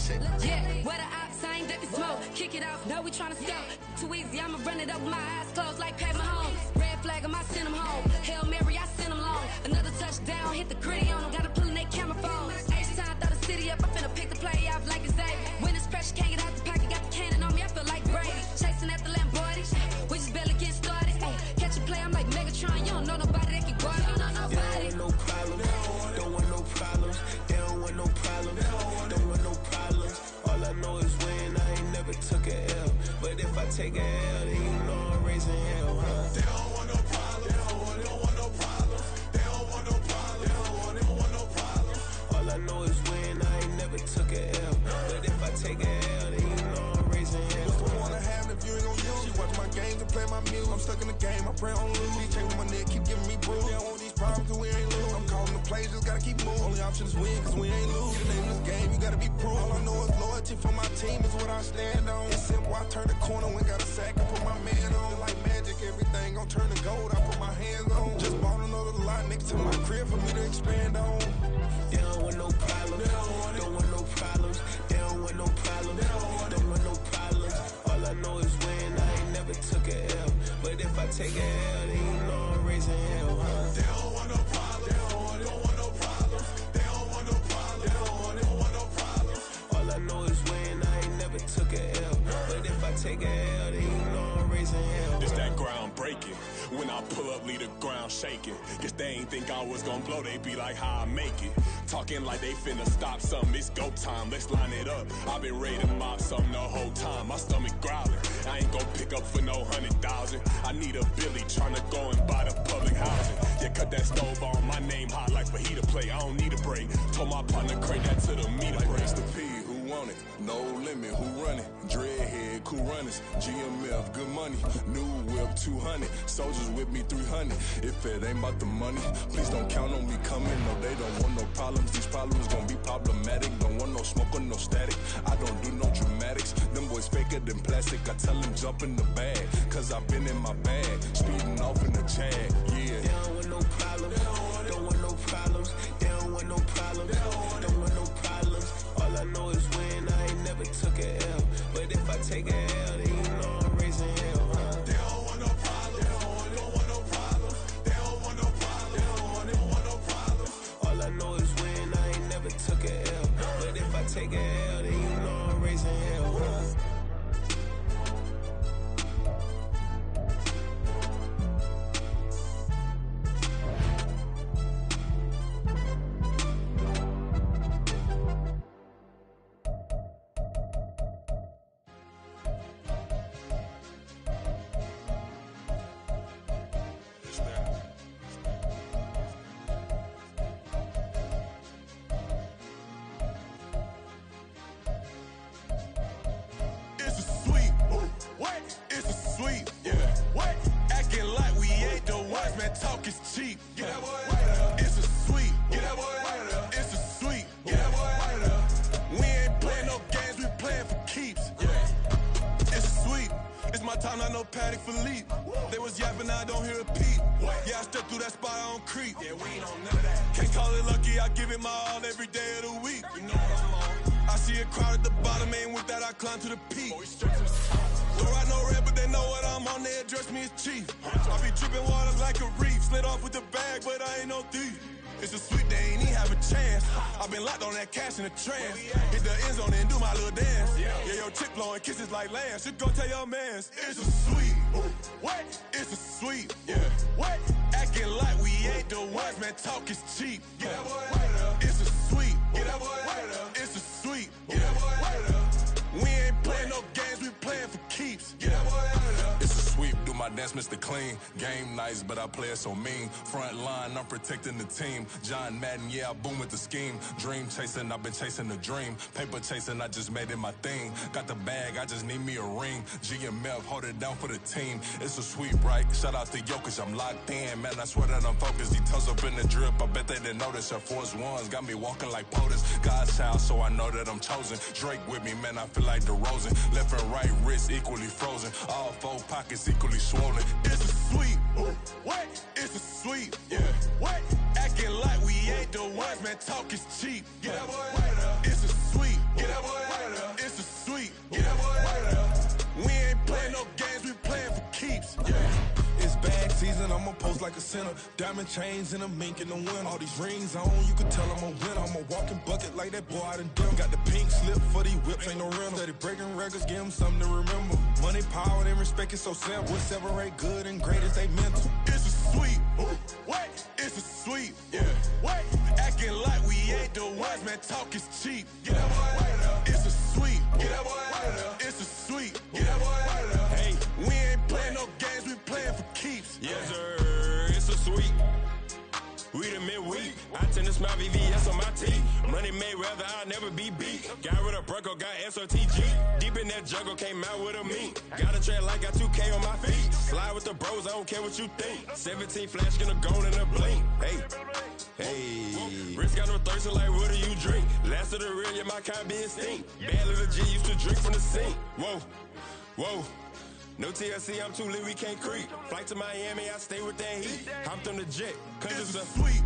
shit. Yeah, where the ops, I ain't ducking smoke. Kick it off, no, we tryna scope. Too easy, I'ma run it up with my eyes closed like Pat Mahomes. Red flag, I might send him home. Hail Mary, I send him long. Another touchdown, hit the gritty on him. Gotta pull in they camera phone. H-time, throw the city up. I'm finna pick the play off like it's Xavier. When it's pressure, can't get out the pocket. Got the cannon on me, I feel like Brady. Chasing after Lamborghini. We just barely get started. Ay, catch a play, I'm like Megatron. You don't know nobody that can guard it. You know nobody. They don't want no problems. Don't want no problems. They don't want no problems. Don't want no problems. All I know is win. I ain't never took a L. But if I take a L, then you know I'm raising hell, huh? They don't want no problems. They don't want no problems. They don't want no problems. They don't want no problems. All I know is win. I ain't never took a L. But if I take a L, then you know I'm raising hell. What's the point of having if you ain't gon' use? She watch my games and play my music. I'm stuck in the game. I pray on lose. These chains on my neck keep giving me bruise. They don't want these problems 'cause we ain't lose. I'm calling the plays, just gotta keep moving. Only option is win 'cause we ain't lose. Get a name in this game, you gotta be proof. All I know is loyalty for my team is what I stand on. It's simple, I turn the corner when got a sack and put my man on. Like magic, everything gon' turn to gold. I put my hands on. Just bought another lot next to my crib for me to expand on. They don't want no problems. Don't want no problems. They don't want no problems. Don't want no problems. All I know is win. I ain't never took a L. But if I take a L, then you know I'm raising hell, huh? They don't want no problems. They don't want no problems. They don't want no problems. They don't want no problems. All I know is win. I ain't never took a L. But if I take a L, then you know I'm raising hell. It's that ground breaking. When I pull up, leave the ground shaking. Guess they ain't think I was gonna blow, they be like, how I make it. Talking like they finna stop something, it's go time, let's line it up. I've been ready to mob something the whole time, my stomach growling. I ain't gon' pick up for no 100,000. I need a Billy tryna go and buy the public housing. Yeah, cut that stove on, my name hot like fajita play. I don't need a break. Told my partner crank that to the meter Like break. Mr. P, who want it? No limit, who run it? Dreadhead, cool runners. GMF, good money. New whip, 200. Soldiers with me, 300. If it ain't about the money, please don't count on me coming. No, they don't want no problems. These problems gon' be problematic. Don't want no smoke or no static. I don't do no dramatics. Them boys faker than plastic. I tell them jump in the bag, 'cause I've been in my bag. Speeding off in the Jag, yeah. They don't want no problems. Don't want no problems. They don't want no problems. Don't want no problems. All I know is win. I ain't never took a L. But if I take a L, then you know I'm raising hell, huh? They don't want no problems. They don't want no problems. They don't want no problems. They don't want no problems. All I know is win. I ain't never took a L. But if I take a L, then you know I'm raising hell, huh? It's a sweet. What? It's a sweet. Yeah. What? Acting like we ain't the ones, man. Talk is cheap. Get that boy right up. It's a sweet. Get that boy right up. It's a sweet. Get that boy right up. We ain't playing no games, we playing for keeps. Yeah. It's sweet. It's my time, not no Paddock Philippe. They was yapping, I don't hear a peep. Yeah, I step through that spot, I don't creep. Yeah, we ain't on none of that. Can't call it lucky, I give it my all every day of the week. You know what I'm on. I see a crowd at the bottom, ain't with that, I climb to the peak. Don't ride no red, but they know what I'm on, they address me as chief. I be tripping water like a reef, slid off with the bag, but I ain't no thief. It's a sweet, they ain't even have a chance. I've been locked on that cash in a trance. Hit the end zone and do my little dance. Yeah, your chick blowing kisses like Lance. Should go tell your mans. It's a sweet. What? It's a sweet. Yeah. What? Acting like we ain't the ones, man. Talk is cheap. Get that boy right up. It's a sweet. Get that boy right up. It's a sweet. Get that boy right up. We ain't playing no games, we playing for keeps. Get that boy right up. It's a sweep, do my dance, Mr. Clean. Game nice, but I play it so mean. Front line, I'm protecting the team. John Madden, yeah, I boom with the scheme. Dream chasing, I've been chasing the dream. Paper chasing, I just made it my thing. Got the bag, I just need me a ring. GMF, hold it down for the team. It's a sweep, right? Shout out to Jokic, I'm locked in. Man, I swear that I'm focused. He toes up in the drip, I bet they didn't notice. Air Force Ones got me walking like POTUS. God's child, so I know that I'm chosen. Drake with me, man, I feel like DeRozan. Left and right wrist equally frozen. All four pockets equally swollen. It's a sweep. What? It's a sweep. Yeah. What? Acting like we ain't the ones, man. Talk is cheap. Get that boy right up. It's a sweep. Get that boy right up. center. Diamond chains and a mink in the winter. All these rings on, you can tell I'm a winner. I'm a walking bucket like that boy out in Denver. Got the pink slip for these whips, ain't no rental. Steady breaking records, give them something to remember. Money, power, and respect is so simple. What separate good and great is they mental. It's a sweep. What? It's a sweep. Yeah. What? Acting like we ain't the ones, man. Talk is cheap. Get that boy out of there. It's a sweep. Get that boy out of there. It's a sweep. Get that boy out of there. Hey, we ain't playing no games, we playing for keeps. Yes, sir. It's a sweep. We the midweek. I tend to smile VVS on my teeth. Money made rather I'll never be beat. Got rid of Bronco, got SOTG. Deep in that jungle, came out with a meat. Got a track like got 2K on my feet. Slide with the bros, I don't care what you think. 17 flash, gonna go in a blink. Hey, hey. Wrist got no thirst, like what do you drink? Last of the real, yeah, my kind be extinct. Bad little G used to drink from the sink. Whoa, whoa. No TLC, I'm too lit, we can't creep. Flight to Miami, I stay with that heat. Hopped on the jet, cause it's a sweep.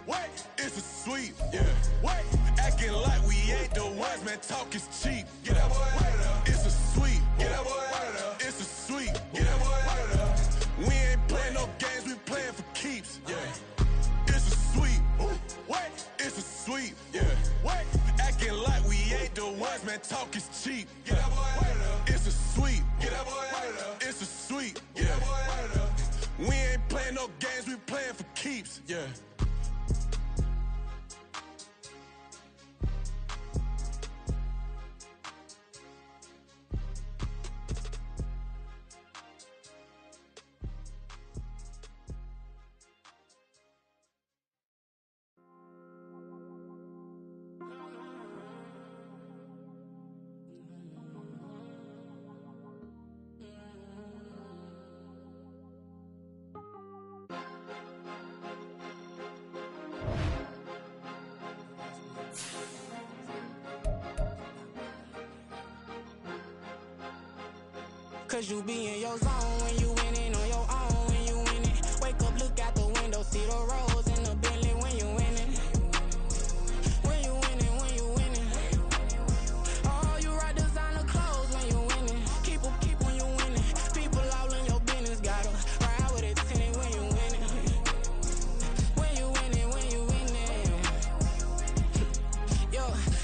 What? It's a sweep. Yeah. What? Acting like we ain't the ones, man. Talk is cheap. Get that boy out of there. It's a sweep. Get that boy out of there. It's a sweep. Get that boy out of there. We ain't playing no games, we playing for keeps. Yeah. It's a sweep. What? It's a sweep. Yeah. What? Acting like we ain't the ones, man. Talk is cheap. Get that boy out of there. It's a sweep. Get that boy out of there. It's a sweep. Get that boy out of there. We ain't playing no games, we playing for keeps. Yeah. Cause you be in your zone when you winning on your own when you winning. Wake up, look out the window, see the rose in the Bentley when you winning. When you winning, when you winning. Oh, you rock designer clothes when you winning. Keep when you winning. People all in your business, gotta ride with it tinted when you winning. When you winning, when you winning.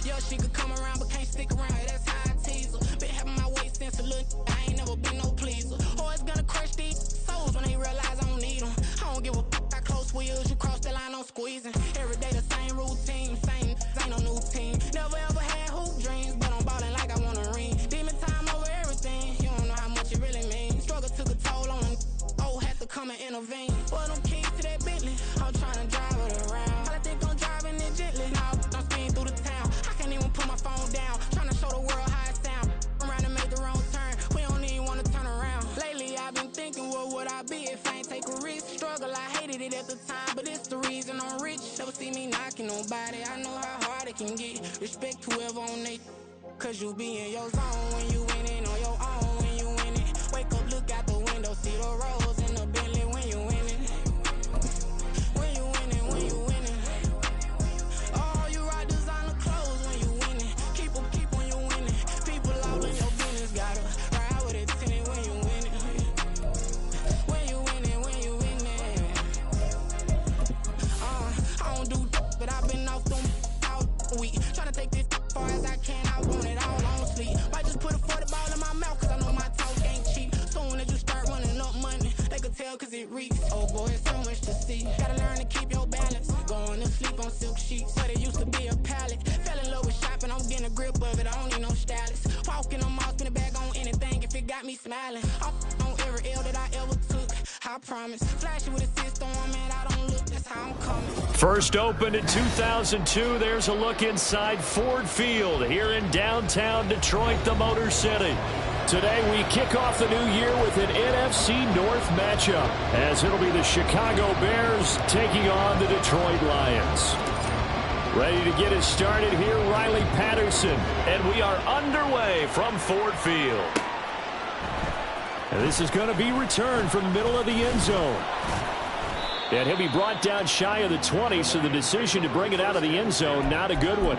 Yo, she could come around but can't stick around. That's how I tease her. Been having my waist since a little. I ain't never been no pleaser. Always gonna crush these souls when they realize I don't need them. I don't give a f***, I close wheels, you cross the line, I'm squeezing. Every day the same routine, same, ain't no new team. Never ever had hoop dreams, but I'm ballin' like I want a ring. Demon time over everything, you don't know how much it really means. Struggle took a toll on them, oh, had to come and intervene. Boy, them keys to that Bentley, I'm tryna drive it around. I think I'm driving it gently, now I'm speeding through the town. I can't even put my phone down, tryna show the world how it sound. Around and make the wrong turn, we don't even wanna turn around. Lately I've been thinking, what would I be if I ain't take a risk? Struggle, I hated it at the time, but it's the reason I'm rich. Never see me knocking nobody, I know how hard it can get. Respect whoever on they, cause you be in your zone when you winning on your own when you winning. Wake up, look out the window, see the rose in the Bentley when you winning. When you winning, when you winning. Oh, you rock designer clothes when you winning. Keep when you winning. People all in your business, gotta ride with it tinted when you winning. When you winning, when you winning. I don't do but I've been off them all week. Tryna take this far as I can, I want it all on sleep. Might just put a 40 ball in my mouth, cause I know my talk ain't cheap. Soon as you start running up money, they could tell cause it reeks. Oh boy, it's so much to see. Gotta learn to keep your balance. Going to sleep on silk sheets, but it used to be a pallet. Fell in love with shopping, I'm getting a grip of it, I don't need no stylist. Walking on mall, spin it back on anything if it got me smiling. I'm on every L that I ever took, I promise. Flashy with a system, man, I don't look, that's how I'm coming. First opened in 2002. There's a look inside Ford Field here in downtown Detroit, the Motor City. Today we kick off the new year with an NFC North matchup, as it'll be the Chicago Bears taking on the Detroit Lions. Ready to get it started here, Riley Patterson, and we are underway from Ford Field. And this is going to be returned from the middle of the end zone. And he'll be brought down shy of the 20, so the decision to bring it out of the end zone, not a good one.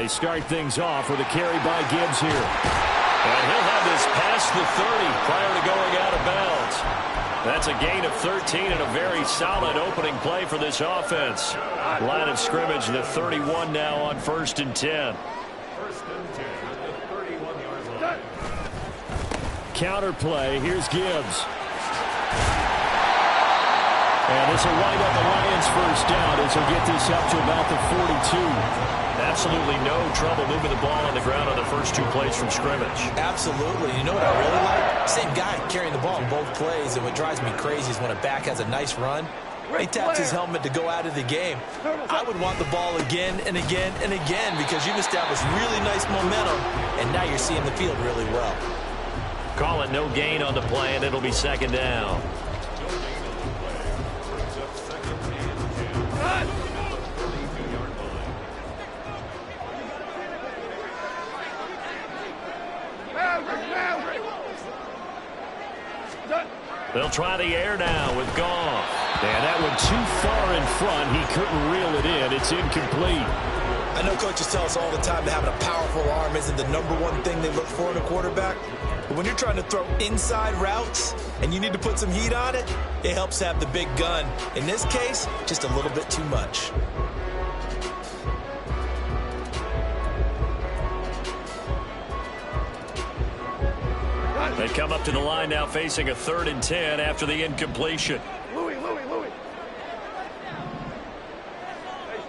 They start things off with a carry by Gibbs here. And he'll have this past the 30 prior to going out of bounds. That's a gain of 13 and a very solid opening play for this offense. Line of scrimmage, the 31 now on 1st and 10. Counter play. Here's Gibbs. And this will wind up the Lions' first down as he'll get this up to about the 42. Absolutely no trouble moving the ball on the ground on the first 2 plays from scrimmage. Absolutely. You know what I really like? Same guy carrying the ball in both plays, and what drives me crazy is when a back has a nice run, he taps his helmet to go out of the game. I would want the ball again and again and again because you've established really nice momentum, and now you're seeing the field really well. Call it no gain on the play, and it'll be 2nd down. They'll try the air now with Goff. And that one too far in front. He couldn't reel it in. It's incomplete. I know coaches tell us all the time that having a powerful arm isn't the #1 thing they look for in a quarterback. But when you're trying to throw inside routes and you need to put some heat on it, it helps have the big gun. In this case, just a little bit too much. They come up to the line now facing a 3rd and 10 after the incompletion. Louis. Hey,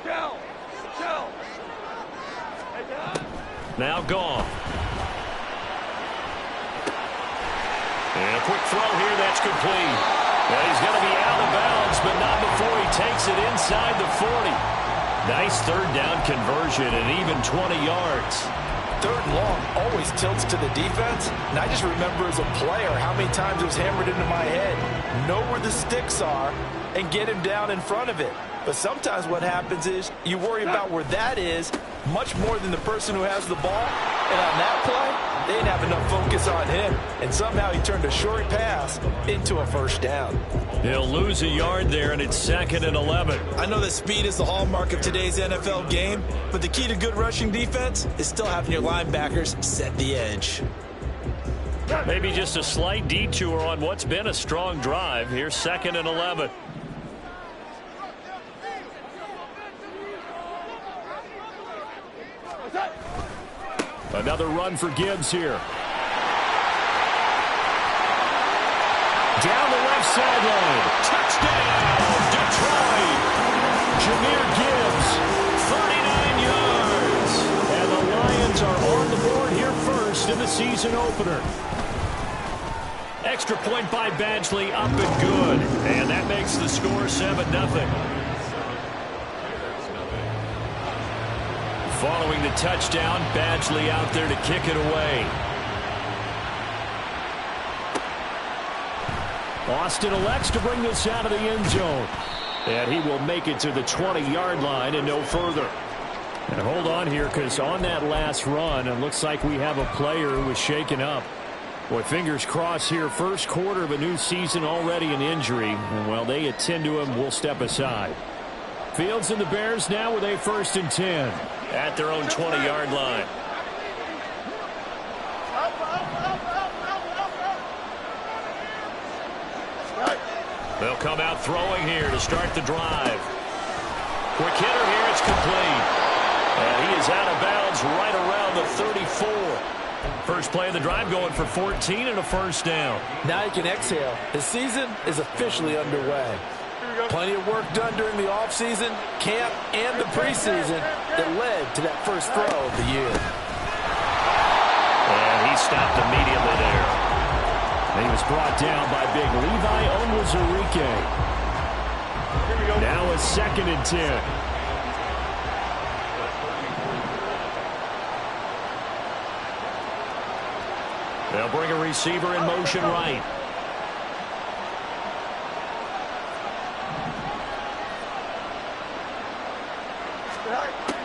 Shell. Hey, down. Now Goff. And a quick throw here, that's complete. Well, he's going to be out of bounds, but not before he takes it inside the 40. Nice 3rd down conversion and even 20 yards. 3rd and long always tilts to the defense, and I just remember as a player how many times it was hammered into my head. Know where the sticks are and get him down in front of it. But sometimes what happens is you worry about where that is much more than the person who has the ball. And on that play, they didn't have enough focus on him, and somehow he turned a short pass into a 1st down. He'll lose a yard there, and it's 2nd and 11. I know that speed is the hallmark of today's NFL game, but the key to good rushing defense is still having your linebackers set the edge. Maybe just a slight detour on what's been a strong drive. Here's 2nd and 11. Another run for Gibbs here. Down the left sideline. Touchdown, Detroit. Jahmyr Gibbs, 39 yards. And the Lions are on the board here first in the season opener. Extra point by Badgley, up and good. And that makes the score 7-0. Following the touchdown, Badgley out there to kick it away. Austin elects to bring this out of the end zone. And he will make it to the 20-yard line and no further. And hold on here, because on that last run, it looks like we have a player who was shaken up. Boy, fingers crossed here. First quarter of a new season, already an injury. And while they attend to him, we'll step aside. Fields and the Bears now with a 1st and 10 at their own 20-yard line. They'll come out throwing here to start the drive. Quick hitter here, it's complete. And he is out of bounds right around the 34. First play of the drive going for 14 and a 1st down. Now you can exhale. The season is officially underway. Plenty of work done during the offseason, camp, and the preseason that led to that first throw of the year. And he stopped immediately there. And he was brought down by big Levi Onwuzurike. Now a 2nd and 10. They'll bring a receiver in motion right.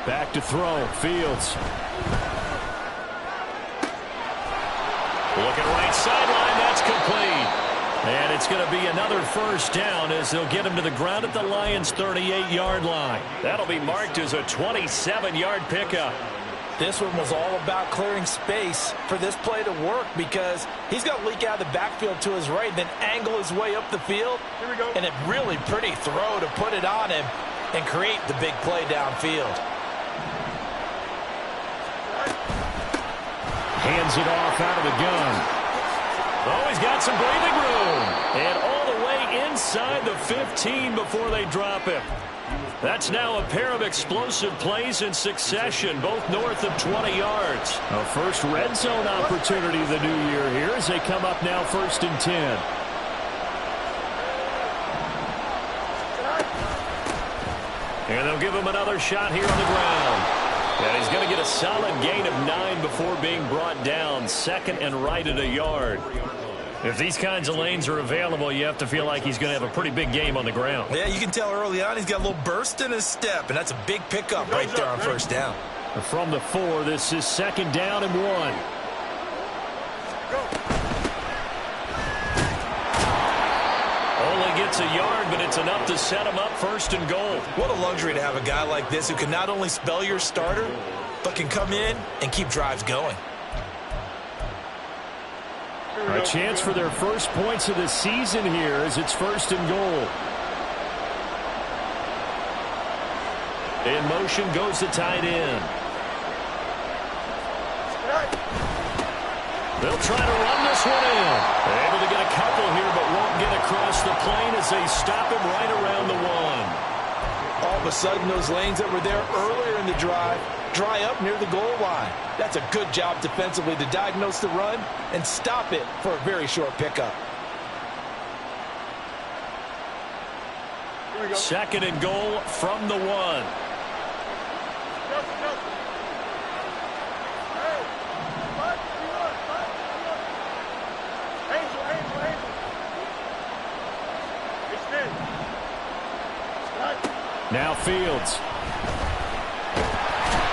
Back to throw. Fields. Looking right sideline. That's complete. And it's going to be another 1st down as they'll get him to the ground at the Lions' 38-yard line. That'll be marked as a 27-yard pickup. This one was all about clearing space for this play to work because he's going to leak out of the backfield to his right, then angle his way up the field. Here we go. And a really pretty throw to put it on him and create the big play downfield. Hands it off out of the gun. Oh, he's got some breathing room. And all the way inside the 15 before they drop him. That's now a pair of explosive plays in succession, both north of 20 yards. A first red zone opportunity of the new year here as they come up now 1st and 10. And they'll give him another shot here on the ground. And he's going to get a solid gain of 9 before being brought down. 2nd and right at a yard. If these kinds of lanes are available, you have to feel like he's going to have a pretty big game on the ground. Yeah, you can tell early on he's got a little burst in his step, and that's a big pickup right there on 1st down. From the 4, this is 2nd down and 1. Only gets a yard, but it's enough to set him up 1st and goal. What a luxury to have a guy like this who can not only spell your starter, but can come in and keep drives going. A chance for their first points of the season here as it's 1st and goal. In motion goes the tight end. They'll try to run this one in. They're able to get a couple here, but won't get across the plane as they stop him right around the 1. All of a sudden, those lanes that were there earlier in the drive dry up near the goal line. That's a good job defensively to diagnose the run and stop it for a very short pickup. 2nd and goal from the 1. Now Fields.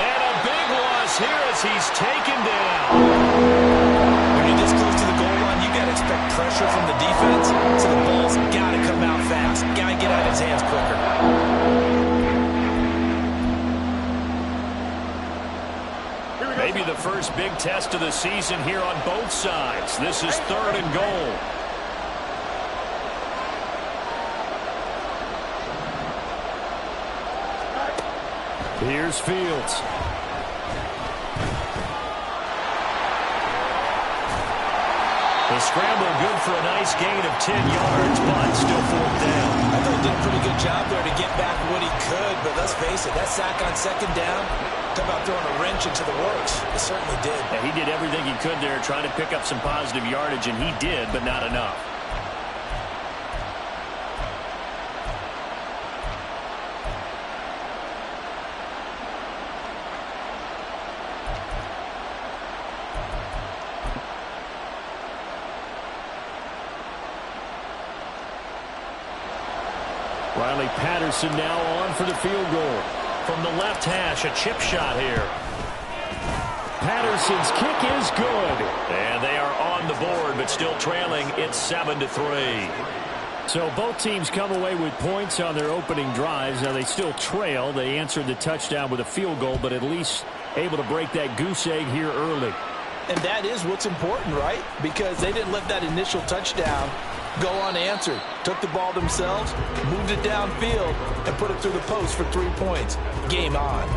And a big loss here as he's taken down. When you're this close to the goal line, you got to expect pressure from the defense, so the ball's got to come out fast. Got to get out of his hands quicker. Maybe the first big test of the season here on both sides. This is 3rd and goal. Here's Fields. The scramble good for a nice gain of 10 yards, but still 4th down. I thought he did a pretty good job there to get back what he could, but let's face it, that sack on 2nd down, talk about throwing a wrench into the works. It certainly did. Yeah, he did everything he could there, trying to pick up some positive yardage, and he did, but not enough. Riley Patterson now on for the field goal. From the left hash, a chip shot here. Patterson's kick is good. And they are on the board, but still trailing. It's 7-3. So both teams come away with points on their opening drives. Now they still trail. They answered the touchdown with a field goal, but at least able to break that goose egg here early. And that is what's important, right? Because they didn't let that initial touchdown go unanswered. Took the ball themselves, moved it downfield, and put it through the post for 3 points. Game on.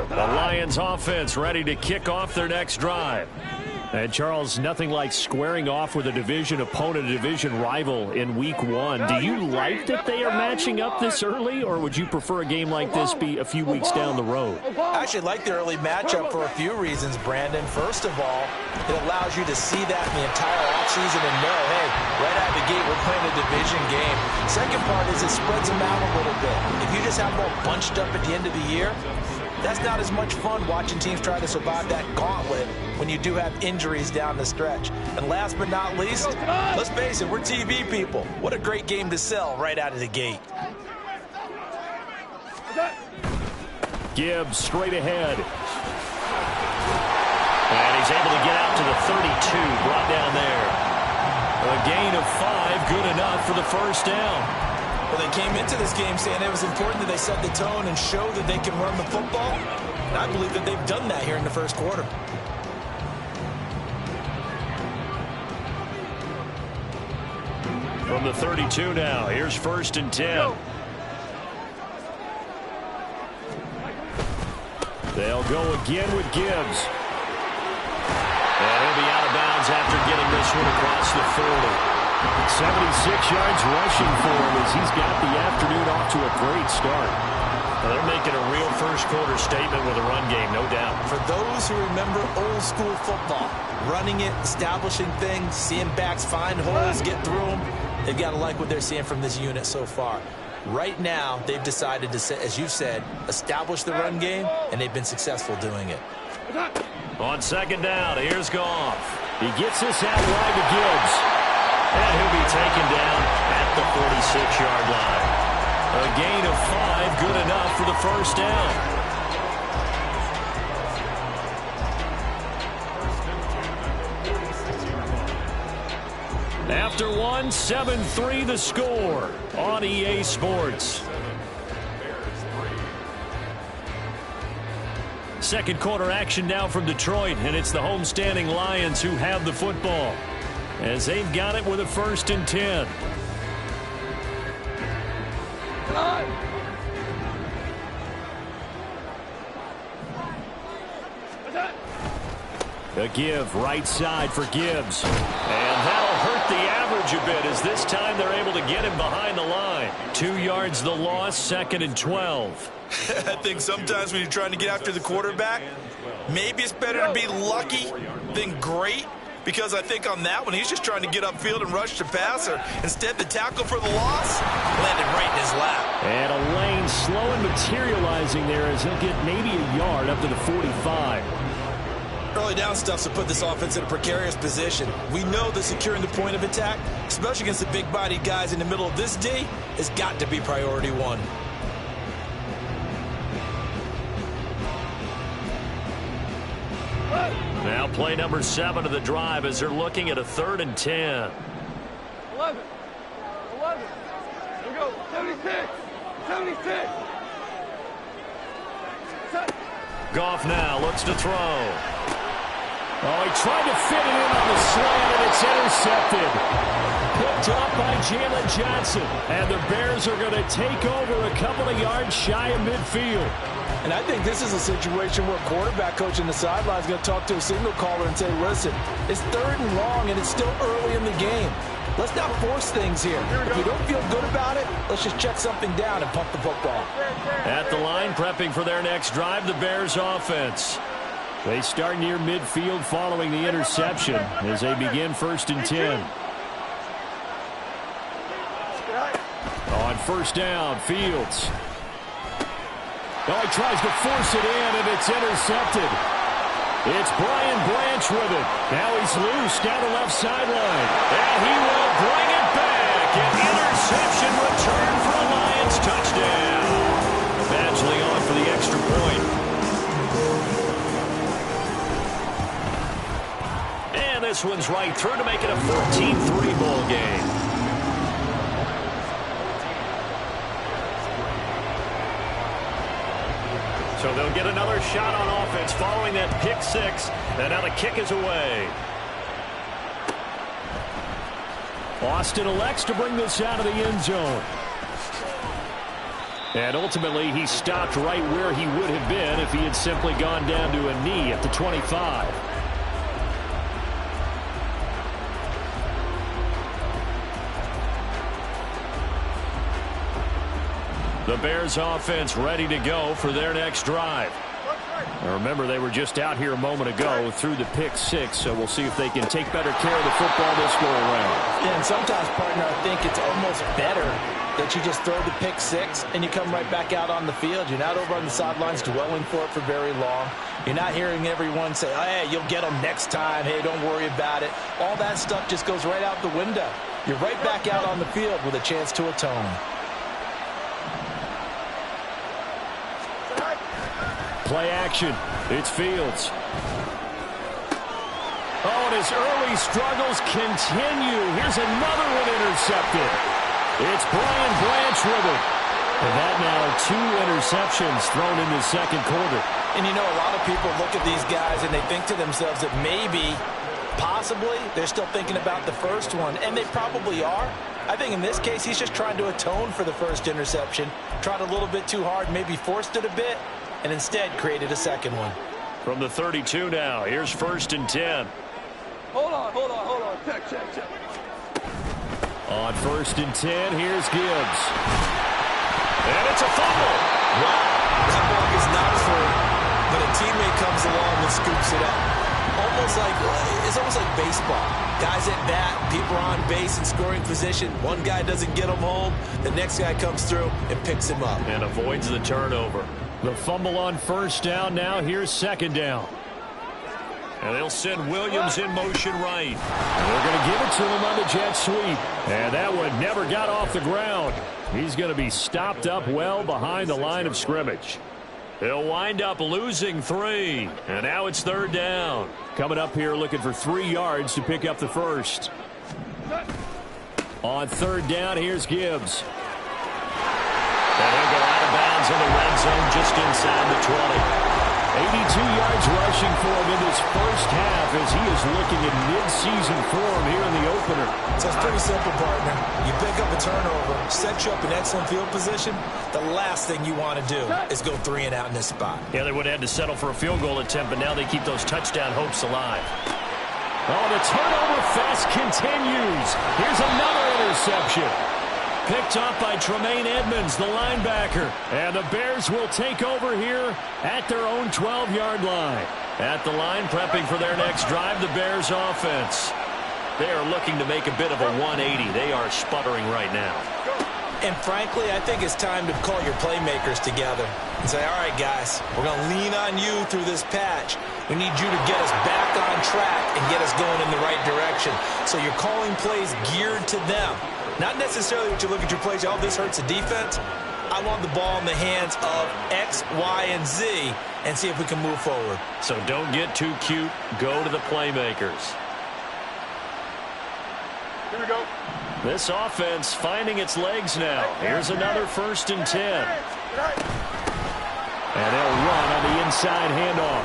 The Lions offense ready to kick off their next drive. And, Charles, nothing like squaring off with a division opponent, a division rival in Week 1. Do you like that they are matching up this early, or would you prefer a game like this be a few weeks down the road? I actually like the early matchup for a few reasons, Brandon. First of all, it allows you to see that in the entire offseason and know, hey, right out of the gate, we're playing a division game. Second part is it spreads them out a little bit. If you just have them all bunched up at the end of the year, that's not as much fun watching teams try to survive that gauntlet when you do have injuries down the stretch. And last but not least, let's face it, we're TV people. What a great game to sell right out of the gate. Gibbs straight ahead. And he's able to get out to the 32, brought down there. A gain of 5, good enough for the first down. Well, they came into this game saying it was important that they set the tone and show that they can run the football. And I believe that they've done that here in the first quarter. From the 32 now, here's 1st and 10. They'll go again with Gibbs. And he'll be out of bounds after getting this one across the 40. 76 yards rushing for him as he's got the afternoon off to a great start. Well, they're making a real first quarter statement with a run game, no doubt. For those who remember old school football, running it, establishing things, seeing backs find holes, get through them, they've got to like what they're seeing from this unit so far. Right now, they've decided to, as you said, establish the run game, and they've been successful doing it. On 2nd down, here's Goff. He gets this out wide to Gibbs. And he'll be taken down at the 46-yard line. A gain of 5, good enough for the first down. After one, 7-3 the score on EA Sports. Second quarter action now from Detroit, and it's the homestanding Lions who have the football, as they've got it with a 1st and 10. A give right side for Gibbs. And that'll hurt the average a bit, as this time they're able to get him behind the line. 2 yards the loss, 2nd and 12. I think sometimes when you're trying to get after the quarterback, maybe it's better to be lucky than great. Because I think on that one, he's just trying to get upfield and rush the passer. Instead, the tackle for the loss landed right in his lap. And a lane slow and materializing there as he'll get maybe a yard up to the 45. Early down stuff to put this offense in a precarious position. We know that securing the point of attack, especially against the big-bodied guys in the middle of this D, has got to be priority one. Now play number 7 of the drive as they're looking at a 3rd and 10. 11. Here we go. 76. Goff now looks to throw. Oh, he tried to fit it in on the slant, and it's intercepted. Picked up by Jalen Johnson. And the Bears are going to take over a couple of yards shy of midfield. And I think this is a situation where quarterback coach in the sideline is going to talk to a signal caller and say, listen, it's 3rd and long, and it's still early in the game. Let's not force things here. If we don't feel good about it, let's just check something down and pump the football. At the line, prepping for their next drive, the Bears offense. They start near midfield following the interception as they begin 1st and 10. On 1st down, Fields. Oh, he tries to force it in, and it's intercepted. It's Brian Branch with it. Now he's loose down the left sideline. And he will bring it back. An interception return for a Lions touchdown. Badgley on for the extra point. And this one's right through to make it a 14-3 ball game. So they'll get another shot on offense following that pick 6. And now the kick is away. Austin elects to bring this out of the end zone. And ultimately, he stopped right where he would have been if he had simply gone down to a knee at the 25. The Bears offense ready to go for their next drive. Now remember, they were just out here a moment ago through the pick 6, so we'll see if they can take better care of the football this go around. Yeah, and sometimes, partner, I think it's almost better that you just throw the pick 6 and you come right back out on the field. You're not over on the sidelines dwelling for it for very long. You're not hearing everyone say, oh, hey, you'll get them next time. Hey, don't worry about it. All that stuff just goes right out the window. You're right back out on the field with a chance to atone. Play action. It's Fields. Oh, and his early struggles continue. Here's another one intercepted. It's Brian Branch with it. And that now 2 interceptions thrown in the second quarter. And you know, a lot of people look at these guys and they think to themselves that maybe, possibly, they're still thinking about the first one. And they probably are. I think in this case, he's just trying to atone for the first interception. Tried a little bit too hard, maybe forced it a bit, and instead created a second one. From the 32 now, here's 1st and 10. Hold on. Check. On 1st and 10, here's Gibbs. And it's a fumble. Wow, that ball is not free, but a teammate comes along and scoops it up. It's almost like baseball. Guys at bat, people are on base in scoring position. One guy doesn't get him home. The next guy comes through and picks him up. And avoids the turnover. The fumble on 1st down now. Here's 2nd down. And they'll send Williams in motion right. And they're going to give it to him on the jet sweep. And that one never got off the ground. He's going to be stopped up well behind the line of scrimmage. He'll wind up losing 3. And now it's 3rd down. Coming up here looking for 3 yards to pick up the first. On 3rd down, here's Gibbs. And he'll go out of bounds in the red zone just inside the 20. 82 yards rushing for him in this first half as he is looking in mid-season form here in the opener. So it's pretty simple, partner. You pick up a turnover, set you up in excellent field position. The last thing you want to do is go 3 and out in this spot. Yeah, they would have had to settle for a field goal attempt, but now they keep those touchdown hopes alive. Oh, the turnover fest continues. Here's another interception. Picked off by Tremaine Edmonds, the linebacker. And the Bears will take over here at their own 12-yard line. At the line, prepping for their next drive, the Bears offense. They are looking to make a bit of a 180. They are sputtering right now. And frankly, I think it's time to call your playmakers together and say, all right, guys, we're going to lean on you through this patch. We need you to get us back on track and get us going in the right direction. So you're calling plays geared to them. Not necessarily what you look at your plays, oh, this hurts the defense. I want the ball in the hands of X, Y, and Z and see if we can move forward. So don't get too cute. Go to the playmakers. Here we go. This offense finding its legs now. Here's another 1st and 10. And they'll run on the inside handoff.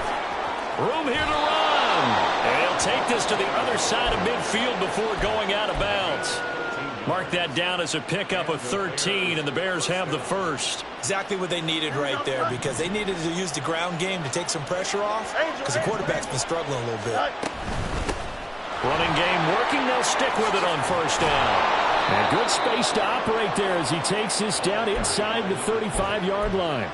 Room here to run. And he'll take this to the other side of midfield before going out of bounds. Mark that down as a pickup of 13, and the Bears have the first. Exactly what they needed right there, because they needed to use the ground game to take some pressure off, because the quarterback's been struggling a little bit. Running game working. They'll stick with it on 1st down. And good space to operate there as he takes this down inside the 35-yard line.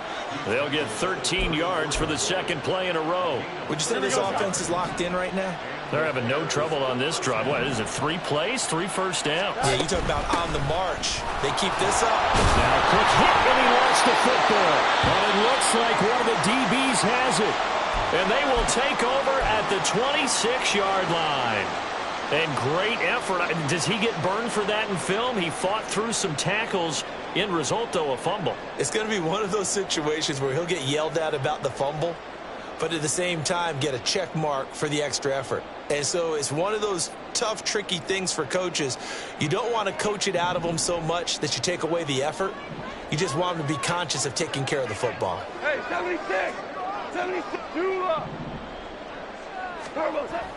They'll get 13 yards for the second play in a row. Would you say this offense is locked in right now? They're having no trouble on this drive. What is it, 3 plays, 3 first downs? Yeah, you talk about on the march. They keep this up. Now a quick hit, and he lost the football. And it looks like one of the DBs has it. And they will take over at the 26-yard line. And great effort. Does he get burned for that in film? He fought through some tackles. End result, though, a fumble. It's going to be one of those situations where he'll get yelled at about the fumble, but at the same time get a check mark for the extra effort. And so it's one of those tough, tricky things for coaches. You don't want to coach it out of them so much that you take away the effort. You just want them to be conscious of taking care of the football. Hey, 76! 76! Two up!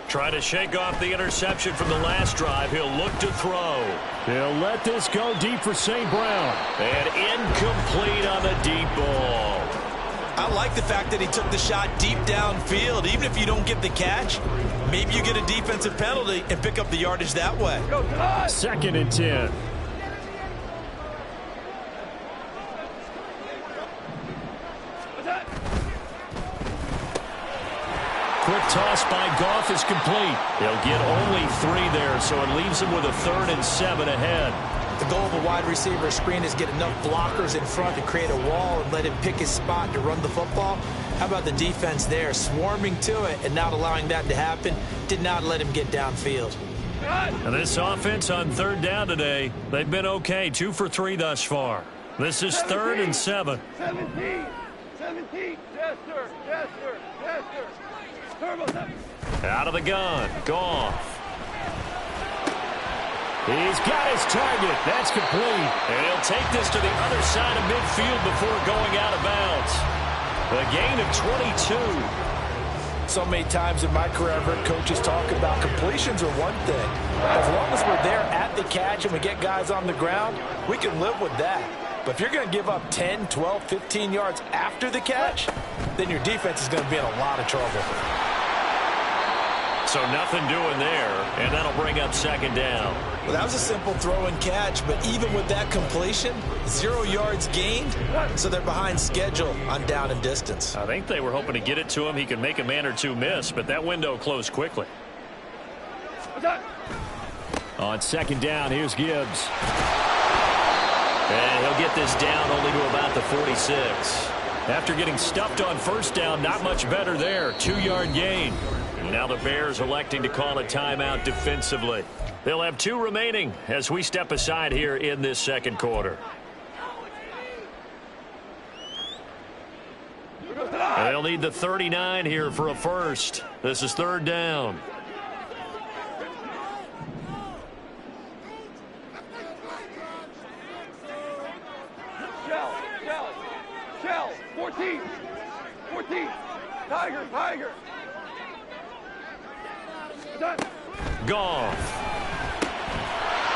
Try to shake off the interception from the last drive. He'll look to throw. He'll let this go deep for St. Brown. And incomplete on the deep ball. I like the fact that he took the shot deep downfield. Even if you don't get the catch, maybe you get a defensive penalty and pick up the yardage that way. 2nd and 10. Quick toss by Goff is complete. They'll get only 3 there, so it leaves them with a 3rd and 7 ahead. The goal of a wide receiver screen is get enough blockers in front to create a wall and let him pick his spot to run the football. How about the defense there, swarming to it and not allowing that to happen? Did not let him get downfield. And this offense on 3rd down today, they've been okay, 2 for 3 thus far. This is 3rd and 7. 17! 17! Yes, sir! Yes, sir! Yes, sir! Turbo 7! Out of the gun. Goff. He's got his target. That's complete. And he'll take this to the other side of midfield before going out of bounds. A gain of 22. So many times in my career, I've heard coaches talk about completions are one thing. As long as we're there at the catch and we get guys on the ground, we can live with that. But if you're going to give up 10, 12, 15 yards after the catch, then your defense is going to be in a lot of trouble. So nothing doing there, and that'll bring up second down. Well, that was a simple throw and catch, but even with that completion, 0 yards gained, so they're behind schedule on down and distance. I think they were hoping to get it to him. He could make a man or two miss, but that window closed quickly. On second down, here's Gibbs. And he'll get this down only to about the 46. After getting stuffed on first down, not much better there. 2-yard gain. Now the Bears electing to call a timeout defensively. They'll have 2 remaining as we step aside here in this second quarter. And they'll need the 39 here for a first. This is third down. Shell, 14, Tiger. Goff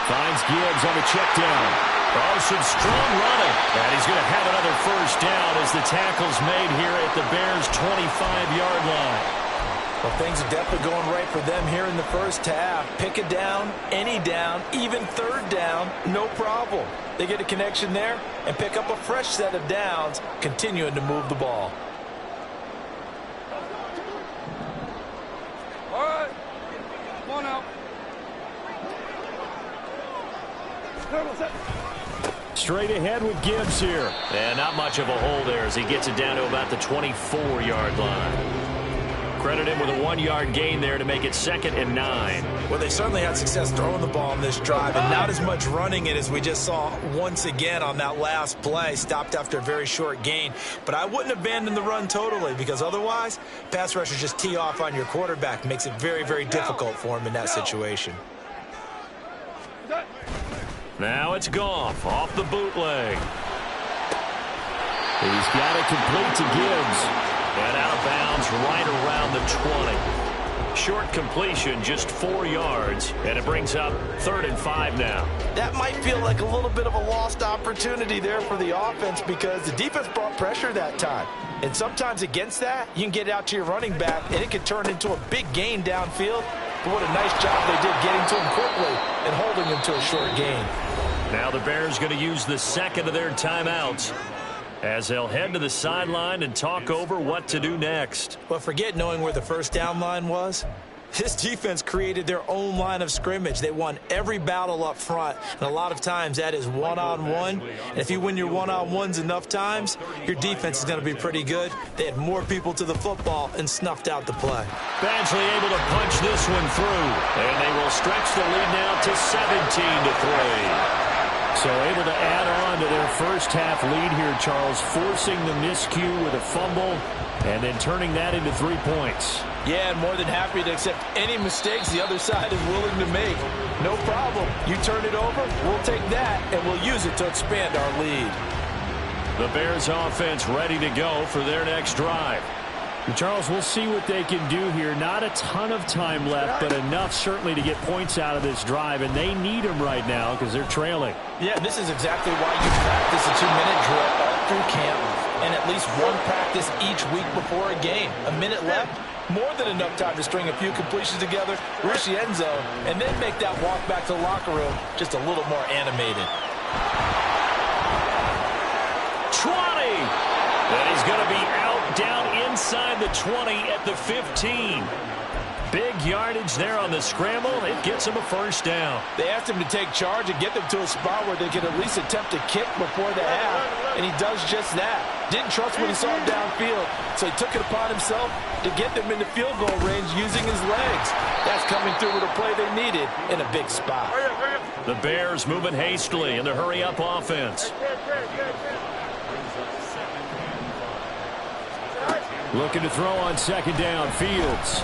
finds Gibbs on the check down. Oh, some strong running. And he's going to have another first down as the tackle's made here at the Bears' 25-yard line. Well, things are definitely going right for them here in the first half. Pick a down, any down, even third down, no problem. They get a connection there and pick up a fresh set of downs, continuing to move the ball. All right. Come on out. Straight ahead with Gibbs here. And not much of a hole there as he gets it down to about the 24-yard line. Credit him with a 1-yard gain there to make it 2nd and 9. Well, they certainly had success throwing the ball on this drive, and not as much running it as we just saw once again on that last play. Stopped after a very short gain. But I wouldn't abandon the run totally, because otherwise, pass rushers just tee off on your quarterback. Makes it very, very difficult for him in that situation. Now it's Goff off the bootleg. He's got it complete to Gibbs. And out of bounds right around the 20. Short completion, just 4 yards, and it brings up 3rd and 5 now. That might feel like a little bit of a lost opportunity there for the offense because the defense brought pressure that time. And sometimes against that, you can get it out to your running back, and it can turn into a big gain downfield. But what a nice job they did getting to him quickly and holding him to a short gain. Now the Bears going to use the second of their timeouts as they'll head to the sideline and talk over what to do next. But forget knowing where the first down line was. This defense created their own line of scrimmage. They won every battle up front, and a lot of times that is one-on-one. And if you win your one-on-ones enough times, your defense is going to be pretty good. They had more people to the football and snuffed out the play. Badgley able to punch this one through, and they will stretch the lead now to 17-3. So able to add on to their first half lead here, Charles, forcing the miscue with a fumble and then turning that into 3 points. Yeah, and more than happy to accept any mistakes the other side is willing to make. No problem. You turn it over, we'll take that, and we'll use it to expand our lead. The Bears offense ready to go for their next drive. Charles, we'll see what they can do here. Not a ton of time left, but enough certainly to get points out of this drive, and they need them right now because they're trailing. Yeah, this is exactly why you practice a 2-minute drill all through camp, and at least one practice each week before a game. A minute left, more than enough time to string a few completions together, reach the end zone, and then make that walk back to the locker room just a little more animated. 20! And he's going to be out down inside the 20 at the 15. Big yardage there on the scramble. It gets him a first down. They asked him to take charge and get them to a spot where they could at least attempt to kick before the half, and he does just that. Didn't trust what he saw downfield, so he took it upon himself to get them into field goal range using his legs. That's coming through with a play they needed in a big spot. The Bears moving hastily in the hurry-up offense. Looking to throw on second down. Fields.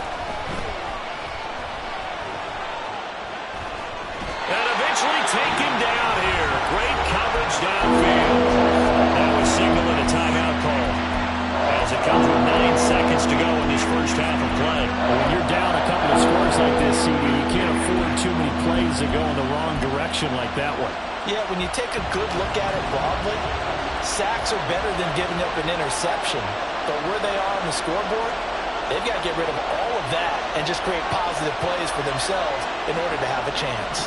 play. When you're down a couple of scores like this, CD, you can't afford too many plays that go in the wrong direction like that one. Yeah, when you take a good look at it broadly, sacks are better than giving up an interception. But where they are on the scoreboard, they've got to get rid of all of that and just create positive plays for themselves in order to have a chance.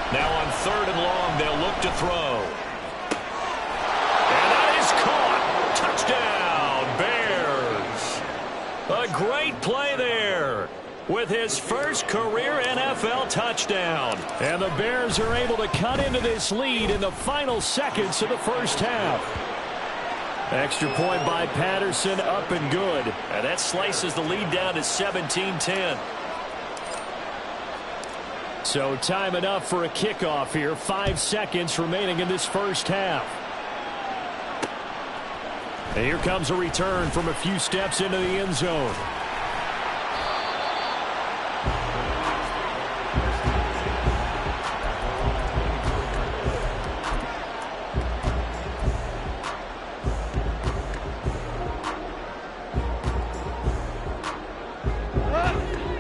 Now on 3rd and long, they'll look to throw. And that is caught. Touchdown, Bears. A great play there with his first career NFL touchdown. And the Bears are able to cut into this lead in the final seconds of the first half. Extra point by Patterson, up and good. And that slices the lead down to 17-10. So time enough for a kickoff here. 5 seconds remaining in this first half. And here comes a return from a few steps into the end zone.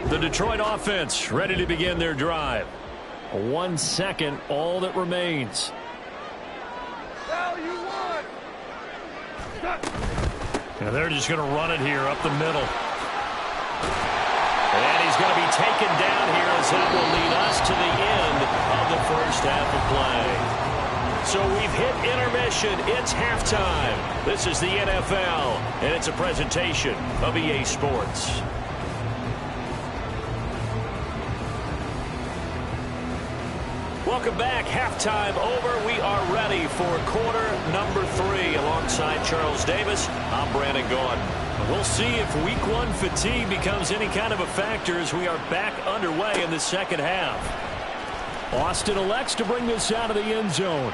The Detroit offense ready to begin their drive. 1 second, all that remains. And they're just going to run it here up the middle. And he's going to be taken down here as that will lead us to the end of the first half of play. So we've hit intermission. It's halftime. This is the NFL, and it's a presentation of EA Sports. Welcome back. Halftime over. We are ready for quarter number 3. Alongside Charles Davis, I'm Brandon Gordon. We'll see if week 1 fatigue becomes any kind of a factor as we are back underway in the second half. Austin elects to bring this out of the end zone.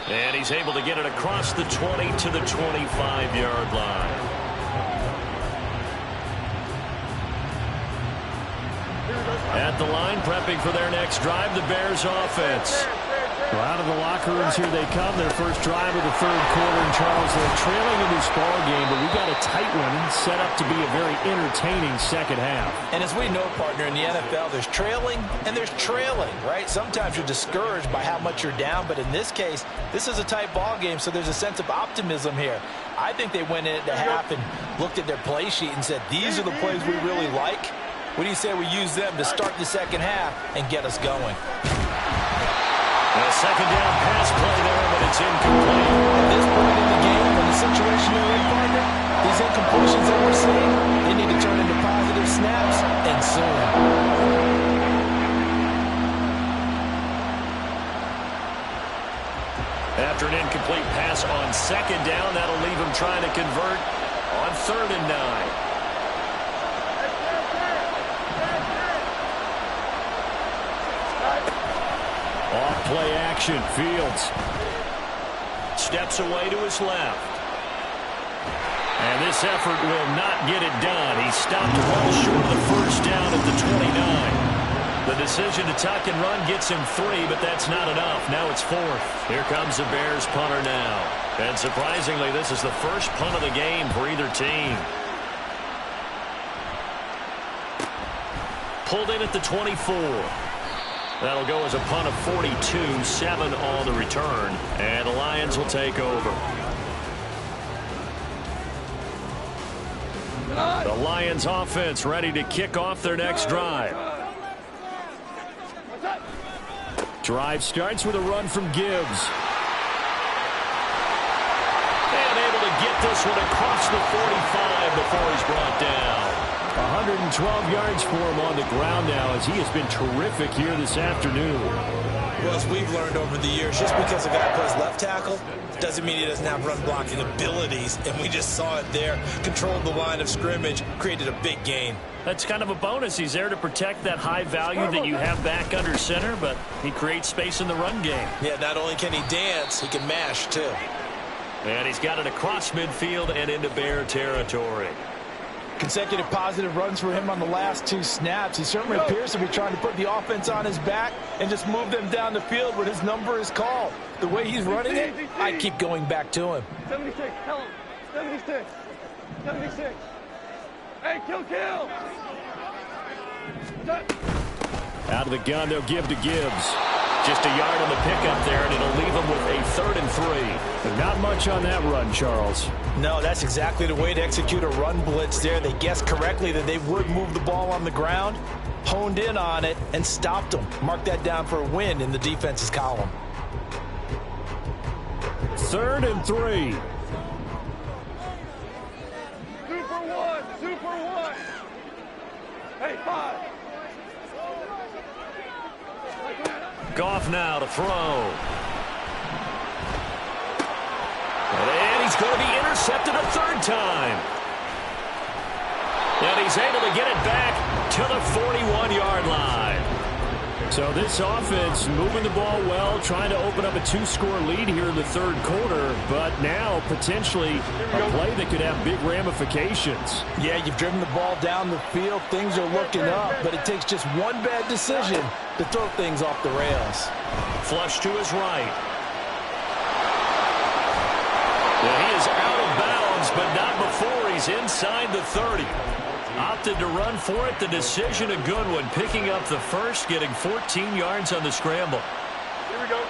And he's able to get it across the 20 to the 25-yard line. At the line, prepping for their next drive, the Bears offense. Well, out of the locker rooms here they come. Their first drive of the third quarter. And Charles, they're trailing in this ball game, but we got a tight one set up to be a very entertaining second half. And as we know, partner, in the NFL, there's trailing and there's trailing, right? Sometimes you're discouraged by how much you're down, but in this case, this is a tight ball game, so there's a sense of optimism here. I think they went into half and looked at their play sheet and said, these are the plays we really like. What do you say we use them to start the second half and get us going? A second down pass play there, but it's incomplete. At this point in the game, in the situation they're in, partner, these incompletions that we're seeing, they need to turn into positive snaps, and soon. After an incomplete pass on second down, that'll leave him trying to convert on 3rd and 9. Off play action, Fields steps away to his left. And this effort will not get it done. He stopped well short of the first down at the 29. The decision to tuck and run gets him 3, but that's not enough. Now it's 4th. Here comes the Bears punter now. And surprisingly, this is the first punt of the game for either team. Pulled in at the 24. That'll go as a punt of 42, 7 on the return, and the Lions will take over. The Lions offense ready to kick off their next drive. Drive starts with a run from Gibbs. And able to get this one across the 45 before he's brought down. 112 yards for him on the ground now as he has been terrific here this afternoon. Well, as we've learned over the years, just because a guy plays left tackle doesn't mean he doesn't have run blocking abilities, and we just saw it there. Controlled the line of scrimmage, created a big gain. That's kind of a bonus. He's there to protect that high value that you have back under center, but he creates space in the run game. Yeah, not only can he dance, he can mash too. And he's got it across midfield and into Bear territory. Consecutive positive runs for him on the last 2 snaps. He certainly appears to be trying to put the offense on his back and just move them down the field when his number is called. The way he's running it, I keep going back to him. 76, tell him. 76. 76. Hey, kill. Out of the gun, they'll give to Gibbs. Just a yard on the pickup there, and it'll leave them with a 3rd and 3. But not much on that run, Charles. No, that's exactly the way to execute a run blitz there. They guessed correctly that they would move the ball on the ground, honed in on it, and stopped them. Mark that down for a win in the defense's column. 3rd and 3. Super one. Hey, 5. Goff now to throw. And he's going to be intercepted a 3rd time. And he's able to get it back to the 41-yard line. So this offense moving the ball well, trying to open up a 2-score lead here in the 3rd quarter, but now potentially a play that could have big ramifications. Yeah, you've driven the ball down the field. Things are looking up, but it takes just one bad decision to throw things off the rails. Flush to his right. Well, he is out of bounds, but not before he's inside the 30. Opted to run for it. The decision a good one. Picking up the 1st, getting 14 yards on the scramble. Here we go.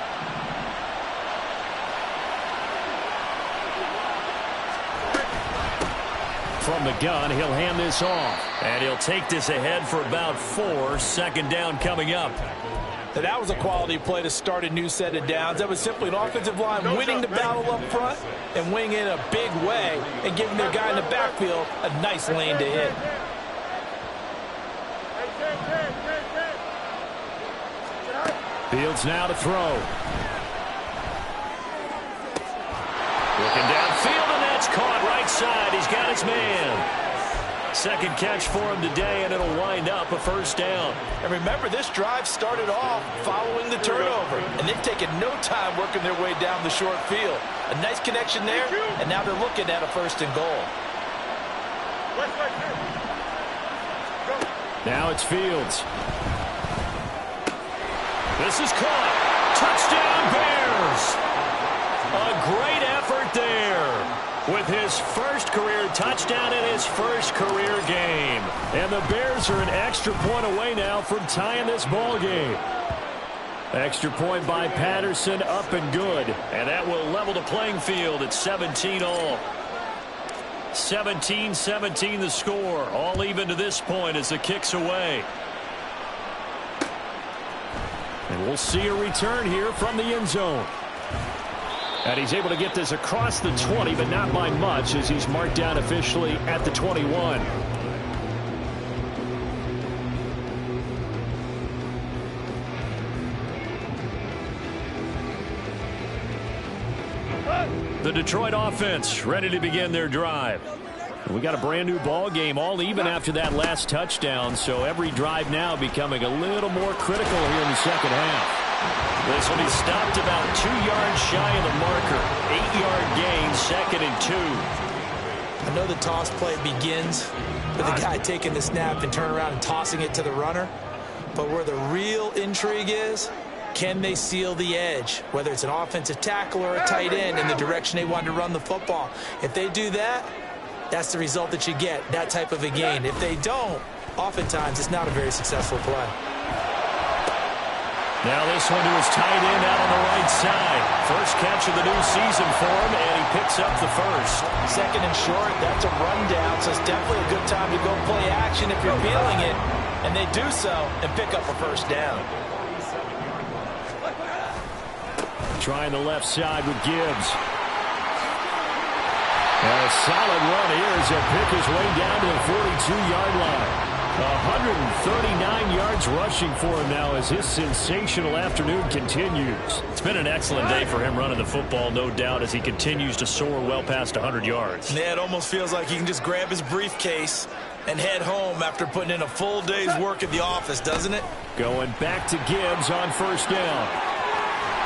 From the gun, he'll hand this off. And he'll take this ahead for about 4. 2nd down coming up. Now, that was a quality play to start a new set of downs. That was simply an offensive line winning the battle up front and winning in a big way and giving their guy in the backfield a nice lane to hit. Fields now to throw. Looking downfield, and that's caught right side. He's got his man. 2nd catch for him today, and it'll wind up a 1st down. And remember, this drive started off following the turnover, and they've taken no time working their way down the short field. A nice connection there, and now they're looking at a 1st and goal. Now it's Fields. This is caught. Touchdown, Bears! A great effort there with his 1st career touchdown in his 1st career game. And the Bears are an extra point away now from tying this ball game. Extra point by Patterson, up and good. And that will level the playing field at 17 all. 17-17 the score. All even to this point as the kick's away. And we'll see a return here from the end zone. And he's able to get this across the 20, but not by much as he's marked down officially at the 21. The Detroit offense ready to begin their drive. We got a brand new ball game, all even after that last touchdown, so every drive now becoming a little more critical here in the 2nd half. This will be stopped about 2 yards shy of the marker. 8-yard gain, 2nd and 2. I know the toss play begins with the guy taking the snap and turning around and tossing it to the runner, but where the real intrigue is, can they seal the edge, whether it's an offensive tackle or a tight end in the direction they want to run the football. If they do that, that's the result that you get, that type of a gain. If they don't, oftentimes it's not a very successful play. Now this one to his tight end out on the right side. 1st catch of the new season for him, and he picks up the 1st. 2nd and short, that's a rundown, so it's definitely a good time to go play action if you're feeling it. And they do so and pick up a 1st down. Trying the left side with Gibbs. And a solid run here as he'll pick his way down to the 42-yard line. 139 yards rushing for him now as his sensational afternoon continues. It's been an excellent day for him running the football, no doubt, as he continues to soar well past 100 yards. Yeah, it almost feels like he can just grab his briefcase and head home after putting in a full day's work at the office, doesn't it? Going back to Gibbs on 1st down.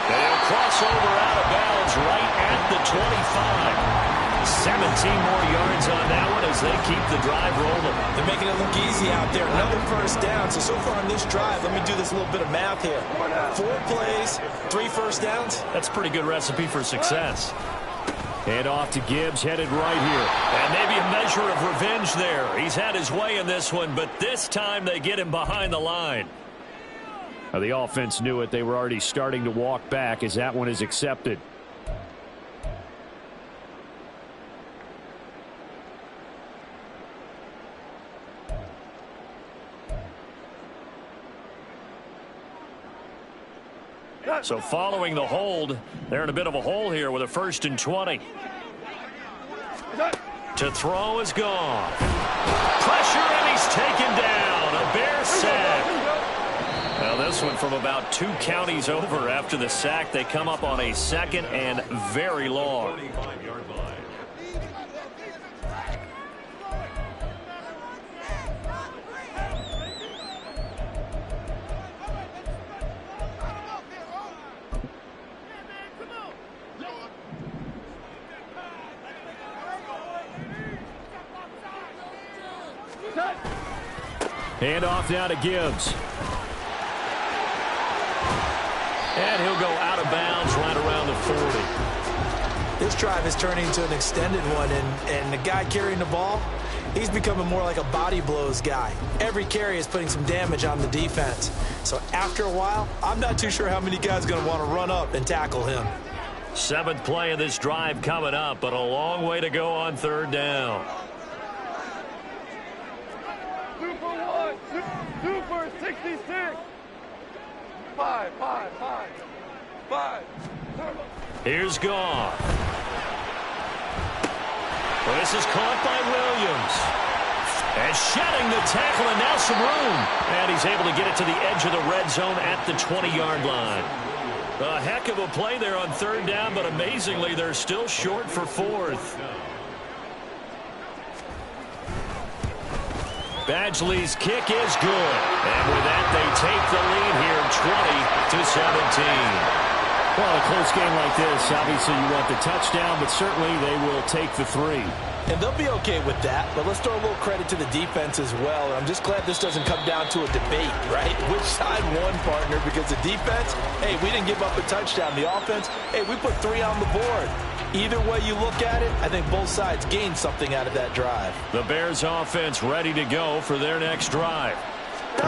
They'll cross over out of bounds right at the 25. 17 more yards on that one as they keep the drive rolling. They're making it look easy out there. Another first down. So far on this drive, let me do this little bit of math here. 4 plays, 3 first downs. That's a pretty good recipe for success. And off to Gibbs, headed right here. And maybe a measure of revenge there. He's had his way in this one, but this time they get him behind the line. Now, the offense knew it. They were already starting to walk back as that one is accepted. So following the hold, they're in a bit of a hole here with a 1st and 20. To throw is gone. Pressure, and he's taken down. A Bear sack. Now this one from about 2 counties over after the sack. They come up on a 2nd and very long. Hand off now to Gibbs. And he'll go out of bounds right around the 40. This drive is turning into an extended one, and the guy carrying the ball, he's becoming more like a body blows guy. Every carry is putting some damage on the defense. So after a while, I'm not too sure how many guys are going to want to run up and tackle him. 7th play of this drive coming up, but a long way to go on 3rd down. 2 for 1. 2 for 66. 5. Here's gone. Well, this is caught by Williams. And shedding the tackle, and now some room. And he's able to get it to the edge of the red zone at the 20-yard line. A heck of a play there on 3rd down, but amazingly, they're still short for 4th. Badgley's kick is good. And with that, they take the lead here, 20-17. Well, a close game like this, obviously you want the touchdown, but certainly they will take the 3. And they'll be okay with that, but let's throw a little credit to the defense as well. I'm just glad this doesn't come down to a debate, right? Which side won, partner? Because the defense, hey, we didn't give up a touchdown. The offense, hey, we put 3 on the board. Either way you look at it, I think both sides gained something out of that drive. The Bears offense ready to go for their next drive.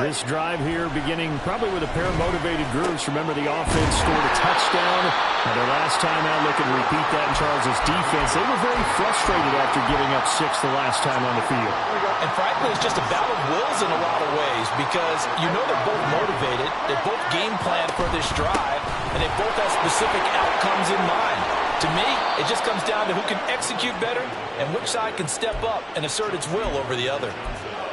This drive here beginning probably with a pair of motivated groups. Remember, the offense scored a touchdown. Now their last time out, looking to repeat that in Charles' defense. They were very frustrated after giving up 6 the last time on the field. And frankly, it's just a battle of wills in a lot of ways because you know they're both motivated. They both game plan for this drive, and they both have specific outcomes in mind. To me, it just comes down to who can execute better and which side can step up and assert its will over the other.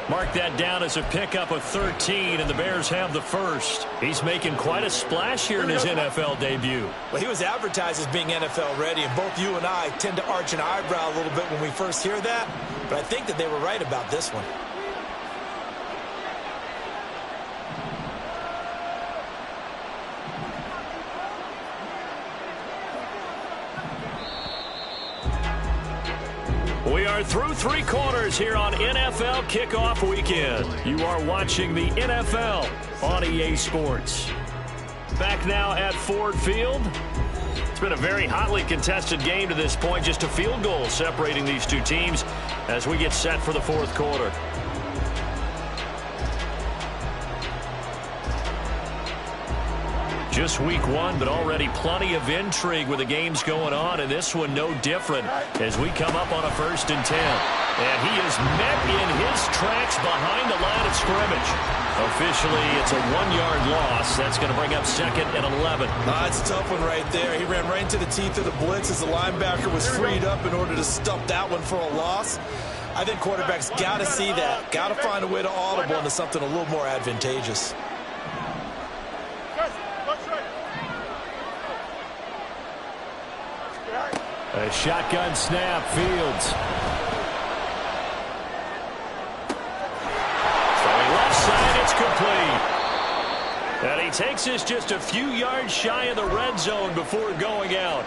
Mark that down as a pickup of 13, and the Bears have the 1st. He's making quite a splash here in his NFL debut. Well, he was advertised as being NFL ready, and both you and I tend to arch an eyebrow a little bit when we first hear that, but I think that they were right about this one. We are through 3 quarters here on NFL Kickoff Weekend. You are watching the NFL on EA Sports. Back now at Ford Field. It's been a very hotly contested game to this point. Just a field goal separating these 2 teams as we get set for the 4th quarter. Just week 1, but already plenty of intrigue with the games going on, and this one no different as we come up on a 1st and 10. And he is met in his tracks behind the line of scrimmage. Officially, it's a 1-yard loss. That's going to bring up 2nd and 11. It's a tough one right there. He ran right into the teeth of the blitz as the linebacker was freed up in order to stop that one for a loss. I think quarterbacks got to see that. Got to find a way to audible into something a little more advantageous. A shotgun snap, Fields. Throwing left side, it's complete. And he takes us just a few yards shy of the red zone before going out.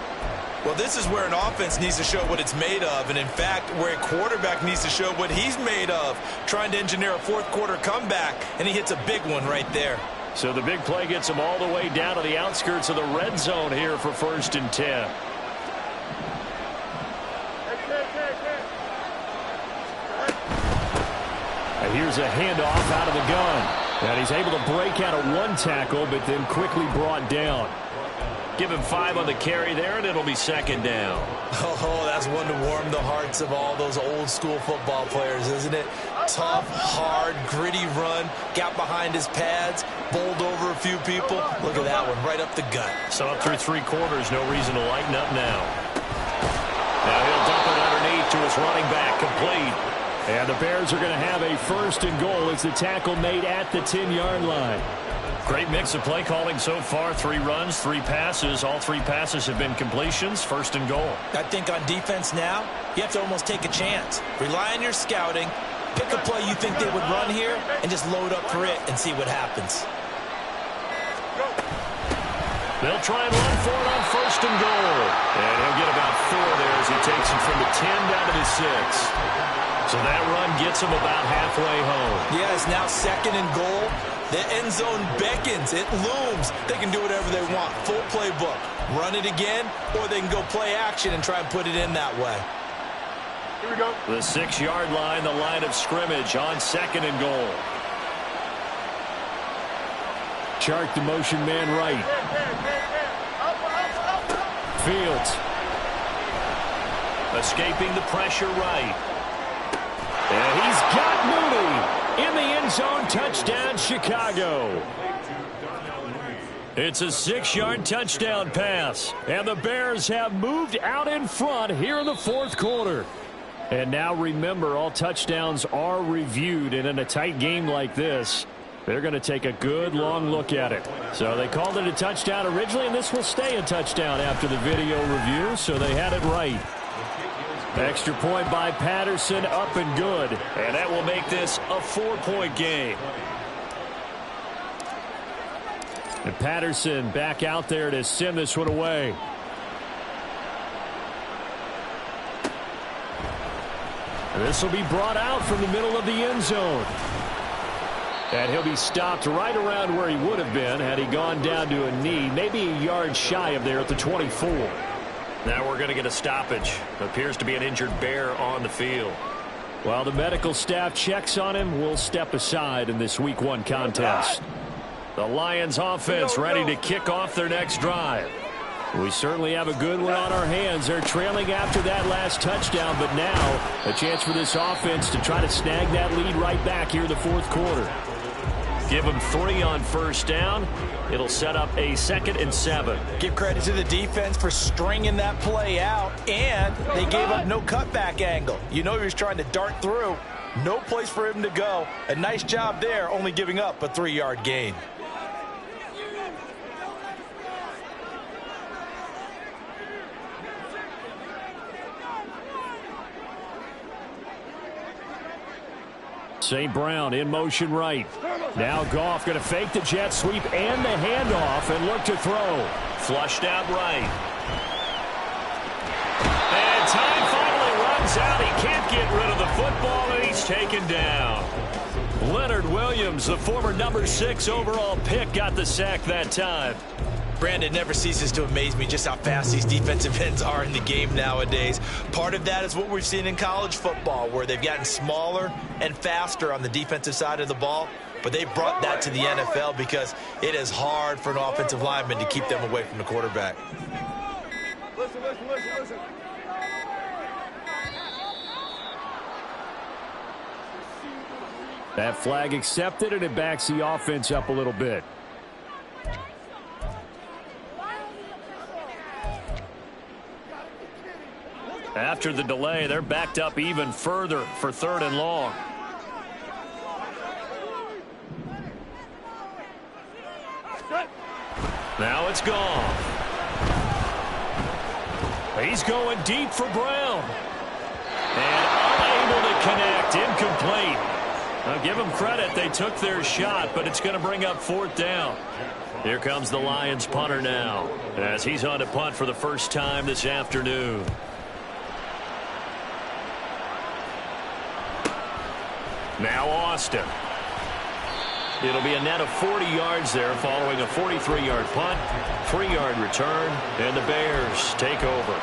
Well, this is where an offense needs to show what it's made of, and in fact, where a quarterback needs to show what he's made of, trying to engineer a fourth-quarter comeback, and he hits a big one right there. So the big play gets him all the way down to the outskirts of the red zone here for 1st and 10. And here's a handoff out of the gun. And he's able to break out of one tackle, but then quickly brought down. Give him 5 on the carry there, and it'll be 2nd down. Oh, that's one to warm the hearts of all those old-school football players, isn't it? Tough, hard, gritty run, got behind his pads, bowled over a few people. Look at that one, right up the gut. So up through 3 quarters, no reason to lighten up now. Now he'll dump it underneath to his running back, complete. And the Bears are going to have a 1st and goal as the tackle made at the 10-yard line. Great mix of play calling so far. 3 runs, 3 passes. All 3 passes have been completions. 1st and goal. I think on defense now, you have to almost take a chance. Rely on your scouting. Pick a play you think they would run here and just load up for it and see what happens. They'll try and run for it on 1st and goal. And he'll get about 4 there as he takes it from the 10 down to the 6. So that run gets him about halfway home. Yeah, it's now 2nd and goal. The end zone beckons. It looms. They can do whatever they want. Full playbook. Run it again, or they can go play action and try and put it in that way. Here we go. The 6-yard line, the line of scrimmage on 2nd and goal. Chark the motion man right. Fields. Escaping the pressure right. And he's got Mooney in the end zone. Touchdown, Chicago. It's a 6-yard touchdown pass. And the Bears have moved out in front here in the 4th quarter. And now remember, all touchdowns are reviewed. And in a tight game like this, they're going to take a good long look at it. So they called it a touchdown originally, and this will stay a touchdown after the video review. So they had it right. Extra point by Patterson, up and good. And that will make this a 4-point game. And Patterson back out there to send this one away. And this will be brought out from the middle of the end zone. And he'll be stopped right around where he would have been had he gone down to a knee, maybe a yard shy of there at the 24. Now we're going to get a stoppage. Appears to be an injured Bear on the field. While the medical staff checks on him, we'll step aside in this Week 1 contest. The Lions offense ready to kick off their next drive. We certainly have a good one on our hands. They're trailing after that last touchdown, but now a chance for this offense to try to snag that lead right back here in the 4th quarter. Give them 3 on 1st down. It'll set up a 2nd and 7. Give credit to the defense for stringing that play out, and they gave up no cutback angle. You know he was trying to dart through. No place for him to go. A nice job there, only giving up a 3-yard gain. St. Brown in motion right. Now Goff going to fake the jet sweep and the handoff and look to throw. Flushed out right. And time finally runs out. He can't get rid of the football, and he's taken down. Leonard Williams, the former number 6 overall pick, got the sack that time. Brandon, never ceases to amaze me just how fast these defensive ends are in the game nowadays. Part of that is what we've seen in college football, where they've gotten smaller and faster on the defensive side of the ball. But they brought that to the NFL because it is hard for an offensive lineman to keep them away from the quarterback. Listen. That flag accepted, and it backs the offense up a little bit. After the delay, they're backed up even further for 3rd and long. Now it's gone. He's going deep for Brown. And unable to connect. Incomplete. I'll give them credit. They took their shot, but it's going to bring up 4th down. Here comes the Lions punter now, as he's on to punt for the first time this afternoon. Now Austin. It'll be a net of 40 yards there following a 43-yard punt, 3-yard return, and the Bears take over.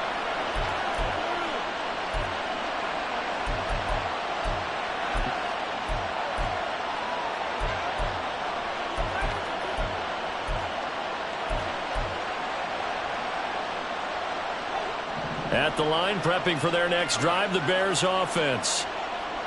At the line, prepping for their next drive, the Bears offense.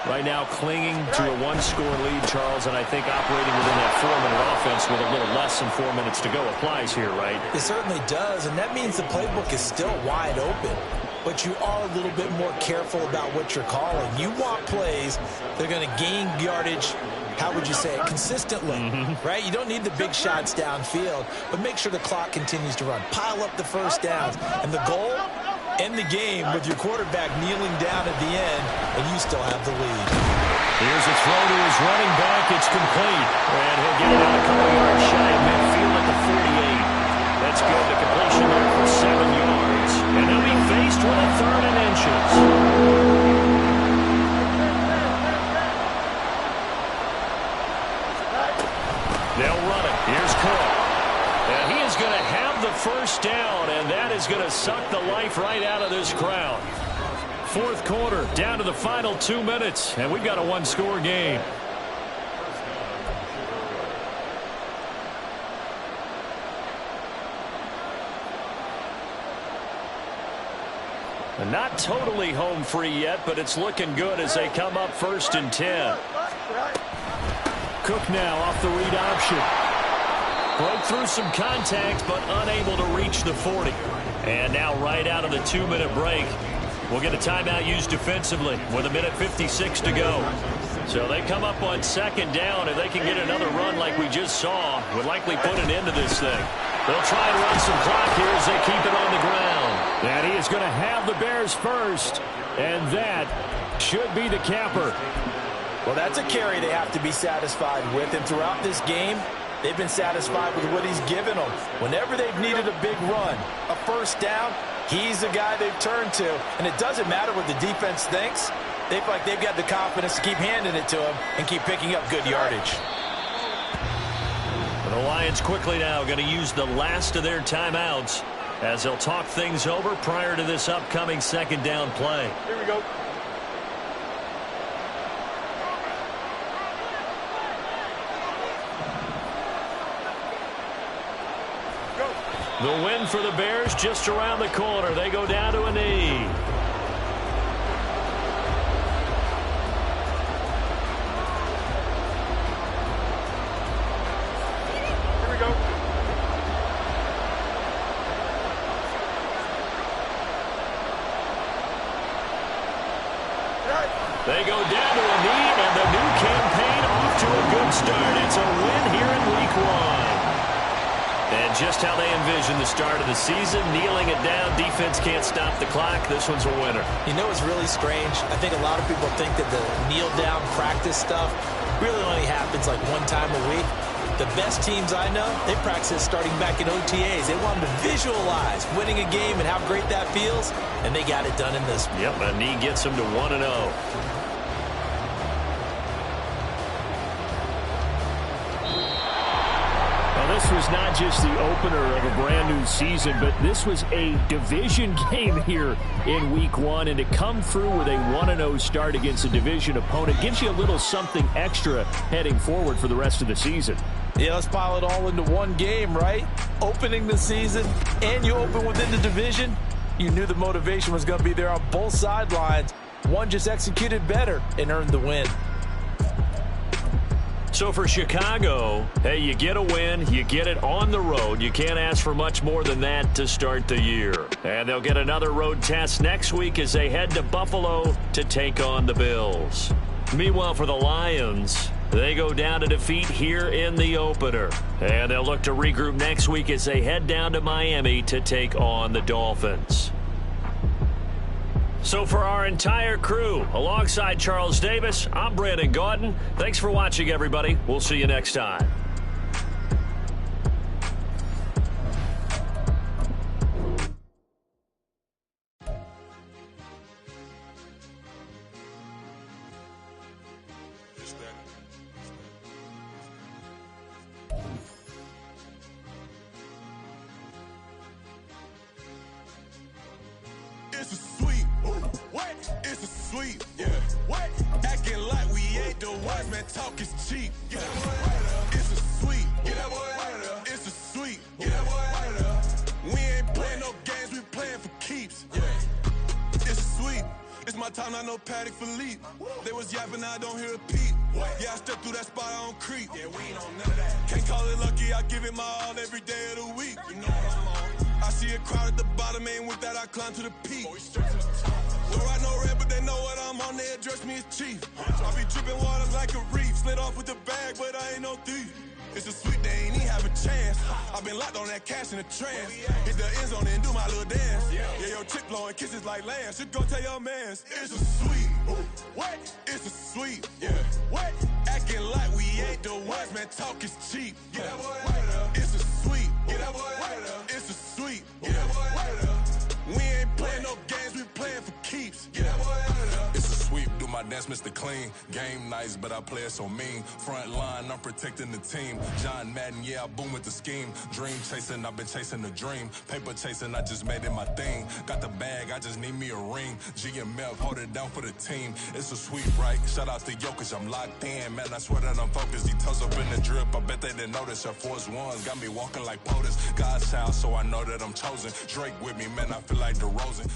Right now clinging to a 1-score lead, Charles, and I think operating within that 4-minute offense with a little less than 4 minutes to go applies here, right? It certainly does, and that means the playbook is still wide open. But you are a little bit more careful about what you're calling. You want plays that are going to gain yardage, how would you say it, consistently, right? You don't need the big shots downfield, but make sure the clock continues to run. Pile up the first downs, and the goal, end the game with your quarterback kneeling down at the end, and you still have the lead. Here's a throw to his running back. It's complete. And he'll get it out a couple yards shy of midfield at the 48. That's good. The completion there for 7 yards. And he'll be faced with a 3rd and inches. They'll run it. Here's Cook. And he is going to have the first down, and that is going to suck the life right out of this crowd. 4th quarter, down to the final 2 minutes, and we've got a 1-score game. And not totally home free yet, but it's looking good as they come up 1st and 10. Cook now off the read option. Broke through some contact, but unable to reach the 40. And now right out of the 2-minute break, we'll get a timeout used defensively with 1:56 to go. So they come up on 2nd down, and they can get another run like we just saw. Would likely put an end to this thing. They'll try and run some clock here as they keep it on the ground. And he is going to have the Bears first, and that should be the capper. Well, that's a carry they have to be satisfied with, and throughout this game, they've been satisfied with what he's given them. Whenever they've needed a big run, a first down, he's the guy they've turned to. And it doesn't matter what the defense thinks. They feel like they've got the confidence to keep handing it to him and keep picking up good yardage. The Lions quickly now going to use the last of their timeouts as they'll talk things over prior to this upcoming 2nd down play. Here we go. The win for the Bears just around the corner. They go down to a knee. Here we go. They go down to a knee, and the new campaign off to a good start. It's a win here in Week 1. And just how they envision the start of the season, kneeling it down, defense can't stop the clock. This one's a winner. You know, it's really strange. I think a lot of people think that the kneel-down practice stuff really only happens like 1 time a week. The best teams I know, they practice starting back in OTAs. They want them to visualize winning a game and how great that feels, and they got it done in this one. Yep, a knee gets them to 1-0. This was not just the opener of a brand new season, but this was a division game here in Week 1, and to come through with a 1-0 start against a division opponent gives you a little something extra heading forward for the rest of the season. Yeah, let's pile it all into one game, right? Opening the season, and you open within the division. You knew the motivation was going to be there on both sidelines. One just executed better and earned the win. So for Chicago, hey, you get a win, you get it on the road. You can't ask for much more than that to start the year. And they'll get another road test next week as they head to Buffalo to take on the Bills. Meanwhile, for the Lions, they go down to defeat here in the opener. And they'll look to regroup next week as they head down to Miami to take on the Dolphins. So for our entire crew, alongside Charles Davis, I'm Brandon Gaudin. Thanks for watching, everybody. We'll see you next time. It's a sweep. What? It's a sweep. Yeah. What? Acting like we ain't the ones, man. Talk is cheap. Get that boy out of there. It's a sweep. Get that boy out of there. It's a sweep. Get that boy out of there. We ain't playing no games, we playing for keeps. Yeah. It's a sweep. It's my time, not no Paddock Philippe. They was yapping, I don't hear a peep. Yeah, I step through that spot, I don't creep. Yeah, we ain't on none of that. Can't call it lucky, I give it my all every day of the week. You know what I'm on. I see a crowd at the bottom, and with that I climb to the peak. Don't ride no red, but they know what I'm on, they address me as chief. I be dripping water like a reef, slid off with the bag, but I ain't no thief. It's a sweet, they ain't even have a chance. I been locked on that cash in a trance. Hit the end zone and do my little dance. Yeah, your chick blowing kisses like lambs. Should go tell your mans. It's a sweet. What? It's a sweet. Yeah. What? Acting like we ain't the ones, man. Talk is cheap. Get that boy out of there. It's a sweet. Get that boy out of there. It's a sweet. Get that boy out of there. We ain't playing no games, we playing for keeps. Get that boy out of there. It's a sweep, do my dance, Mr. Clean. Game nice, but I play it so mean. Front line, I'm protecting the team. John Madden, yeah, I boom with the scheme. Dream chasing, I've been chasing the dream. Paper chasing, I just made it my thing. Got the bag, I just need me a ring. GMF, hold it down for the team. It's a sweep, right? Shout out to Jokic, I'm locked in. Man, I swear that I'm focused. These toes up in the drip, I bet they didn't notice. Your force ones got me walking like POTUS. God's child, so I know that I'm chosen. Drake with me, man, I feel like DeRozan.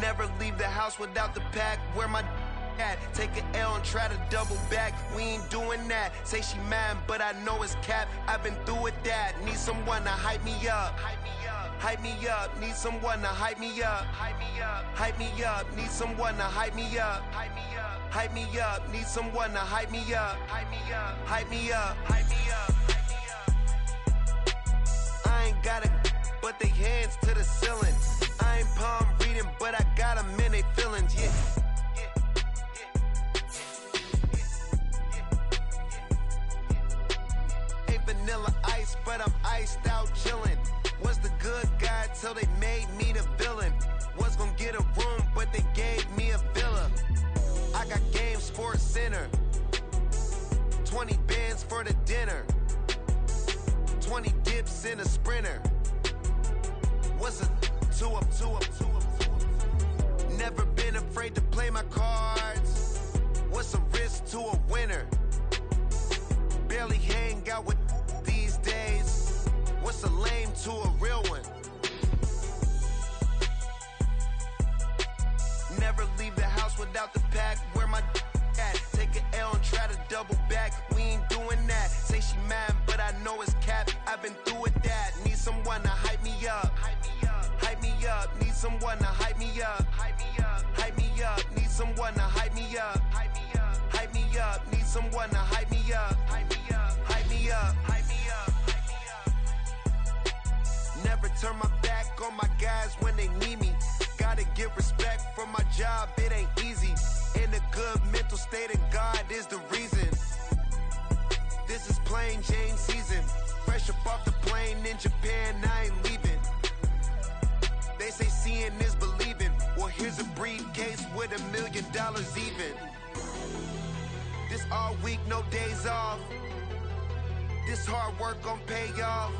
Never leave the house without the pack. Where my at? Take an L and try to double back. We ain't doing that. Say she mad, but I know it's cap. I've been through with that. Need someone to hype me up. Hype me up. Need someone to hype me up. Hype me up. Need someone to hype me up. Hype me up. Need someone to hype me up. Hype me up. I ain't got it, but they hands to the ceiling. I ain't palm reading, but I got them in they feelings, yeah. Ain't vanilla ice, but I'm iced out chillin'. Was the good guy till they made me the villain. Was gonna get a room, but they gave me a villa. I got game, Sports Center. 20 bands for the dinner. 20 dips in a Sprinter. What's a two up. Never been afraid to play my cards. What's a risk to a winner? Barely hang out with these days. What's a lame to a real one? Never leave the house without the pack. Where my at? Take an L and try to double back. We ain't doing that. Say she mad, but I know it's cap. I've been through with that. Need someone to hype me up. Hype me up. Need someone to hype me up. Hype me up. Need someone to hype me up. Hype me up. Need someone to hype me up. Hype me up. Never turn my back on my guys when they need me. Gotta give respect for my job, it ain't easy. In a good mental state, and God is the reason. This is plain Jane season. Fresh up off the plane in Japan, I ain't leaving. They say seeing is believing. Well, here's a briefcase with $1 million even. This all week, no days off. This hard work gon' pay off.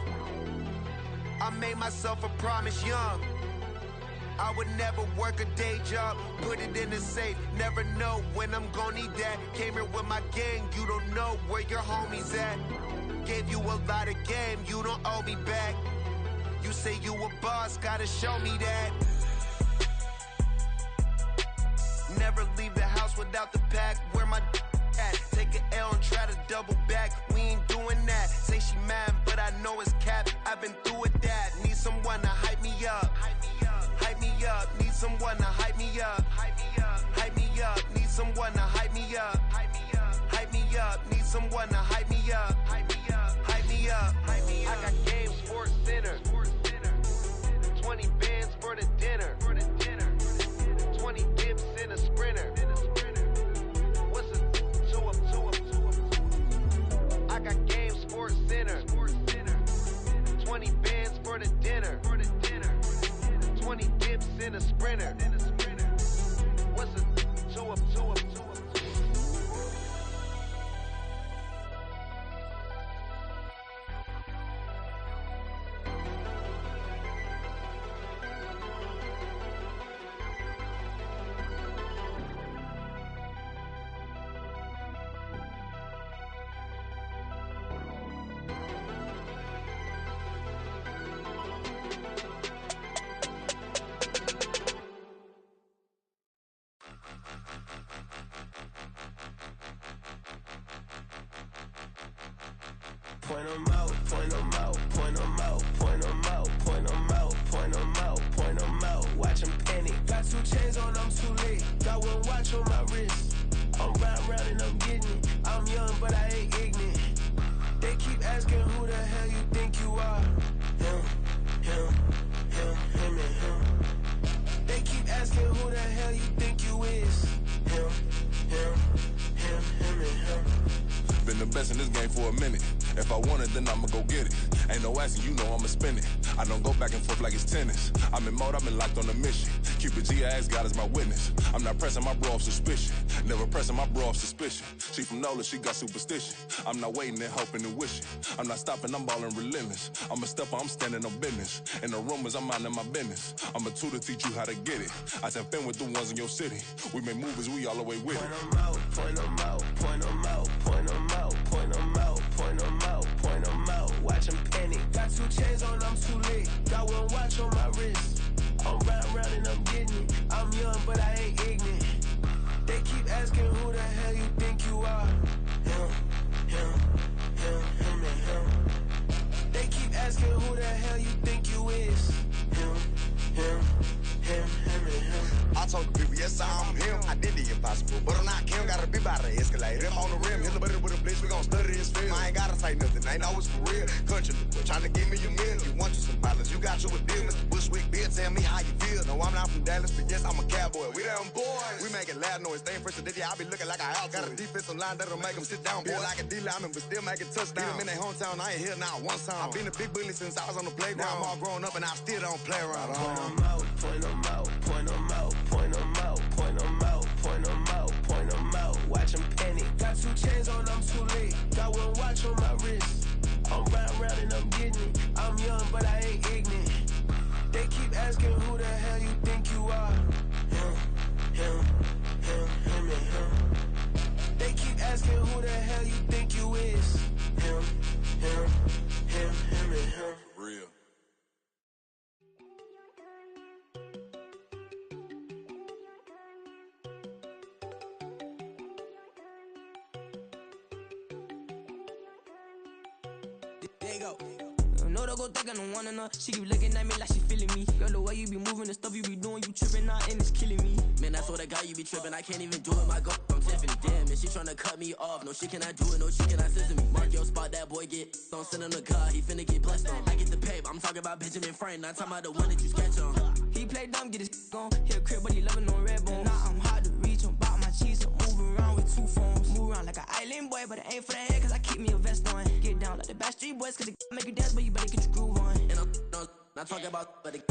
I made myself a promise young. I would never work a day job, put it in the safe. Never know when I'm gon' need that. Came here with my gang, you don't know where your homies at. Gave you a lot of game, you don't owe me back. You say you a boss, gotta show me that. Never leave the house without the pack. Where my at? Take an L and try to double back. We ain't doing that. Say she mad, but I know it's cap. I've been through with that. Need someone to hype me up. Hype me up. Need someone to hype me up. Hype me up. Need someone to hype me up. Hype me up. Need someone to hype me up. Hype me up. I got Game Sports Center. 20 bands for the dinner. 20 dips in a sprinter. What's a 2 up? I got Game Sports Center. 20 bands for the dinner. 20 dips in a sprinter. What's a 2 up? Point 'em out, point 'em out, point 'em out, point 'em out, point 'em out, point 'em out, point 'em out. Watch 'em panic. Got 2 chains on, I'm too late. Got 1 watch on my wrist. I'm round and I'm getting it. I'm young, but I ain't ignorant. They keep asking who the hell you think you are. Him, and him. They keep asking who the hell you think you is. Him, and him. Been the best in this game for a minute. If I want it, then I'ma go get it. Ain't no asking, you know I'ma spin it. I don't go back and forth like it's tennis. I'm in mode, I've been locked on a mission. Cupid G, I ask God as my witness. I'm not pressing my bro off suspicion. Never pressing my bro off suspicion. She from NOLA, she got superstition. I'm not waiting and hoping and wishing. I'm not stopping, I'm balling relentless. I'm a stepper, I'm standing on business. In the rumors, I'm minding my business. I'm a tutor, teach you how to get it. I tap in with the ones in your city. We make movies, we all the way with it. Point 'em out, point 'em out, point 'em out, point 'em out, point 'em out, point 'em out, point 'em out. Watch 'em panic. Got 2 chains on, I'm too late. Got 1 watch on my wrist. I'm round and I'm getting it. I'm young, but I ain't ignorant. They keep asking who the hell you think you are. Him, and him. They keep asking who the hell you think you is. Him, and him. I told the people, yes, I'm him. I did the impossible, but I'm not Kim. Gotta be by the escalator. If on the rim, hit the buddy with a blitz, we gon' study this film. I ain't gotta say nothing, ain't always for real. Country, trying to give me a meal. You want you some violence, you got you a deal. Mr. Bushwick, Bill, tell me how you feel. No, I'm not from Dallas, but yes, I'm a cowboy. We them boys. We making loud noise. Staying fresh today, I be looking like an outfit. Got a defensive line that'll make them sit down. Feel like a D-lineman, but still making touchdowns. Beat them in their hometown, I ain't here now one time. I've been a big bully since I was on the playground. Now I'm all grown up and I still don't play around. Point 'em out, point 'em out, point 'em out, point 'em out, point 'em out, point 'em out, point 'em out. Watch 'em panic. Got 2 chains on, I'm too late. Got 1 watch on my wrist. I'm round and I'm getting it. I'm young, but I ain't ignorant. They keep asking who the hell you think you are. Him, and him. They keep asking who the hell you think you is. Him, and him. Real. There you go. No, don't go thinking I'm one enough. She keep looking at me like she feeling me. Girl, the way you be moving, the stuff you be doing, you tripping out and it's killing me. Man, that's what I got, you be tripping. I can't even do it, my go. I'm Tiffany. Damn, and she tryna cut me off. No, she cannot do it, no, she cannot listen to me. Mark your spot, that boy get. Don't send him the car, he finna get blessed on. I get the pay, I'm talking about Benjamin Franklin, not talking about the one that you sketch on. He play dumb, get his gone. Hit a crib, but he loving on red bone. Now I'm hard to reach, I'm about my cheese. I'm moving around with 2 phones. Move around like an island boy, but it ain't for the head, cause I keep me a vest on. Get down like the Backstreet Boys, cause it make you dance, but you better get your groove on. And I'm not talking about, but it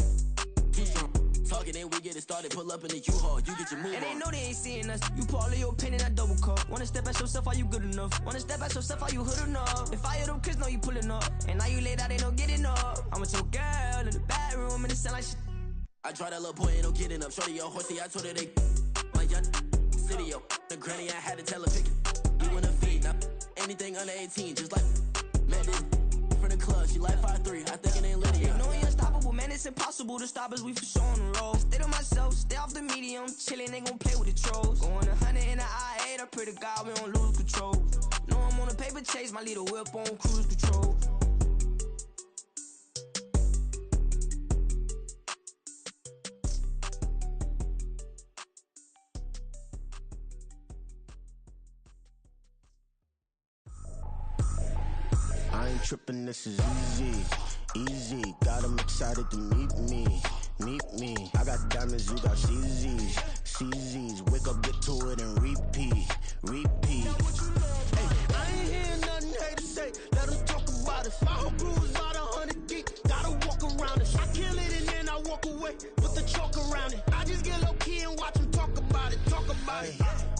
too strong. Talking and we get it started, pull up in the U-Haul, you get your move and on. they know they ain't seeing us. You pull all of your pain in that double cup. Wanna step at yourself, are you good enough? Wanna step at yourself, are you hood enough? If I hear them kids, know you pulling up. And now you laid out, they don't get enough. I'm with your girl in the bedroom, and it sound like shit. I tried that little boy, ain't no getting up. Shorty, yo, horsey, I told her they my young city, yo. The granny, I had to tell her pick it. You wanna feed, now anything under 18, just like Madden. From the club, she like 5'3", I think it ain't Lydia. You know we unstoppable, man, it's impossible to stop us, we for sure on the road. Stay to myself, stay off the medium, chillin', ain't gon' play with the trolls. Going 100 in the I-8, I pray to God we don't lose control. Know I'm on a paper chase, my little whip on cruise control. ain't tripping, this is easy, easy. Got 'em excited to meet me. I got diamonds, you got CZs. Wake up, get to it, and repeat. Hey, I ain't hearing nothing haters say. Let them talk about us. My whole crew is about 100 deep. Gotta walk around us. I kill it and then I walk away. Put the chalk around it. I just get low key and watch them talk about it.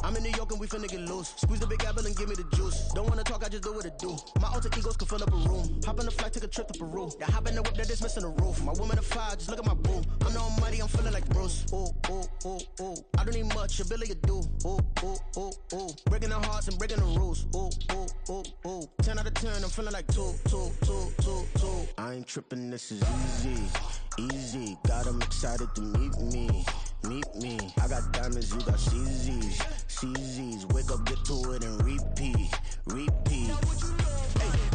I'm in New York and we finna get loose. Squeeze the big apple and give me the juice. Don't wanna talk, I just do what it do. My alter egos can fill up a room. Hop on the flight, take a trip to Peru. Yeah, hop in the whip that is missing the roof. My woman a fire, just look at my boo. I'm the almighty, I'm feeling like Bruce. Ooh. I don't need much, a billy a do. Ooh. Breaking the hearts and breaking the rules. Ooh. 10 out of 10, I'm feeling like two. I ain't tripping, this is easy. Got 'em excited to meet me. I got diamonds, you got CZs. Wake up, get to it, and repeat. Hey,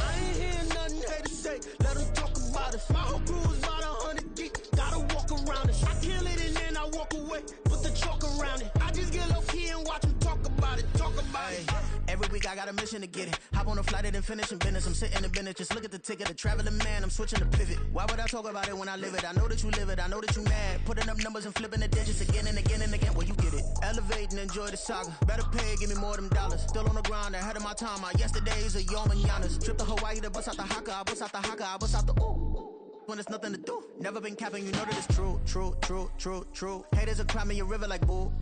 I ain't hearing nothing haters say. Let them talk about us. My whole crew is about 100 deep. Gotta walk around us. I kill it and then I walk away. Put the chalk around it. I just get low key and watch them talk about it. Every week I got a mission to get it. Hop on a flight and then finish in business. I'm sitting in business, just look at the ticket. A traveling man, I'm switching to pivot. Why would I talk about it when I live it? I know that you live it, I know that you mad. Putting up numbers and flipping the digits again and again and again. Well, you get it. Elevate and enjoy the saga. Better pay, give me more of them dollars. Still on the grind, ahead of my time. My yesterdays are your mananas. Trip to Hawaii to bust out the haka. I bust out the haka, I bust out the ooh. When there's nothing to do. Never been capping, you know that it's true. Haters are climbing your river like boo.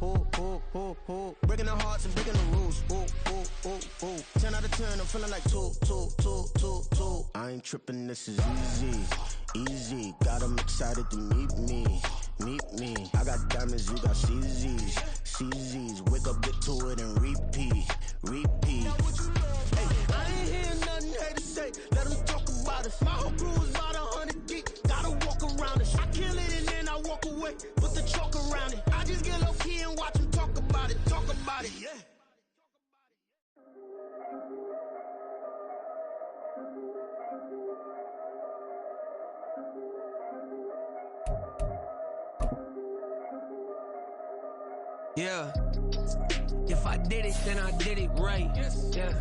Breaking the hearts and breaking the rules. Ooh. 10 out of 10, I'm feeling like two. I ain't tripping, this is easy. Got 'em excited to meet me. I got diamonds, you got CZs. Wake up, get to it, and repeat. Hey, I ain't hearing nothing haters say. Let them talk about us. My whole crew is about 100 deep. Gotta walk around us. I kill it and then I walk away. Put the chalk around it. I just get low key and watch them talk about it. Yeah. Yeah. If I did it, then I did it right. Yeah.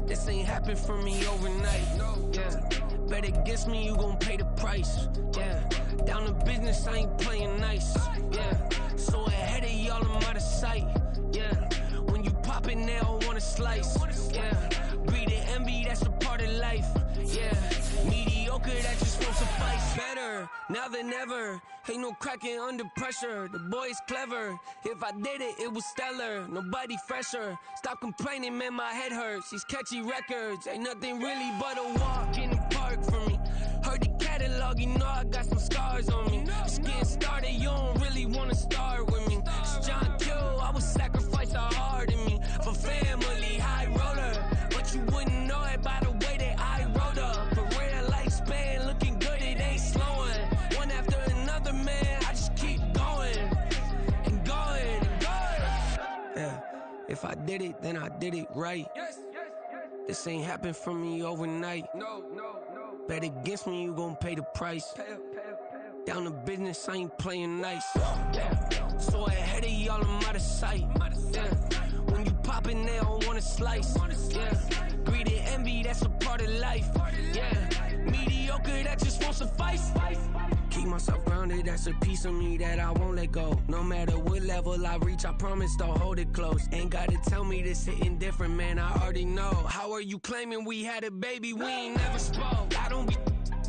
This ain't happened for me overnight. Yeah. Bet against me, you gon' pay the price. Yeah. Down to business, I ain't playing nice. Yeah. So ahead of y'all, I'm out of sight. Yeah. When you poppin', they don't wanna slice. Yeah. Greed and envy, that's a part of life. Yeah. Mediocre, that just won't suffice. Better now than ever. Ain't no cracking under pressure. The boy's clever. If I did it, it was stellar. Nobody fresher. Stop complaining, man, my head hurts. These catchy records ain't nothing really but a walk in the park for me. Heard the catalog, you know I got some scars on me. Just getting started, you don't really wanna start with me. It's John Kill, I would sacrifice a heart in me for family, high roller. But you wouldn't know it by the way that I wrote up. A real lifespan, looking good, it ain't slowing. One after another, man, I just keep going and going and going. Yeah, if I did it, then I did it right. This ain't happened for me overnight. No. Bet against me, you gon' pay the price. Down to business, I ain't playing nice. Yeah. So ahead of y'all, I'm out of sight. Yeah. When you poppin', they don't wanna slice. Yeah. Greed and envy, that's a part of life. Yeah. Mediocre, that just won't suffice. Keep myself grounded, that's a piece of me that I won't let go. No matter what level I reach, I promise to hold it close. Ain't gotta tell me this hitting different, man, I already know. How are you claiming we had a baby, we ain't never spoke? I don't be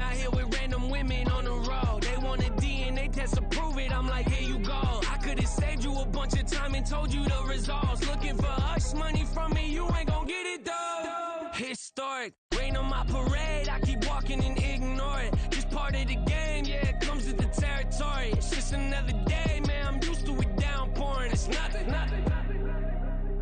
out here with random women on the road. They want a DNA test to prove it, I'm like, here you go. I could've saved you a bunch of time and told you the results. Looking for hush money from me, you ain't gon' get it though. Historic, rain on my parade, I keep walking and ignore it. Just part of the game, yeah, it comes with the territory. It's just another day, man, I'm used to it downpouring. It's nothing.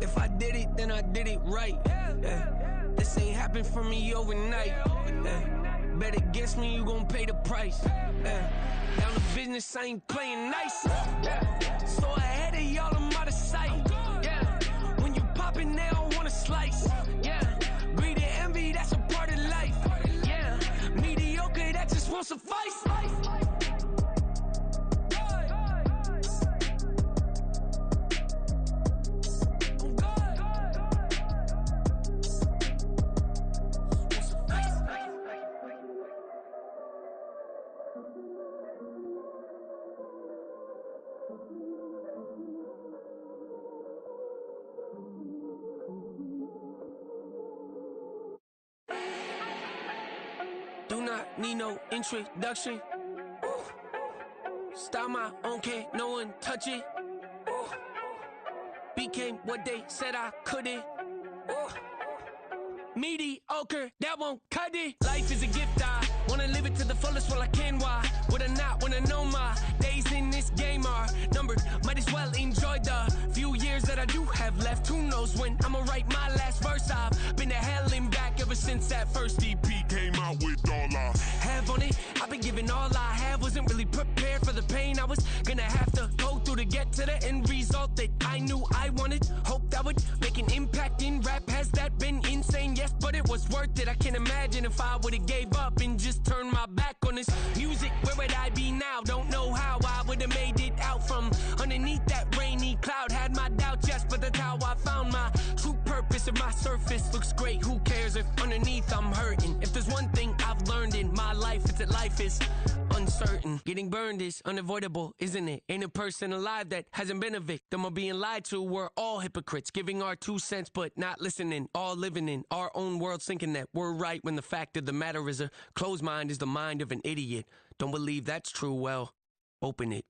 If I did it, then I did it right. Yeah. This ain't happened for me overnight. Yeah. Bet against me, you gon' pay the price. Yeah. Down to business, I ain't playing nice. Yeah. So ahead of y'all, I'm out of sight. Yeah. When you poppin', they don't wanna slice. Yeah. Greed and envy, that's a part of life. Yeah. Mediocre, that just won't suffice. Do not need no introduction. Style my own, can't no one touch it. Became what they said I couldn't. Mediocre, that won't cut it. Life is a gift, I wanna live it to the fullest while I can. Why would I not wanna know my days in this game are numbered? Might as well enjoy the few years that I do have left. Who knows when I'ma write my last verse? I've been to hell and back ever since that first EP came out with all I have on it. I've been giving all I have, wasn't really prepared for the pain I was gonna have to go through to get to the end result that I knew I wanted. Hoped I would make an impact in rap. Has that been insane? Yes, but it was worth it. I can't imagine if I would've gave up and just turned my back on this music. Where would I be now? Don't know how I would've made it out from underneath that rainy cloud. Had my doubts, yes, but that's how I found my true purpose. If my surface looks great, who cares if underneath I'm hurting? If there's one thing I've learned in my life, it's that life is uncertain. Getting burned is unavoidable, isn't it? Ain't a person alive that hasn't been a victim of being lied to. We're all hypocrites, giving our 2 cents but not listening. All living in our own world, thinking that we're right when the fact of the matter is a closed mind is the mind of an idiot. Don't believe that's true? Well, open it.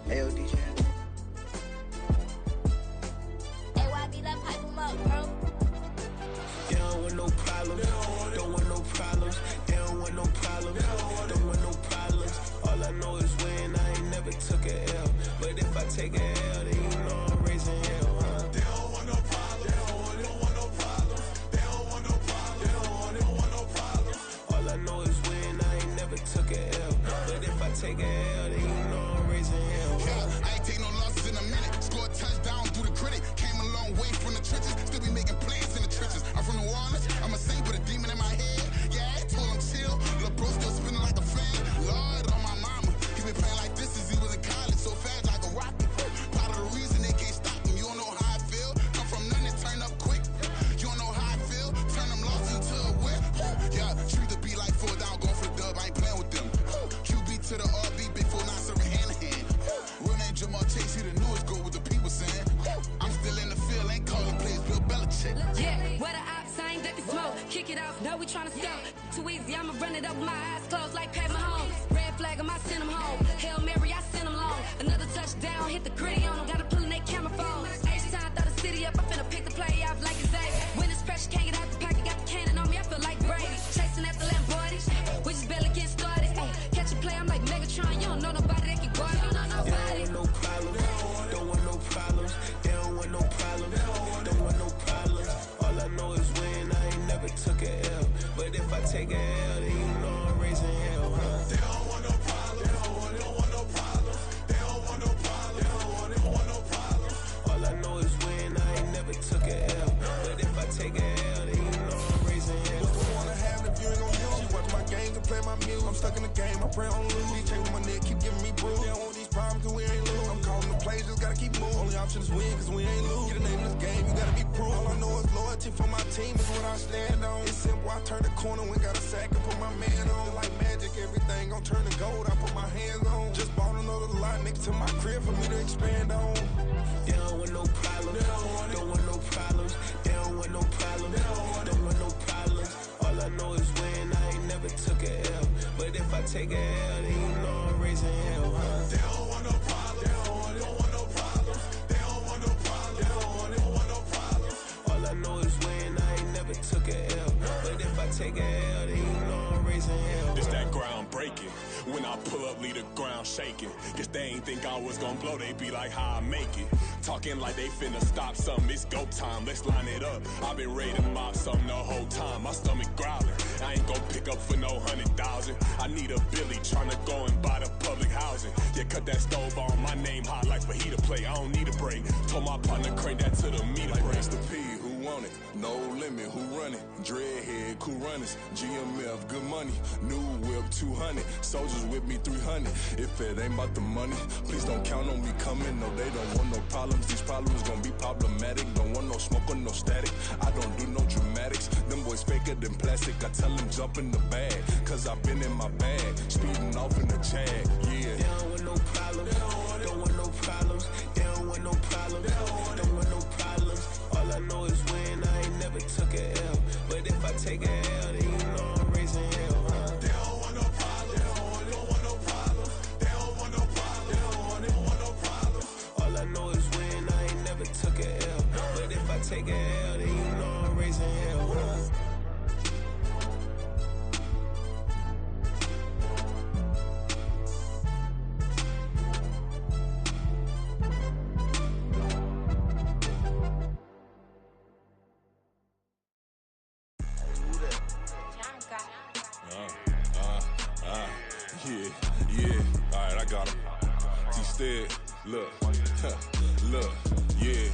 Hell, DJ. AYB, let pipe him up, bro. They don't want no problems. Don't want no problems. They don't want no problems. Don't want no problems. All I know is win. I ain't never took a L. But if I take a L, then you know I'm raising hell, huh? They don't want no problems. They don't want no problems. They don't want no problems. They don't want no problems. All I know is win. I ain't never took a L. But if I take a L, then you know I'm raising hell, huh? Yeah, I ain't take no losses in a minute. Scored touchdown through the critic. Came a long way from the trenches. Still be making plays in the trenches. I'm from New Orleans. I'm a saint with a demon in my head. Yeah, I told him chill. Lil' bro still spinning like a fan. Lord on my mama. He been playing like this since he was in college. So fast like a rocket. Part of the reason they can't stop him. You don't know how I feel. Come from nothing, turn up quick. You don't know how I feel. Turn them losses into a whip. Yeah, treat the beat like 4 down, going for the dub. I ain't playing with them. QB to the RB, big 4 not serving hand to hand. Real name Jamal Chase, he the newest go with the people saying. I'm still in the field, ain't calling plays, Bill Belichick. Yeah, where the ops, I ain't ducking smoke. Kick it off, know we tryna scout. Too easy, I'ma run it up with my eyes closed like Pat Mahomes. Red flag, I send him home. Hail Mary, I send him long. Another touchdown, hit the gritty on him. Gotta pull in they camera phones. H-time, throw the city up, I finna pick the play off like it's Xavier. When it's pressure, can't get out the pocket, got the cannon on me, I feel like Brady. Chasing after Lamborghinis, we just barely getting started. Ay, catch a play, I'm like Megatron, you don't know nobody that can guard it. You don't know nobody. They don't want no problems. Don't want no problems. They don't want no problems. Don't want no problems. All I know is win. I ain't never took a L. But if I take a L, then you know I'm raising hell, huh? They don't want no problems. They don't want no problems. They don't want no problems. They don't want no problems. All I know is win. I ain't never took a L. But if I take a L, then you know I'm raising hell. What's the point of having if you ain't gon' use? She watch my games and play my music. I'm stuck in the game. I pray on lose. These chains on my neck keep giving me bruise. They don't want these problems 'cause we ain't lose. I'm calling the plays, just gotta keep moving. Only option is win 'cause we ain't lose. Get a name in this game, you gotta be proof. All I know is loyalty for my team is what I stand on. It's simple. I turn the corner when got a sack and put my man on. Like magic, everything gon' turn to gold. I put my hands on. Just bought another lot next to my crib for me to expand on. They don't want no problems. Don't want no problems. They don't want no problems. Don't want no problems. All I know is win. I ain't never took a L. But if I take a L, then you know I'm raising hell, huh? They don't want no problems. They don't want no problems. They don't want no problems. They don't want no problems. All I know is win. I ain't never took a L. But if I take a L, then you know I'm raising hell. It's that ground breaking. When I pull up, leave the ground shaking. Guess they ain't think I was gonna blow, they be like, how I make it. Talking like they finna stop something, it's go time, let's line it up. I've been ready to mob something the whole time, my stomach growling. I ain't gon' pick up for no 100,000. I need a Billy tryna go and buy the public housing. Yeah, cut that stove on, my name hot like fajita play. I don't need a break. Told my partner crank that to the meter Like break. Mr. P, who want it? No limit, who run it? Dreadhead, cool runners. GMF, good money. New whip, 200. Soldiers with me, 300. If it ain't about the money, please don't count on me coming. No, they don't want no problems. These problems gon' be problematic. Don't want no smoke or no static. I don't do no dramatics. Them boys faker than plastic. I tell them jump in the bag, 'cause I've been in my bag. Speeding off in the Jag, yeah. They don't want no problems. Don't want no problems. They don't want no problems. Don't want no problems. All I know take a L, then you know I'm raising hell. Yeah. All right, I got him. T-Stead, look, yeah.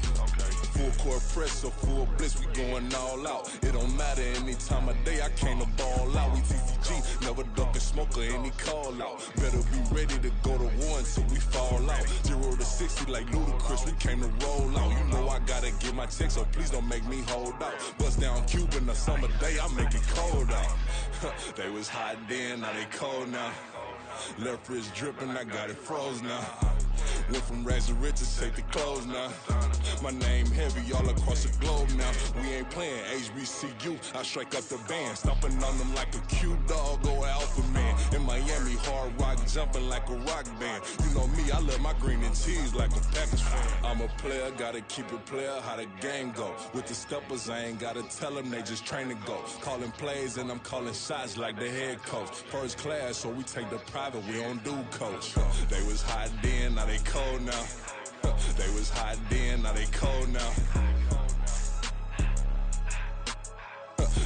Full court press, so full blitz, we going all out. It don't matter any time of day, I came to ball out. We TCG, never duck a smoker, any call out. Better be ready to go to war until we fall out. 0 to 60 like Ludacris, we came to roll out. You know I gotta get my check, so please don't make me hold out. Bust down Cuban a summer day, I make it cold out. They was hot then, now they cold now. Left wrist dripping, I got it froze now. Went from rags to riches, take the clothes now. My name heavy all across the globe now. We ain't playing HBCU, I strike up the band. Stomping on them like a cute dog or alpha man. In Miami, hard rock jumping like a rock band. You know me, I love my green and cheese like a Packers fan. I'm a player, gotta keep it player, how the game go. With the steppers, I ain't gotta tell them, they just train to go. Calling plays and I'm calling shots like the head coach. First class, so we take the private, we don't do coach. They was hot then, now they cold now. They was hot then, now they cold now.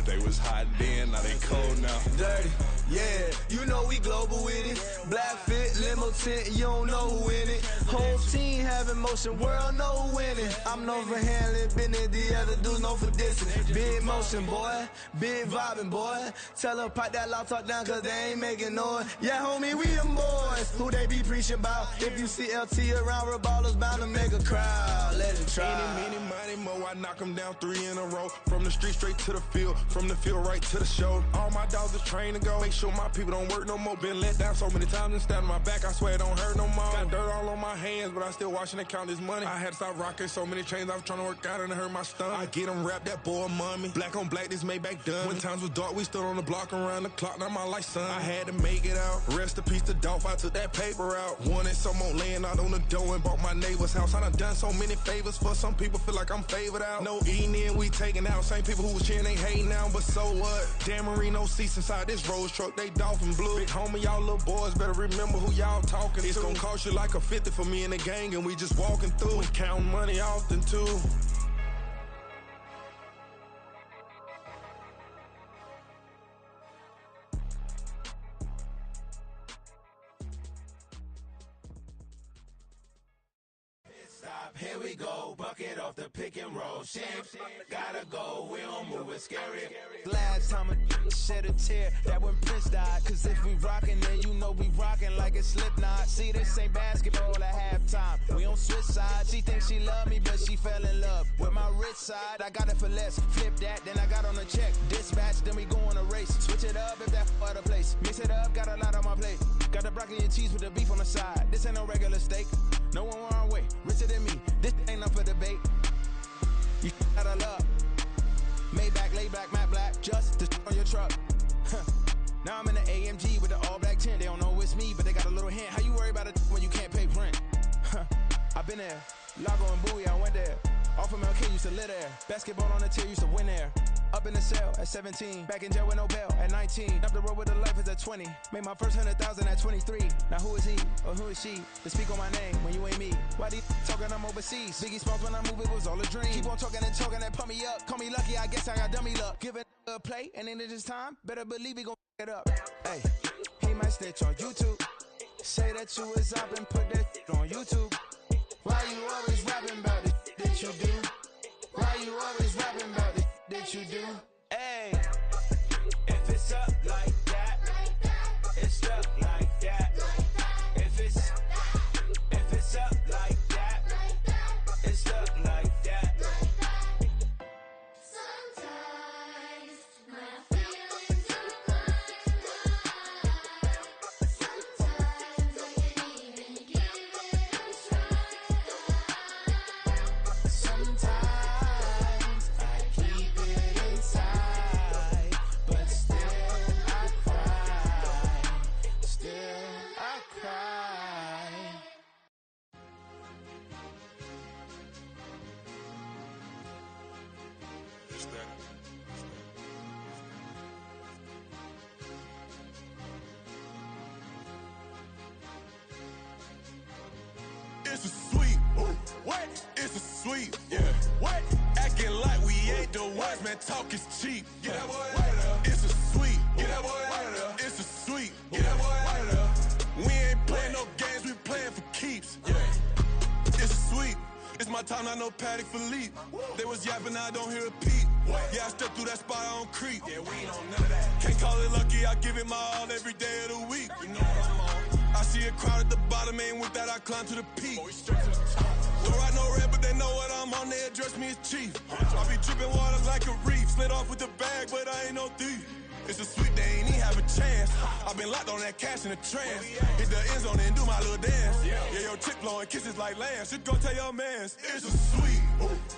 They was hot then, now they cold now. Dirty, yeah, you know we global with it. Black fit, limo tint, you don't know who in it. Whole team having motion, world know who winning. I'm known for handling business, the other dudes known for dissing. Big motion, boy, big vibing, boy. Tell her pipe that loud talk down, cause they ain't making noise. Yeah, homie, we them boys, who they be preaching about. If you see LT around, Reballo's bound to make a crowd. Let it try. Any, money, mo, I knock them down 3 in a row. From the street straight to the field, from the field right to the show. All my dogs is trained to go. Make sure my people don't work no more. Been let down so many times and stabbed my back, I swear it don't hurt no more. Got dirt all on my hands, but I still watching and count this money. I had to stop rocking so many chains, I was trying to work out and it hurt my stomach. I get them wrapped, that boy mommy. Black on black, this Maybach done. When times was dark, we stood on the block around the clock, now my life son. I had to make it out. Rest in peace to Dolph, I took that paper out. Wanted some more laying out on the dough and bought my neighbor's house. I done so many favors for some people, feel like I'm favored out. No eating in, we taking out. Same people who was cheering, they hating now, but so what? Dan Marino seats inside this Rolls truck, they dolphin blue. Big homie, y'all little boys better remember who y'all talking to. It's gonna cost you like a 50 for me and the gang, and we just walking through. We counting money often too. Here we go, bucket off the pick and roll. Shit, gotta go, we don't move it scary. Last time a shed a tear, that when Prince died. Cause if we rockin', then you know we rockin' like a Slipknot. See, this ain't basketball at halftime. We on switch sides. She thinks she love me, but she fell in love with my rich side. I got it for less. Flip that, then I got on a check. Dispatch, then we go on a race. Switch it up if that other place. Mix it up, got a lot on my plate. Got the broccoli and cheese with the beef on the side. This ain't no regular steak. No one wrong way, richer than me. This ain't up for debate. You out of luck. Maybach, lay back, matte black, just to on your truck. Now I'm in the AMG with the all black tint. They don't know it's me, but they got a little hint. How you worry about it when you can't pay rent? I've been there. Lago and Bowie, I went there. Off of MLK, used to live there. Basketball on the tier, used to win there. Up in the cell at 17. Back in jail with no bail at 19. Up the road with a life is at 20. Made my first 100,000 at 23. Now who is he or who is she to speak on my name when you ain't me? Why these talking I'm overseas? Biggie Smalls when I move it was all a dream. Keep on talking and pump me up. Call me lucky, I guess I got dummy luck. Give it a play and then this time, better believe he gon' it up. Hey, he might snitch on YouTube. Say that you was up and put that on YouTube. Why you always rapping about it that you do? Why you always rapping about it that you do? Hey, if it's up like that, it's up like that. If it's up like that, it's up like that. Sometimes my feelings are blind. Sometimes I can't even give it a try. Sometimes I keep it inside. It's a sweep. What? It's a sweep. Yeah. What? Acting like we ain't the ones, man. Talk is cheap. Get that boy out of there. It's a sweep. Get that boy out of there. It's a sweep. Get that boy out of there. We ain't playing no games, we playing for keeps. Yeah. It's a sweep. It's my time, not no Paddock Philippe. They was yapping, I don't hear a peep. Yeah, I step through that spot, I don't creep. Yeah, we ain't on none of that. Can't call it lucky, I give it my all every day of the week. You know what I'm on. I see a crowd at the bottom, and with that I climb to the peak. Don't ride no red, but they know what I'm on, they address me as chief. I be dripping water like a reef, slid off with the bag, but I ain't no thief. It's a sweep, they ain't even have a chance. I been locked on that cash in a trance. Hit the end zone and do my little dance. Yeah, your chick blowing kisses like lambs. Should go tell your mans. It's a sweep.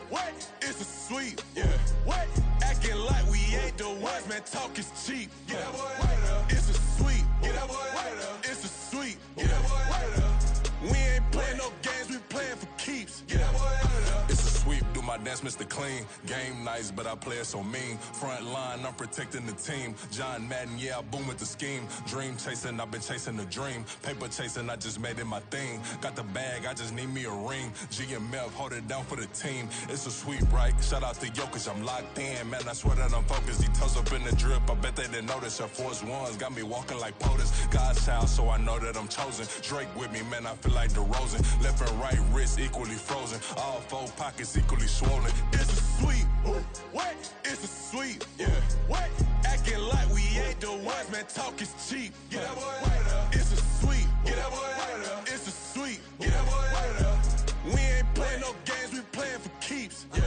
What? It's a sweep. Yeah. What? Acting like we ain't the ones, man. Talk is cheap. Get that boy out of there. It's a sweep. Get that boy out of there. It's a sweep. Get that boy out of there. We ain't playing no games, we playing for keeps. Get that boy out of there. It's a sweep, do my dance, Mr. Clean. Game nice, but I play it so mean. Front line, I'm protecting the team. John Madden, yeah, I boom with the scheme. Dream chasing, I've been chasing the dream. Paper chasing, I just made it my thing. Got the bag, I just need me a ring. GMF, hold it down for the team. It's a sweep, right? Shout out to Jokic, I'm locked in. Man, I swear that I'm focused. He toes up in the drip, I bet they didn't notice. Air Force Ones got me walking like POTUS. God's child, so I know that I'm chosen. Drake with me, man, I feel like DeRozan. Left and right wrist equally frozen. All four pockets equally swollen. It's a sweep. What? It's a sweep. Yeah. What? Acting like we ain't the ones, man. Talk is cheap. Get that boy out of there. It's a sweep. Get that boy out of there. It's a sweep. Get that boy out of there. We ain't playing no games, we playing for keeps. Yeah.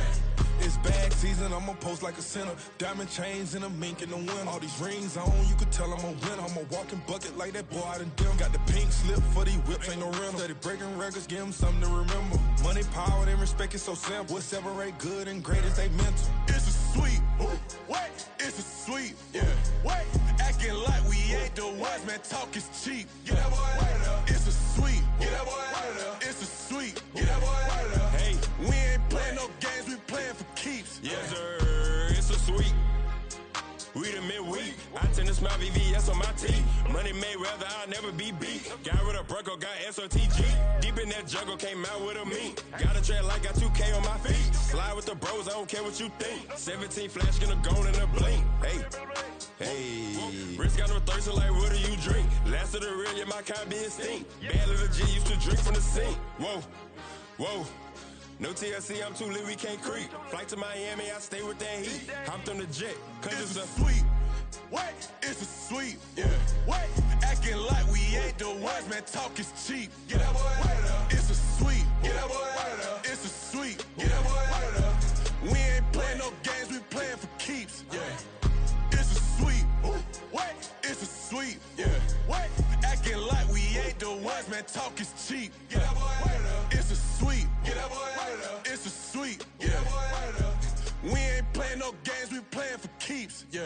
It's bag season, I'ma post like a sinner. Diamond chains and a mink in the wind. All these rings on, you could tell I'm a winner. I'm a walking bucket like that boy out in Denver. Got the pink slip for these whips, ain't no rental. Steady breaking records, give them something to remember. Money, power, and respect is so simple. What separate good and great is they mental. It's a sweep. What? It's a sweep. Yeah. What? Acting like we ain't the ones, man. Talk is cheap. Get that boy out of there. It's a sweep. Get that boy out of there. It's a sweep. Get that boy out of there. Hey, we ain't playing no games, we playing for keeps. Yes, sir. It's a sweep. We the midweek. I tend to smile VVS on my teeth. Money made rather I'll never be beat. Got rid of Bronco, got SOTG. Deep in that jungle, came out with a meat. Got a tread like got 2K on my feet. Slide with the bros, I don't care what you think. 17 flash gonna go in a blink. Hey. Rich got no thirsty like what do you drink? Last of the real, yeah, my kind be extinct. Bad little G used to drink from the sink. Whoa. No TLC, I'm too lit, we can't creep. Flight to Miami, I stay with that heat. Hopped on the jet, cause it's a sweep. What? It's a sweep. Yeah. What? Acting like we ain't the ones, man. Talk is cheap. Get that boy out of there. It's a sweep. Get that boy out of there. It's a sweep. Get that boy out of there. We ain't playing no games, we playing for keeps. Yeah. It's a sweep. What? It's a sweep. Yeah. What? Acting like we ain't the ones, man. Talk is cheap. Get that boy out of there. It's a sweep. Get that boy out of there. It's a sweep. Get that boy out of there. We ain't playing no games, we playing for keeps. Yeah.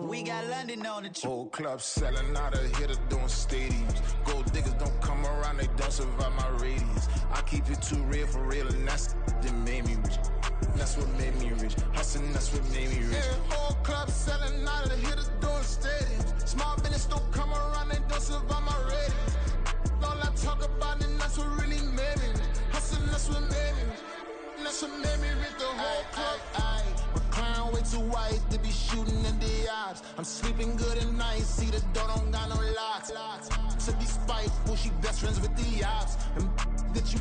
We got London on the trip. Whole club selling out of here to doing stadiums. Gold diggers don't come around, they don't survive my radius. I keep it too real for real, and that's that made me rich. That's what made me rich. Hustling, that's what made me rich. Yeah, whole club selling out of here to doing stadiums. Small business don't come around, they don't survive my radius. All I talk about, and that's what really made me rich. Hustling, that's what made me rich. That's what made me rich, the whole club. My clown way too white to be shooting in the eyes. I'm sleeping good at night, see the door don't got no locks. To be spiteful, she best friends with the ops. And that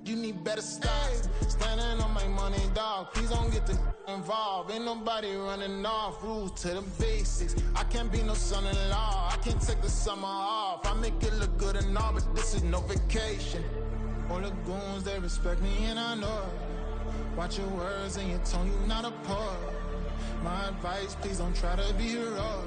you need better stocks. Standing on my money, dog, please don't get involved. Ain't nobody running off, rules to the basics. I can't be no son-in-law, I can't take the summer off. I make it look good and all, but this is no vacation. All the goons, they respect me and I know it. Watch your words and your tone, you not a poet. My advice, please don't try to be heroic.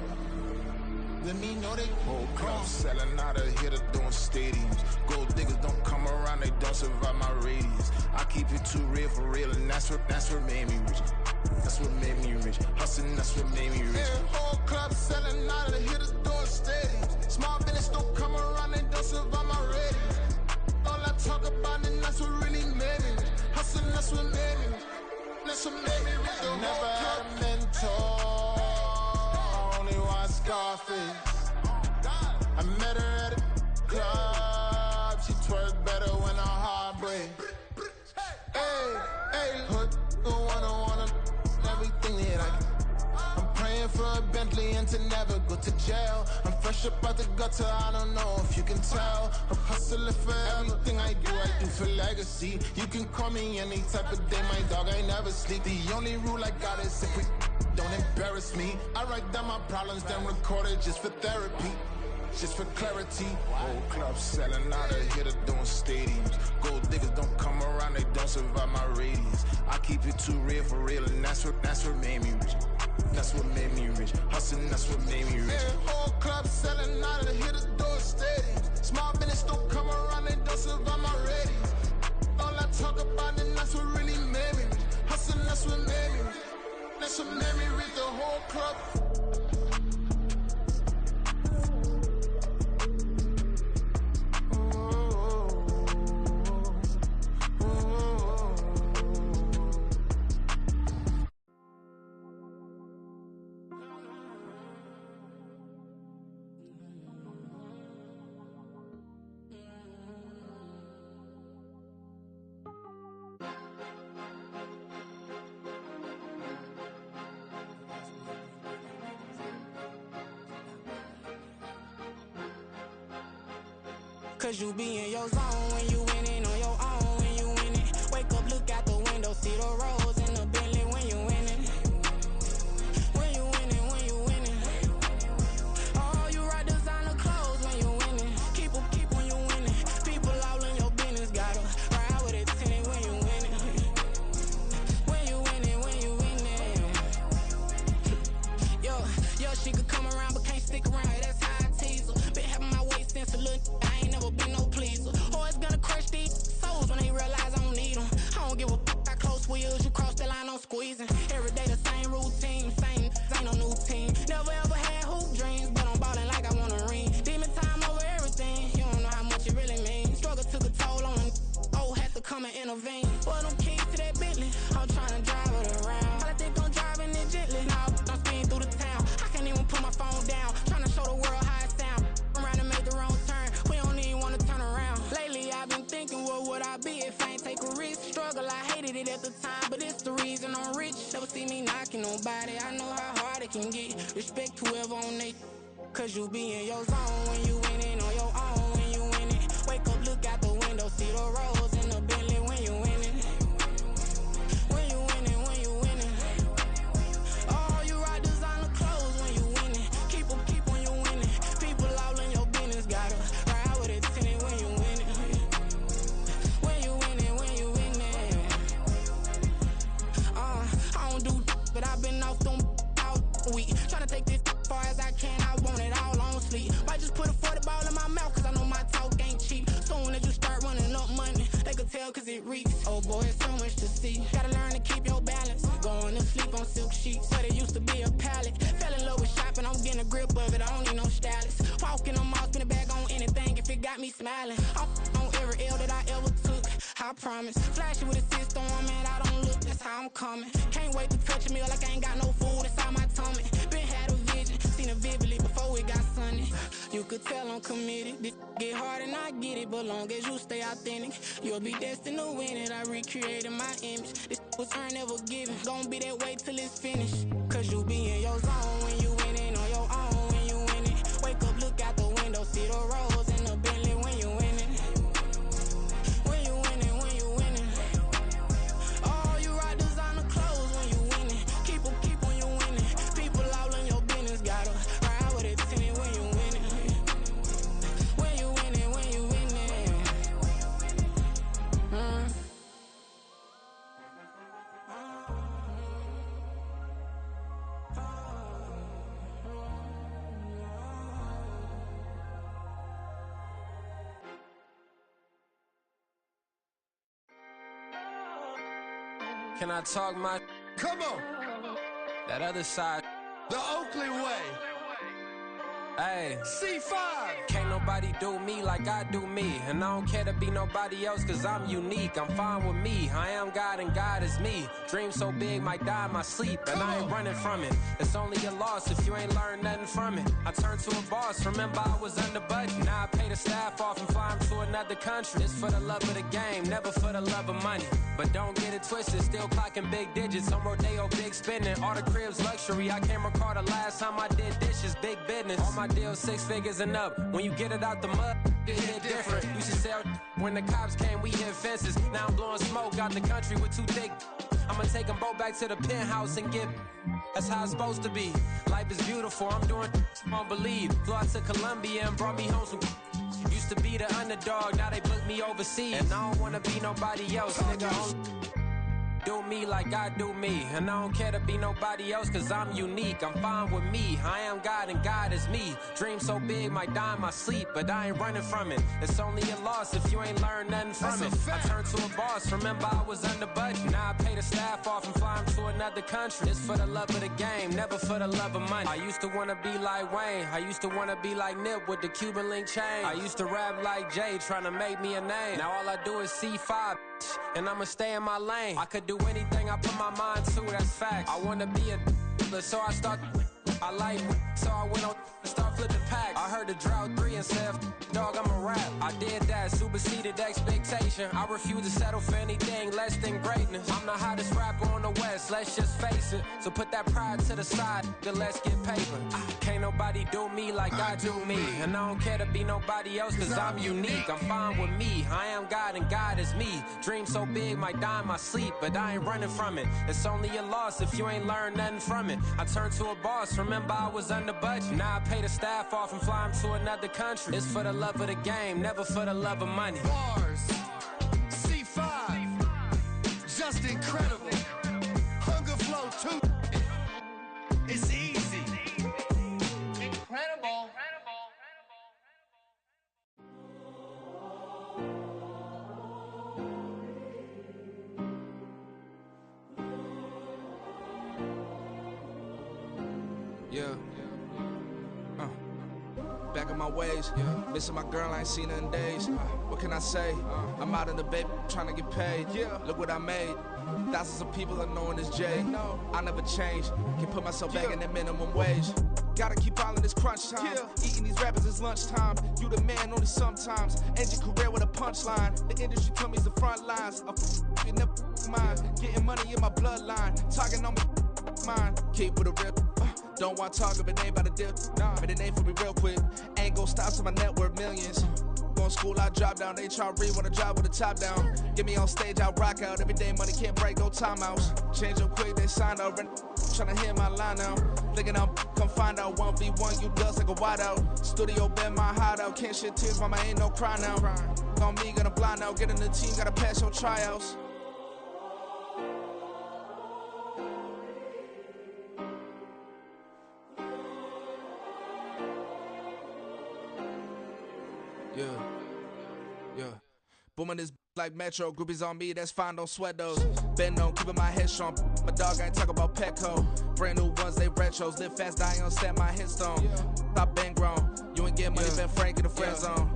Let me know they whole club selling out of here to doing stadiums. Gold diggers don't come around, they don't survive my radius. I keep it too real, and that's what made me rich. That's what made me rich. Hustling, that's what made me rich. Yeah, whole club selling out of here to doing stadiums. Small business don't come around, they don't survive my radius. All I talk about, and that's what really made me rich. Hustling, that's what made me rich. That's what made me rich. I never had a mentor. Only watch Scarface. I met her at a club. She twerk better when her heart breaks. Hey, hood, wanna everything that I can. I'm praying for a Bentley and to never go to jail. I'm fresh up out the gutter, I don't know if you can tell. I'm hustling for everything I do for legacy. You can call me any type of day, my dog, I never sleep. The only rule I got is if we don't embarrass me. I write down my problems, then record it just for therapy. Just for clarity. Whole club selling out of here to doing stadiums. Gold diggers don't come around, they don't survive my radius. I keep it too real, and that's what made me rich. That's what made me rich. Hustling, that's what made me rich. Yeah, whole club selling out of here to doing stadiums. Small business don't come around, they don't survive my radius. All I talk about, and that's what really made me rich. Hustling, that's what made me rich. That's what made me rich. The whole club. Cause you be in your zone when you winning on your own when you winning. Wake up, look out the window, see the rose in the Bentley when you winning. When you winning, when you winning. Oh, you rock designer clothes when you winning. Keep when you winning. People all in your business, gotta ride with it tinted when you winning. When you winning, when you winning. Yo, she could come around but can't stick around. That's how I tease her. Been having my waist since a little. I ain't never been no pleaser. Always gonna crush these souls when they realize I don't need them. I don't give a how close we is. You cross the line, I'm squeezing. Every day the same routine, same ain't no new team. Never ever had hoop dreams, but I'm ballin' like I want a ring. Demon time over everything. You don't know how much it really means. Struggle took a toll on them. Oh, had to come and intervene. Boy, them keys to that Bentley. I'm tryna drive it around. I think I'm driving it gently. Now I'm speeding through the town. I can't even put my phone down. Tryna show the world how it sound. Around and make the wrong turn. We don't even wanna turn around. Lately I've been thinking, what would I be if I ain't take a risk? Struggle, I hated it at the time, but it's the reason I'm rich. Never see me knocking nobody. I know how hard it can get. Respect whoever on they. Cause you be in your zone when you winning on your own when you winning. Wake up, look out the window, see the rose in the Bentley when you winning. When you winning, when you winning. Oh, you rock designer clothes when you winning. Keep when you winning. People all in your business, gotta ride with it tinted when you winning. When you winning, when you winning. I don't do but I've been off them all week. Tryna take this far as I can, I want it all on sleep. Might just put a 40 ball in my mouth, cause I know my talk ain't cheap. Soon as you start running up money, they could tell cause it reeks. Oh boy, it's so much to see. Gotta learn to keep your balance. Going to sleep on silk sheets, said it used to be a pallet. Fell in love with shopping, I'm getting a grip of it, I don't need no stylist. Walking on mall, spin a bag on anything if it got me smiling. I'm on every L that I ever took, I promise. Flashy with a system, man, I don't look, that's how I'm coming. Can't wait to touch a meal like I ain't got no food inside my tummy. Been had a vision, seen it vividly before it got sunny. You could tell I'm committed. This get hard and I get it, but long as you stay authentic, you'll be destined to win it. I recreated my image. This was earned, never given. Gonna be that way till it's finished. Cause you be in your zone when you winning on your own when you winning. Wake up, look out the window, see the rose in the Bentley when you winning. When you winning, when you winning. Oh, you rock designer clothes when you winning. Keep when you winning. People all in your business, gotta ride with it tinted when you winning. When you winning, when you winning. Can I talk my? Come on. That other side. The Oakley way. Hey, C5. Can't nobody do me like I do me. And I don't care to be nobody else cause I'm unique. I'm fine with me. I am God and God is me. Dream so big might die in my sleep. And I ain't running from it. It's only a loss if you ain't learned nothing from it. I turned to a boss. Remember I was under budget. Now I pay the staff off and fly them to another country. It's for the love of the game, never for the love of money. But don't get it twisted, still clocking big digits. On Rodeo, big spending. All the cribs luxury. I can't recall the last time I did dishes. Big business. All my deals 6 figures and up. When you get it out the mud, it hit different. Used to sell when the cops came, we hit fences. Now I'm blowing smoke out the country with 2 thick. I'ma take them both back to the penthouse and get. That's how it's supposed to be. Life is beautiful, I'm doing won't believe. Flew out to Colombia and brought me home some. Used to be the underdog, now they book me overseas. And I don't wanna be nobody else, nigga. Do me like I do me. And I don't care to be nobody else cause I'm unique. I'm fine with me. I am God and God is me. Dream so big might die in my sleep. But I ain't running from it. It's only a loss if you ain't learned nothing from it. I turned to a boss. Remember I was under budget. Now I pay the staff off and fly them to another country. It's for the love of the game, never for the love of money. I used to wanna be like Wayne. I used to wanna be like Nip with the Cuban link chain. I used to rap like Jay trying to make me a name. Now all I do is C5 and I'ma stay in my lane. I could do anything I put my mind to, that's fact. I wanna be a so I start. I like so I went on and start flipping packs. I heard the drought 3 and said, dog, I'm a rap. I did that, superseded expectation. I refuse to settle for anything less than greatness. I'm the hottest rapper on the West, let's just face it. So put that pride to the side, then let's get paper. Can't nobody do me like I do me. And I don't care to be nobody else cause I'm unique. I'm fine with me, I am God and God is me. Dream so big might die in my sleep, but I ain't running from it. It's only a loss if you ain't learned nothing from it. I turned to a boss, remember I was under budget. Now I pay the staff off and fly them to another country. It's for the love of the game, never for the love of money. Bars. C5. Just incredible. Hunger Flow 2. It's easy. Incredible. Yeah. Back in my ways, missing my girl, I ain't seen her in days. What can I say? I'm out in the baby, trying to get paid. Look what I made. Thousands of people are knowing this Jay. I never change. Can put myself back in that minimum wage. Gotta keep all in this crunch time. Eating these rappers is lunchtime. You the man only sometimes. End your career with a punchline. The industry told me it's the front lines. You never mind. Getting money in my bloodline. Talking on my mind. Keep with a real. Don't want to talk if it ain't about a deal. But it ain't for me real quick. Ain't gon' stop till my net worth millions. Going to school, I drop down. They try to read when I drive with the top down. Get me on stage, I rock out. Every day money can't break, no timeouts. Change up quick, they sign up. Tryna hear my line now. Thinking I'm come find out 1v1, you dust like a wideout. Studio been my hideout. Can't shed tears, mama ain't no cry now. On me, gonna blind out. Get in the team, gotta pass your tryouts. Yeah. Booming this like Metro, groupies on me, that's fine, don't sweat those. Been on, keeping my head strong. My dog ain't talk about Petco. Brand new ones, they retros. Live fast, die on set, my headstone. Stop been grown. You ain't get money, been frank in the friend zone.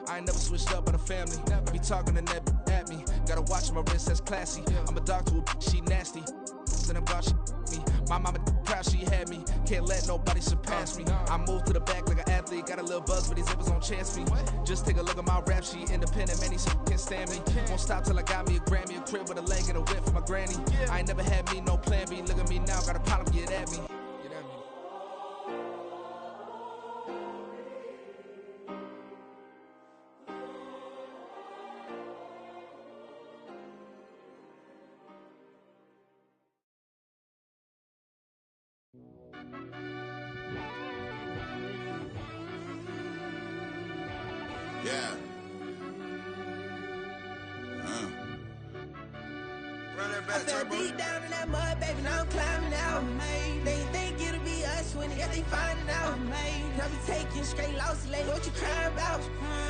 I ain't never switched up on the family. Be talking to that at me. Gotta watch my wrist, that's classy. I'm a dog to a she nasty. Then I'm gone, she me. My mama proud she had me. Can't let nobody surpass me. I moved to the back like an athlete. Got a little buzz, but these zippers don't chance me. Just take a look at my rap sheet. Independent, man, these can't stand me. Won't stop till I got me a Grammy, a crib with a leg and a whip for my granny. I ain't never had me no plan B. Look at me now, got a problem, get at me. Yeah. Run that back, I fell Turbo. deep down in that mud, baby, now I'm climbing out. They think it'll be us when they finding out. Now we taking straight losses, lady, what you crying about?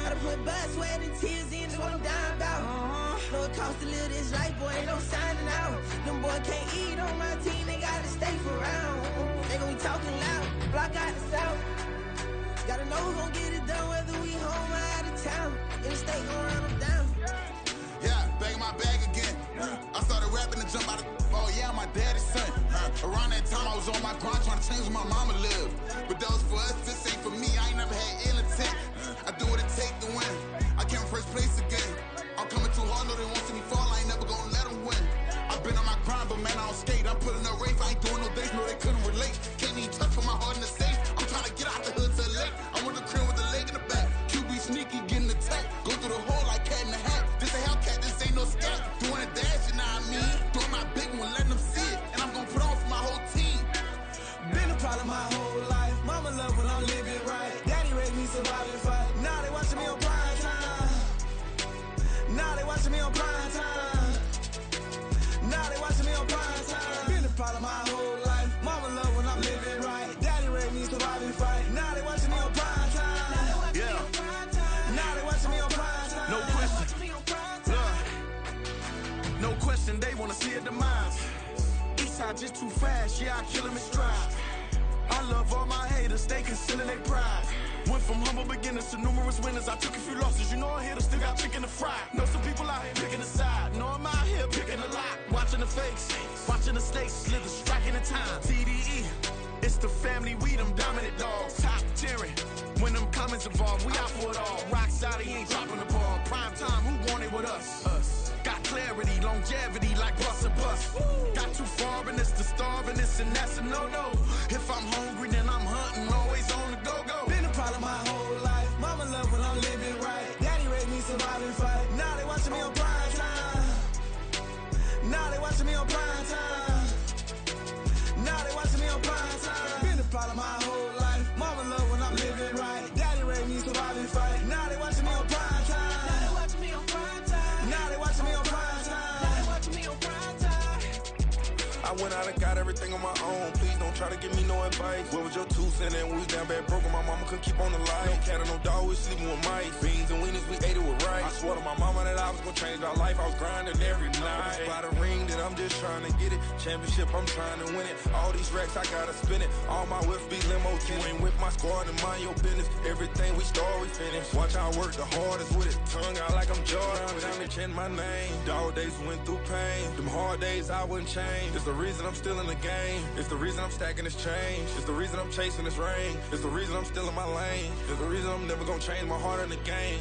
I done put blood, sweat, and tears in, that's what I'm dying about. know it costs to live this life, boy, ain't no signing out. Them boy can't eat on my team, they gotta stay for round. They gon' be talking loud, block out the south. Gotta know who gon' get it done, whether we home or out of town. In the state gon' run them down. Yeah, back in my bag again. I started rapping to jump out of. Oh yeah, I'm my daddy's son. Around that time I was on my grind trying to change where my mama lived. But that was for us, this ain't for me. I ain't never had ill intent. I do what it take to win. I came in first place again. I'm coming too hard, no they won't see me fall. I ain't never gonna let them win. I've been on my grind, but man I don't skate. I'm putting up race, I ain't doing no days, no they couldn't relate. Can't even touch with my heart in the safe. I'm trying to get out the hood to the lake. I'm with the crib with the leg in the back. QB sneaky, getting attacked. Go through the hole like cat in the hat. This a Hellcat, this ain't no scat. Doing a dash, you know what I mean? Doing my big one, letting them see it. And I'm gonna put on for my whole team. Been a problem my whole life. Mama love when I'm living right. Daddy raised me survive and fight. Now they watching me on prime time. Now they watching me on prime time. Now they watching me on prime time. Been a problem my whole life. Mama love when I'm living right. Daddy raised me survive and fight. Now they watching me on prime time. Yeah. Now they watching me on prime time. No question. Look. No question, they wanna see a demise. Eastside just too fast, yeah, I kill them in stride. I love all my haters, they concealing their pride. Went from humble beginners to numerous winners. I took a few losses, you know I hit, still got chicken to fry. Know some people out here picking a side. Know I'm out here picking a lot. Watching the fakes, watching the stakes, slither, striking the time. TDE, it's the family, we them dominant dogs. Top tiering, when them comments involved, we out for it all. Rock side, he ain't dropping the ball. Prime time, who want it with us? Us. Got clarity, longevity, like bus and bus. Got too far and it's the starving, this and that's a no-no. If I'm hungry, then I'm hunting, always on the go-go. Been a problem my whole life. Mama love when I'm living right. Daddy raised me survive and fight. Now they watching me on prime time. Now they watching me on prime time. Now they watching me on prime time. Been a problem my whole life. Mama love when I'm living right. Daddy raised me survive and fight. Now they watching me on prime time. Now they watching me on prime time. Now they watching me on prime time. Now they watching me on prime time. I went out and got everything on my own. Please don't try to give me no advice. What was your 2 cents and we was down bad broke and my mama couldn't keep on the light. No cat or no dog, we sleeping with mice. Beans and wieners, we ate it with rice. I swore to my mama that I was gonna change our life. I was grinding every night. By the ring that I'm just trying to get it. Championship, I'm trying to win it. All these racks, I gotta spin it. All my whips be limo tinted. You ain't with my squad and mind your business. Everything we start, we finish. Watch I work the hardest with it. Tongue out like I'm Jordan. Time to change my name. Dog days went through pain. Them hard days I wouldn't change. It's the reason I'm still in the game. It's the reason I'm stacking this change. It's the reason I'm chasing this rain. It's the reason I'm still in my lane. It's the reason I'm never gonna change my heart in the game.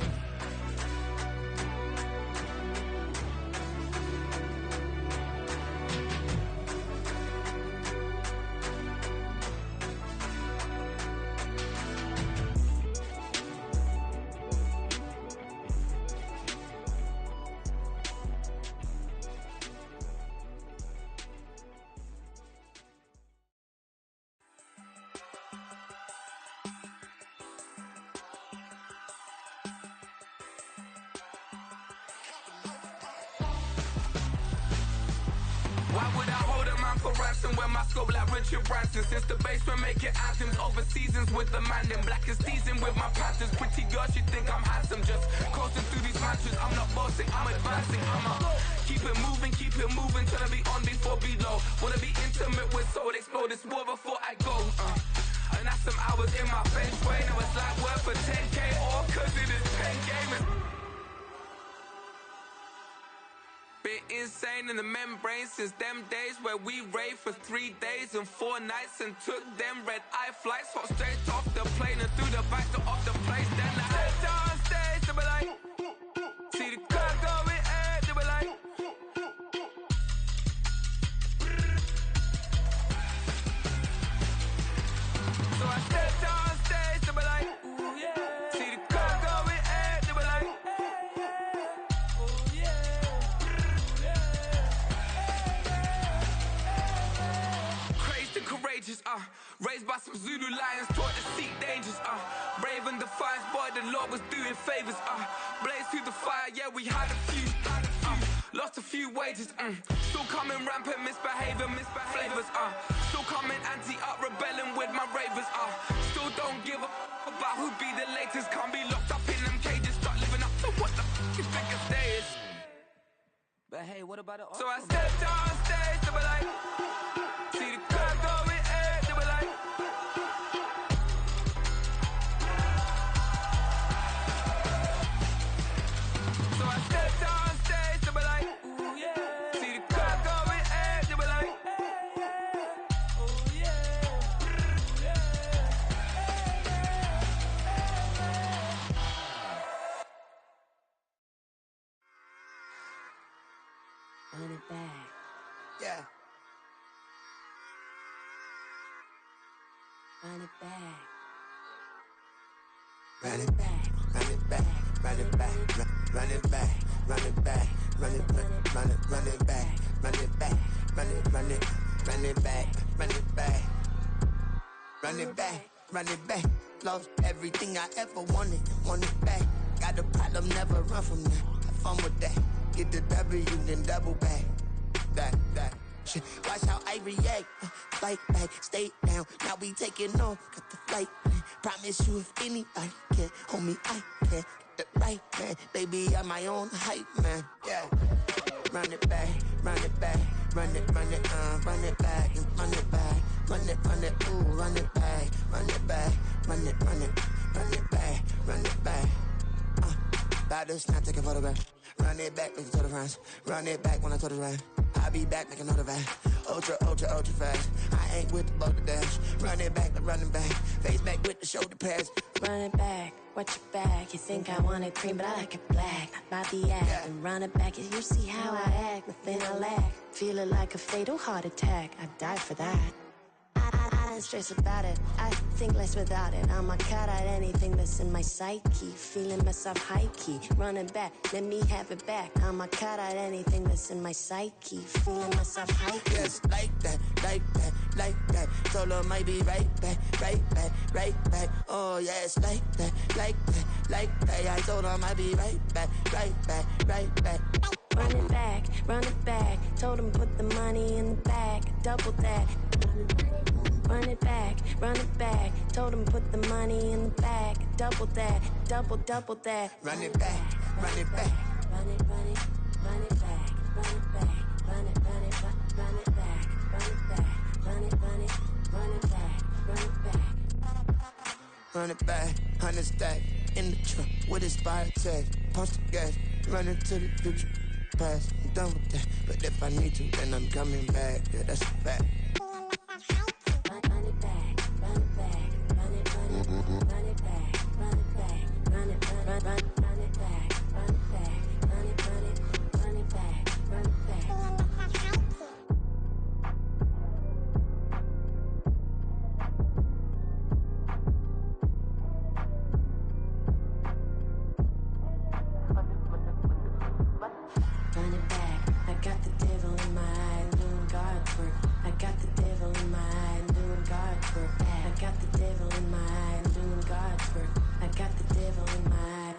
Why would I hold a man for ransom when my scope like Richard Branson? Since the basement making anthems over seasons with the man in black is teasing with my patterns. Pretty girl, she think I'm handsome. Just coasting through these mansions. I'm not bossing, I'm advancing. I'ma keep it moving, trying to be on before below. Wanna be intimate with soul, explode this war before I go. And that's some hours in my bench way. Now it's like work for 10K or cause it is 10 gamers. Been insane in the membrane since them days where we raved for 3 days and 4 nights and took them red-eye flights. Hot straight off the plane and through the back door of the place. Then I stepped on stage, they were like, see the crowd going air, they were like, so I stepped on stage, they were like, ooh yeah. See the crowd going air, they were like, courageous, raised by some Zulu lions, taught to seek dangers, brave and defiant, boy, the Lord was doing favors, blaze through the fire, yeah, we had a few, lost a few wages, still coming rampant, misbehaving, flavors, still coming anti-up, rebelling with my ravers, still don't give a about who be the latest, can't be locked up in them cages, start living up to what the f*** is biggest day is. But hey, what about the So I stepped on stage, they were like, see the crowd going air, they were like, so I stepped on stage, they were like, ooh yeah, see the crowd going air, they were like, ooh yeah, Run it back. Yeah. Run it back. Run it back, run it back, run it back, run it back, run it back, run it back, run it back, run it back, run it back, run it back, run it back, run it back. Lost everything I ever wanted, want it back. Got a problem, never run from that. Have fun with that. Get the W, then double back. That. Shit. Watch how I react. Fight back, stay down. Now we taking off. Got the flight plan. Promise you if anybody can, homie, I can. Get the right man. Baby, I'm my own hype man. Yeah. Run it back, run it back, run it back, and run it back, ooh, run it back, run it back, run it back, run it back. About to snap, take a photograph. Run it back, make it to the front. Run it back when I told it right. I'll be back, make another back. Ultra fast. I ain't with the boat to dash. Run it back, like running back. Face back with the shoulder pads. Run it back, watch your back. You think I want it cream, but I like it black. Not the act, yeah. And run it back. You see how I act, nothing I lack. Feeling like a fatal heart attack. I'd die for that. I don't stress about it, I think less without it. I'ma cut out anything that's in my psyche. Feeling myself high-key, running back, let me have it back. I'ma cut out anything that's in my psyche. Feeling myself high-key. Yes, like that. Told her might be right back. Oh yes, like that. I told her might be right back. Run it back, told him put the money in the bag, double that. Run it back, told him put the money in the bag, double that, double that. Run it back. Run it back, run it back, run it back, run it back, run it back, Run it back, 100 stack in the truck with expired tag. Pump the gas, running to the future. Past, I'm done with that. But if I need to, then I'm coming back. Yeah, that's a fact. Run it back, run it back, run it back, run it back, run it back, run it back, run it back, run it back, run it back. Run it back, I got the devil in my eye, doing guard work. I got the devil in my eye, doing guard work. I got the devil in my eye, doing guard work. I got the devil in my eye.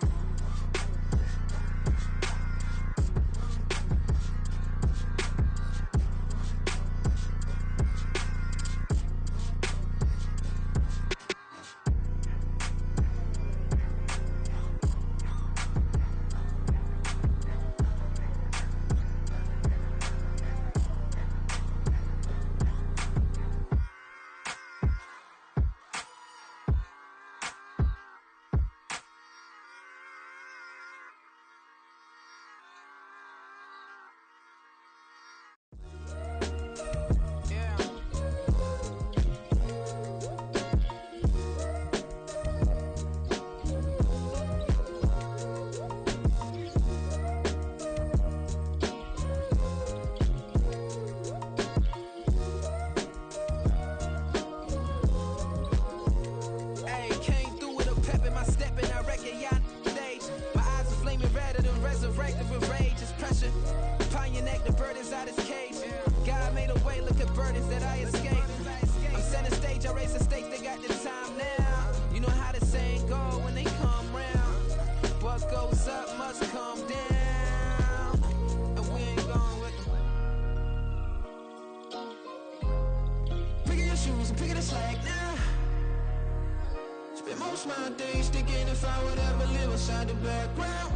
My days thinking if I would ever live inside the background.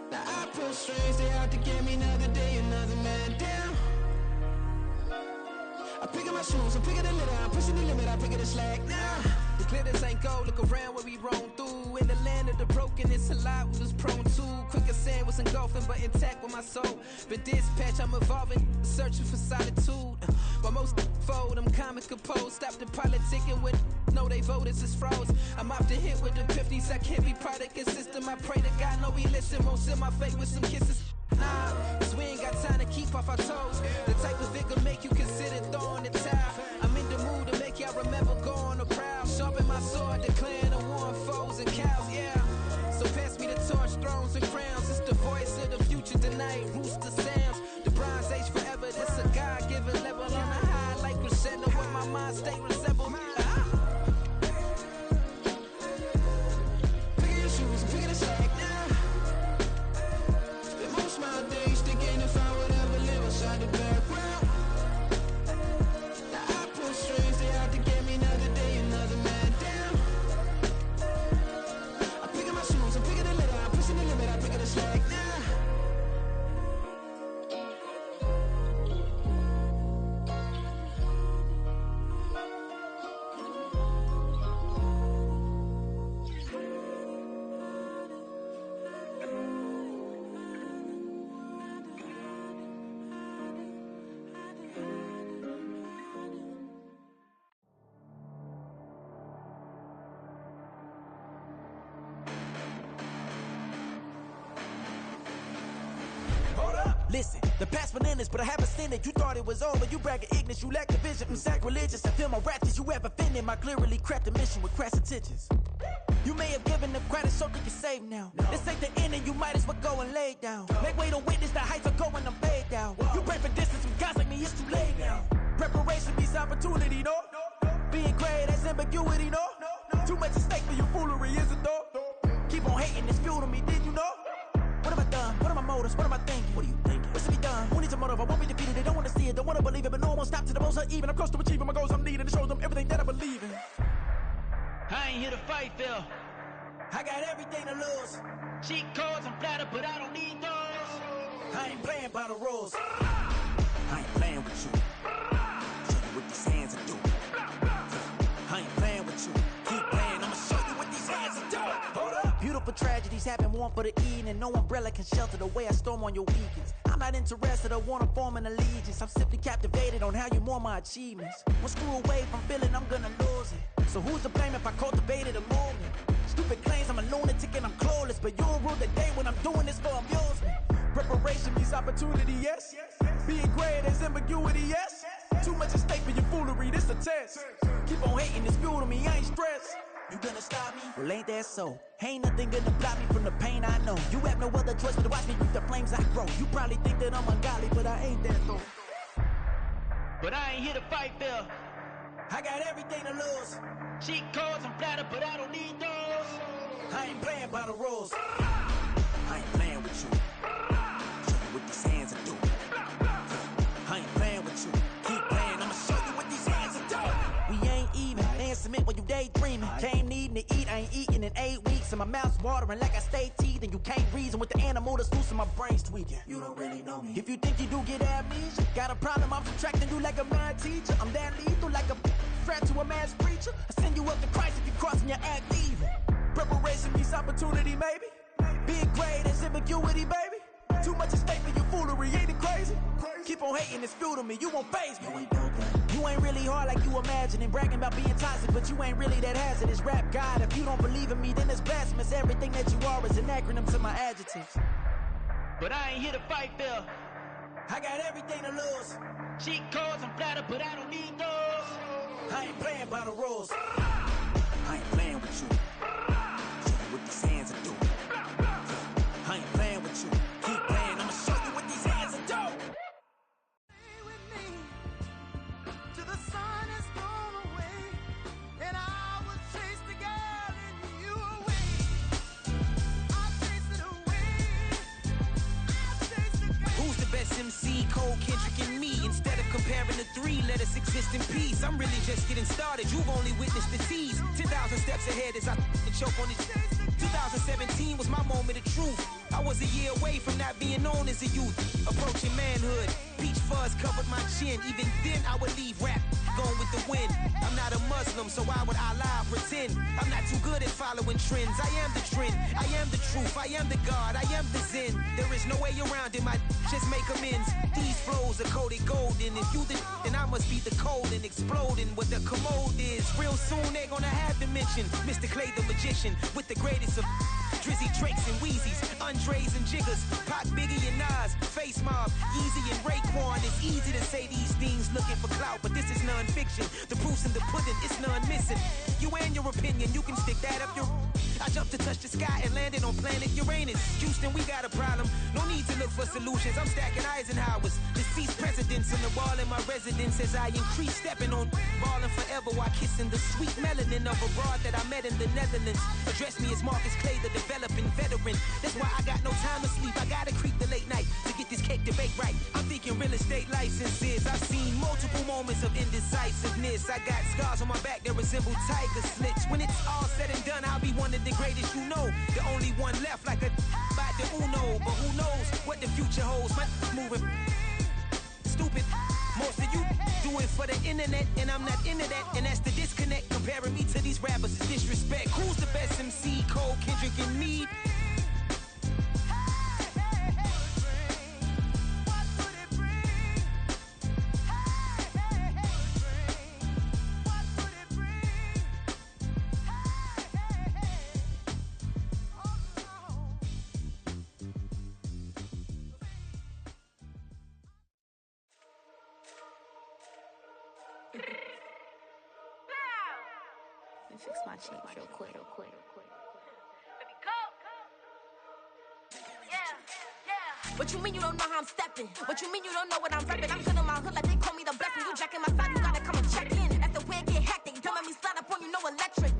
Now I put pull strings, they out to get me another day, another man down. I pick up my shoes, I'm picking the litter, I'm pushing the limit, I pick up the slack now. The glitters ain't gold, look around where we roam through. In the land of the broken, it's a lot we was prone to. Quicker sand was engulfing, but intact with my soul. But dispatch, I'm evolving, searching for solitude. While most fold, I'm comic composed. Stop the politicking when know they voters is froze. I'm off the hit with the 50s, I can't be product and system. I pray to God, no, he listen, won't send my fate with some kisses. Nah, cause we ain't got time to keep off our toes. The type of vigor make you consider throwing the towel. I'm in the mood to make y'all remember going to proud. Sharpen my sword, declaring the war on foes and cows, yeah. So pass me the torch, thrones and crowns. It's the voice of the future tonight, rooster sounds. The Bronze Age forever, this a God-given level. On a high like crescendo with my mind state resemble. Pick your shoes and pick the slack now. Most my days thinking if I would ever live inside the background. Now I pull strings, they out to get me another day, another man down. I'm picking my shoes, I'm picking the litter, I'm pushing the limit, I'm picking the slack now. Listen, the past bananas, but I haven't seen it. You thought it was over, you bragging ignorance, you lack the vision. Sacrilegious, I feel my wrath. You ever offended my clearly crafted mission with crass intentions. You may have given them credit so they can save now. This ain't the end and you might as well go and lay down. Make way to witness the heights are going, I'm paid down. You pray for distance with guys like me, it's too late now. Preparation means opportunity, no? Being great, that's ambiguity, no? Too much at stake for your foolery, is it though? Keep on hating, it's fuel to me, did you know? What have I done? What are my motives? What am I thinking? What are you thinking? What's to be done? Who needs a motive? I won't be defeated. They don't want to see it, don't want to believe it, but no one won't stop to the most even. I'm close to achieving my goals. I'm needing to show them everything that I believe in. I ain't here to fight, Phil. I got everything to lose. Cheat codes, I'm flattered, but I don't need those. I ain't playing by the rules. I ain't playing with you. Show you what these hands are doing. I ain't playing with you. Keep playing, I'ma show you what these hands are doing. Hold up. Beautiful tragedies happen, one for the eating, and no umbrella can shelter the way I storm on your weekends. I'm not interested, I wanna form an allegiance. I'm simply captivated on how you more my achievements. One screw away from feeling I'm gonna lose it. So who's to blame if I cultivated a movement? Stupid claims I'm a lunatic and I'm clueless, but you'll rule the day when I'm doing this for amusement. Preparation means opportunity, yes. Being great as ambiguity, yes. Too much at stake for your foolery, this a test. Keep on hating, it's fuel to me, I ain't stressed. You gonna stop me? Well, ain't that so? Ain't nothing gonna block me from the pain I know. You have no other choice but to watch me reap the flames I grow. You probably think that I'm ungodly, but I ain't that though. But I ain't here to fight, Phil. I got everything to lose. Cheat codes, I'm flattered, but I don't need those. I ain't playing by the rules. I ain't playing with you. Show you what these hands are doing. I ain't playing with you. Keep playing, I'ma show you what these hands are doing. We ain't even. They ain't submit when you daydreaming. Came needing to eat, I ain't eating in 8 weeks. And my mouth's watering like I stay teeth. And you can't reason with the animal that's loose and my brain's tweaking. You don't really know me. If you think you do get amnesia, got a problem, I'm subtracting you like a mad teacher. I'm that lethal like a threat to a mass preacher. I send you up to Christ if you crossing your act evil. Preparation means opportunity, maybe. Being great is ambiguity, baby. Too much at stake for your foolery, ain't it crazy? Keep on hating, it's fuel to me, you won't faze me. You ain't really hard like you imagining. Bragging about being toxic, but you ain't really that hazardous. Rap God, if you don't believe in me, then it's blasphemous. Everything that you are is an acronym to my adjectives. But I ain't here to fight, Phil. I got everything to lose. Cheat codes, I'm flattered, but I don't need those. I ain't playing by the rules. I ain't playing with you. Show you what these hands are doing. I ain't playing with you. Keep playing, I'ma show you what these hands are doing. Stay with me till the sun has gone away, and I will chase the girl in you away. I'll chase it away. I'll chase the girl. Who's the best MC? Cole, Kendrick, and me. Instead of comparing the three, let us exist in peace. I'm really just getting started. You've only witnessed the tease. 10,000 steps ahead as I choke on it. 2017 was my moment of truth. I was a year away from not being known as a youth. Approaching manhood, peach fuzz covered my chin. Even then I would leave rap, going with the wind. I'm not a Muslim, so why would Allah pretend? I'm not too good at following trends. I am the trend, I am the truth, I am the God, I am the Zen. There is no way around it, my just make amends. These flows are coated golden. If you the then I must be the cold and exploding what the commode is. Real soon they're gonna have to mention Mr. Clay the magician with the greatest of Drizzy, Drakes, and Wheezies, Andres and Jiggers, Pac, Biggie, and Nas, Face Mob, Yeezy, and Raekwon. It's easy to say these things looking for clout, but this is non-fiction. The proof's in the pudding, it's none missing. You and your opinion, you can stick that up your... I jumped to touch the sky and landed on planet Uranus. Houston, we got a problem. No need to look for solutions. I'm stacking Eisenhowers. Deceased presidents on the wall in my residence as I increase stepping on ballin' forever while kissing the sweet melanin of a broad that I met in the Netherlands. Address me as Marcus Clay, the developing veteran. That's why I got no time to sleep. I gotta creep the late night to get this cake debate right. I'm thinking real estate licenses. I've seen multiple moments of indecisiveness. I got scars on my back that resemble tiger slits. When it's all said and done, I'll be one of the greatest you know. The only one left like a by the Uno. But who knows what the future holds. My moving stupid. Most of you do it for the internet, and I'm not into that. And that's the disconnect. Comparing me to these rappers is disrespect. Who's the best MC? Cole, Kendrick, and me? Fix my cheek real quick. What you mean you don't know how I'm stepping? What you mean you don't know what I'm repping? I'm good on my hood like they call me the blessing. You jacking my side, you gotta come and check in. That's the way it get hectic. Don't let me slide up on you, no electric.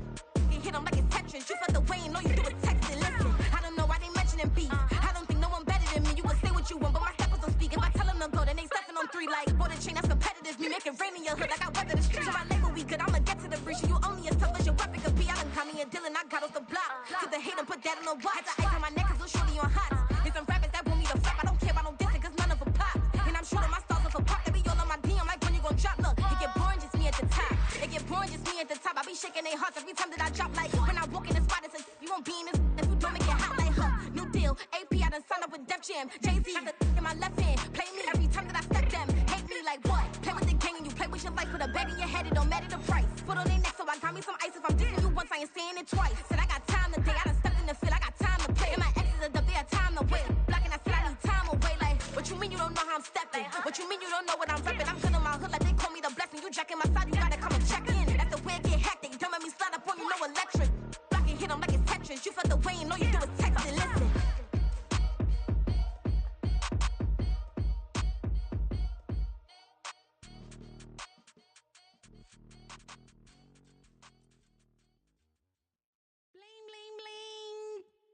You hit them like it's Tetris. You felt the way and all you do is text it. Listen, I don't know why they mentioning beef. I don't think no one better than me. You can say what you want, but my steppers don't speak. If I tell them to go, then they stepping on 3 like for the chain that's competitive. Me make it rain in your hood like I weather the streets. So my label we good, I'ma get to the breach. You only as tough as your weapon could be. I done caught me a Dylan, I got off the block. Took the hate and put that on the watch. Had the ice on my neck cause little shorty on hot. There's some rappers that want me to flap. I don't care about no dissing cause none of them pop. And I'm shooting my stars off a pop. They be all on my DM like when you gon' drop. Look, it get boring just me at the top. It get boring just me at the top. I be shaking their hearts every time that I drop. Like when I walk in the spot, it's a you won't be in this. If you don't make it hot like new deal. AP, I done signed up with Def Jam. Jay-Z got the in my left hand. Play me every time that I step them. Hate me like what? Play with the gang and you play with your life. Put a bag in your head, it don't matter the price. Put on their neck so I got me some ice. If I'm dissing you once, I ain't saying it twice. Said I got time today, I done stepped in the field, I got time to play. And my exes are up, they had time to wait. Blocking, I said I need time away. Like, what you mean you don't know how I'm stepping? What you mean you don't know what I'm repping? I'm good on my hood like they call me the blessing. You jacking my side, you gotta come and check in. That's the way it get hectic. Don't let me slide up on you, no electric. Blocking, hit them like it's Tetris. You felt the way and all you do is text it. Listen.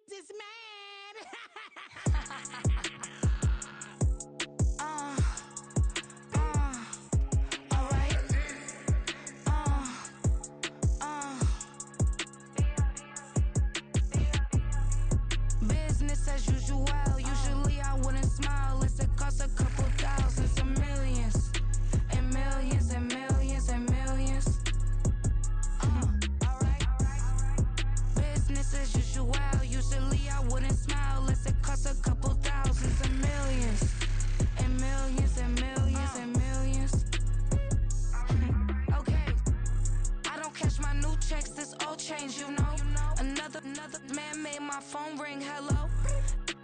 This mad. Alright. Business as usual. Usually I wouldn't smile. Unless it costs a couple thousands and millions. And millions and millions and millions. Business as usual. Usually I wouldn't smile unless it costs a couple thousands and millions. And millions and millions and millions. Okay. I don't cash my new checks, this old change, you know. Another man made my phone ring, hello.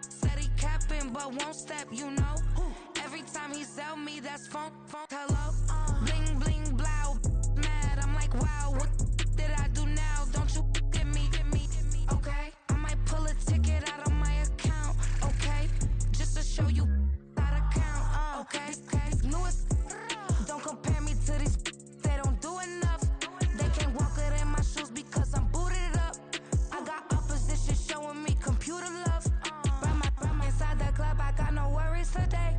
Said he capping but won't step, you know. Every time he sell me, that's phone, hello. Bling, bling, blow, mad, I'm like, wow, what did I do now? Don't you get me, okay? I might pull a ticket out of my account, okay? Just to show you how to count, okay? Newest, don't compare me to these, they don't do enough. They can't walk it in my shoes because I'm booted up. I got opposition showing me computer love. Run my inside the club, I got no worries today.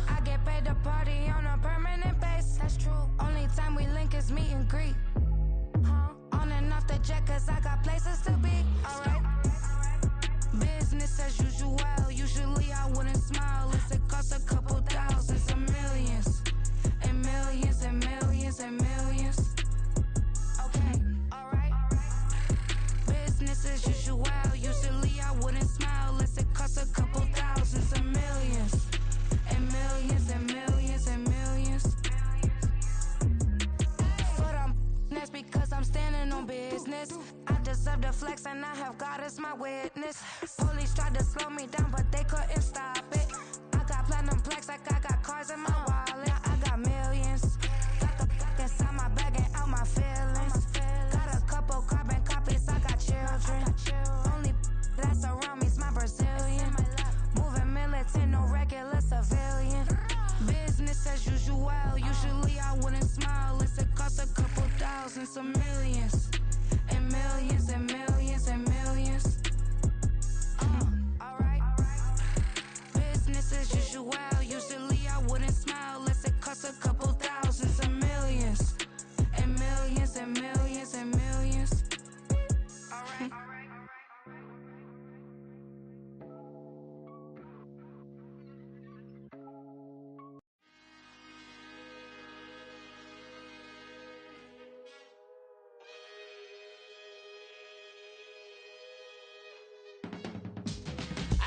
I get paid to party on a permanent basis. to flex and I have God as my witness. Police tried to slow me down, but they couldn't stop it. I got platinum plaques like I got cars in my wallet. I got millions. Got the fuck inside my bag and out my feelings. Got a couple carbon copies, I got children. Only that's around me's my Brazilian. Moving militant, no regular civilian. Business as usual, usually I wouldn't smile. Unless it cost a couple thousands of millions. And millions and millions and millions. Alright. Business as usual, usually I wouldn't smile. Unless it cost a couple thousands of millions. And millions and millions and millions. Alright.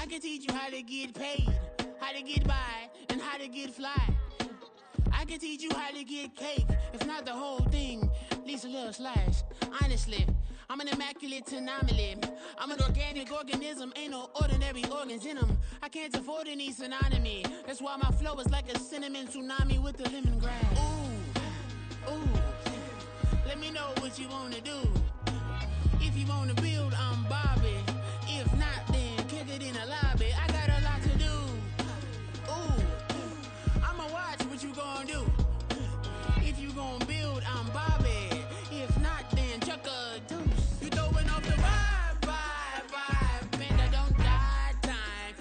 I can teach you how to get paid, how to get by, and how to get fly. I can teach you how to get cake, if not the whole thing, at least a little slice. Honestly, I'm an immaculate anomaly. I'm an organic organism, ain't no ordinary organs in them. I can't afford any synonymy. That's why my flow is like a cinnamon tsunami with the lemongrass. Ooh, ooh, let me know what you wanna do. If you wanna build, I'm Bobby. If not, then kick it in the lobby. I got a lot to do. Ooh, I'ma watch what you gon' do. If you gon' build, I'm Bobby. If not, then chuck a deuce. You throwing off the vibe, man, I don't got time.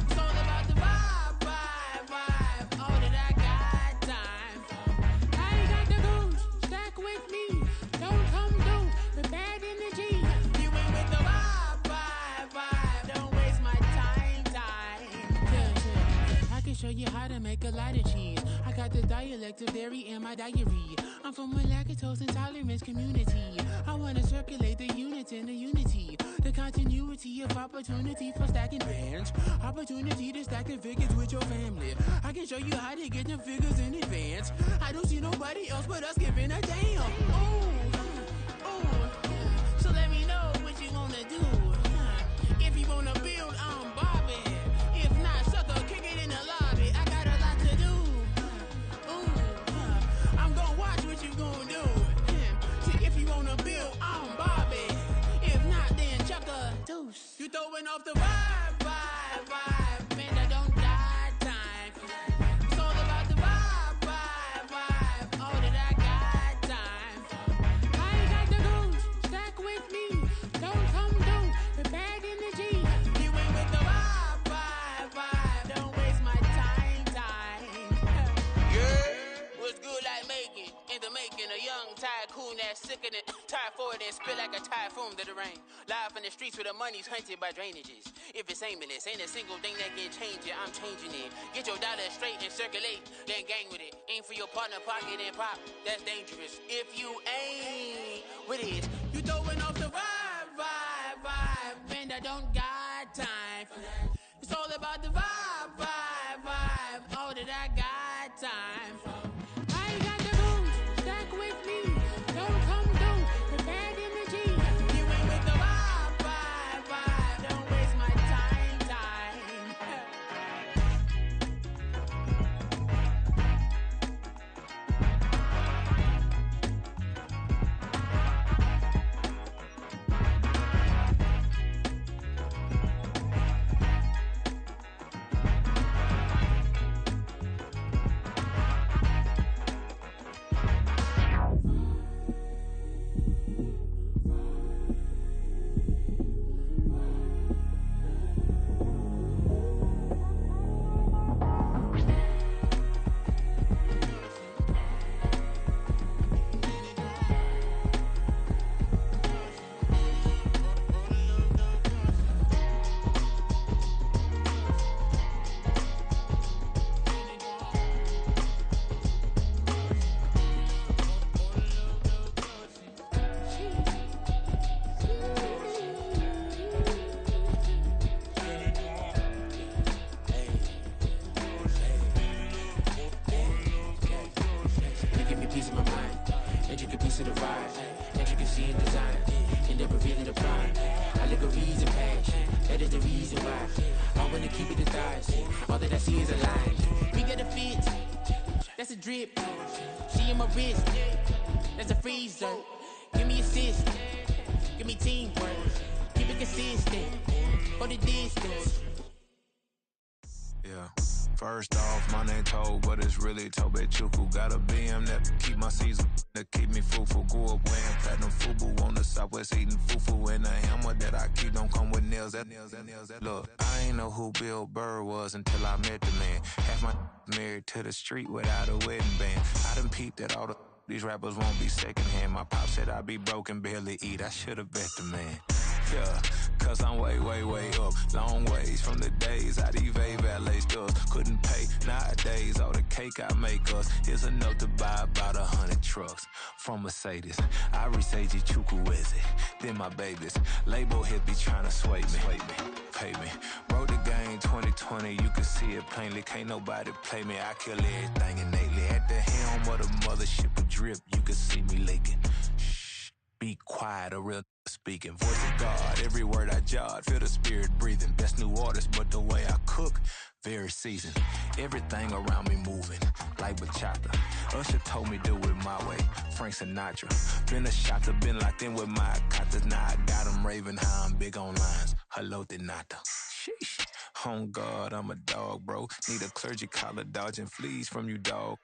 It's all about the vibe, all that I got time. I ain't got the goose, stack with me. Don't come through with bad energy. You ain't with the vibe, don't waste my time. Yeah. I can show you how to make a lot of cheese. I got the dialect of dairy in my diary. I'm from a lactose intolerance community. I wanna circulate the units in the unity. The continuity of opportunity for stacking bands. Opportunity to stack the figures with your family. I can show you how to get the figures in advance. I don't see nobody else but us giving a damn. Ooh, so let me know what you wanna do. If you wanna build, I'm Bobby. If not, sucker, kick it in the lobby. I got a lot to do. Ooh, I'm gonna watch what you gonna do. See, if you wanna build, I'm Bobby. If not, then chuck a deuce. You throwing off the vibe, man, I don't got time. It's all about the vibe, all that I got time. I ain't got the goose, stack with me. Don't come through with bad energy. You ain't with the vibe, don't waste my time. Yeah, what's good like making? In the making, a young tycoon that's sickening. Tie forward and spill like a typhoon to the rain. Live in the streets where the money's hunted by drainages. If it's aimless, ain't a single thing that can change it. I'm changing it. Get your dollar straight and circulate, then gang with it. Aim for your partner, pocket and pop. That's dangerous. If you ain't with it, you throwing off the vibe, man, I don't got time for that. It's all about the vibe, all that I got time for. I ain't got the goose, stack with me. Don't come through with bad energy. You ain't with the vibe, don't waste my time. piece of my mind. Intricate piece of the vibe. Intricacy in design. end up revealing the prime. Allegories and passion, that is the reason why I wanna keep it the thighs. All that I see is a lie. We got a fit, that's a drip. She in my wrist, that's a freezer. Give me assist, give me teamwork. Keep it consistent, for the distance. Yeah. First off, my name Toad, but it's really Tobe Chuku. Got a BM that keep my season, that keep me fruitful. Grew up wearing platinum FUBU on the Southwest eating fufu. And the hammer that I keep don't come with nails. Look, I ain't know who Bill Burr was until I met the man. Half my married to the street without a wedding band. I done peeped at all these rappers won't be secondhand. My pop said I'd be broke and barely eat. I should've bet the man. Yeah, cause I'm way, way, way up. Long ways from the days I evade valet stores. Couldn't pay nowadays. All the cake I make us is enough to buy about 100 trucks from Mercedes. I resage Chukwueze, then my babies. Label hit be trying to sway me. Pay me. Wrote the game 2020, you can see it plainly. Can't nobody play me. I kill everything innately. At the helm of the mothership of drip, you can see me leaking. Shh, be quiet, a real speaking. Voice of God, every word I jot, feel the spirit breathing. Best new artist, but the way I cook, very seasoned. Everything around me moving, like bachata. Usher told me do it my way, Frank Sinatra. Been a shotter, been locked in with my katas. Now I got them raving how I'm big on lines. Hello, Denata. Sheesh. On God, I'm a dog, bro. Need a clergy collar, dodging fleas from you, dog.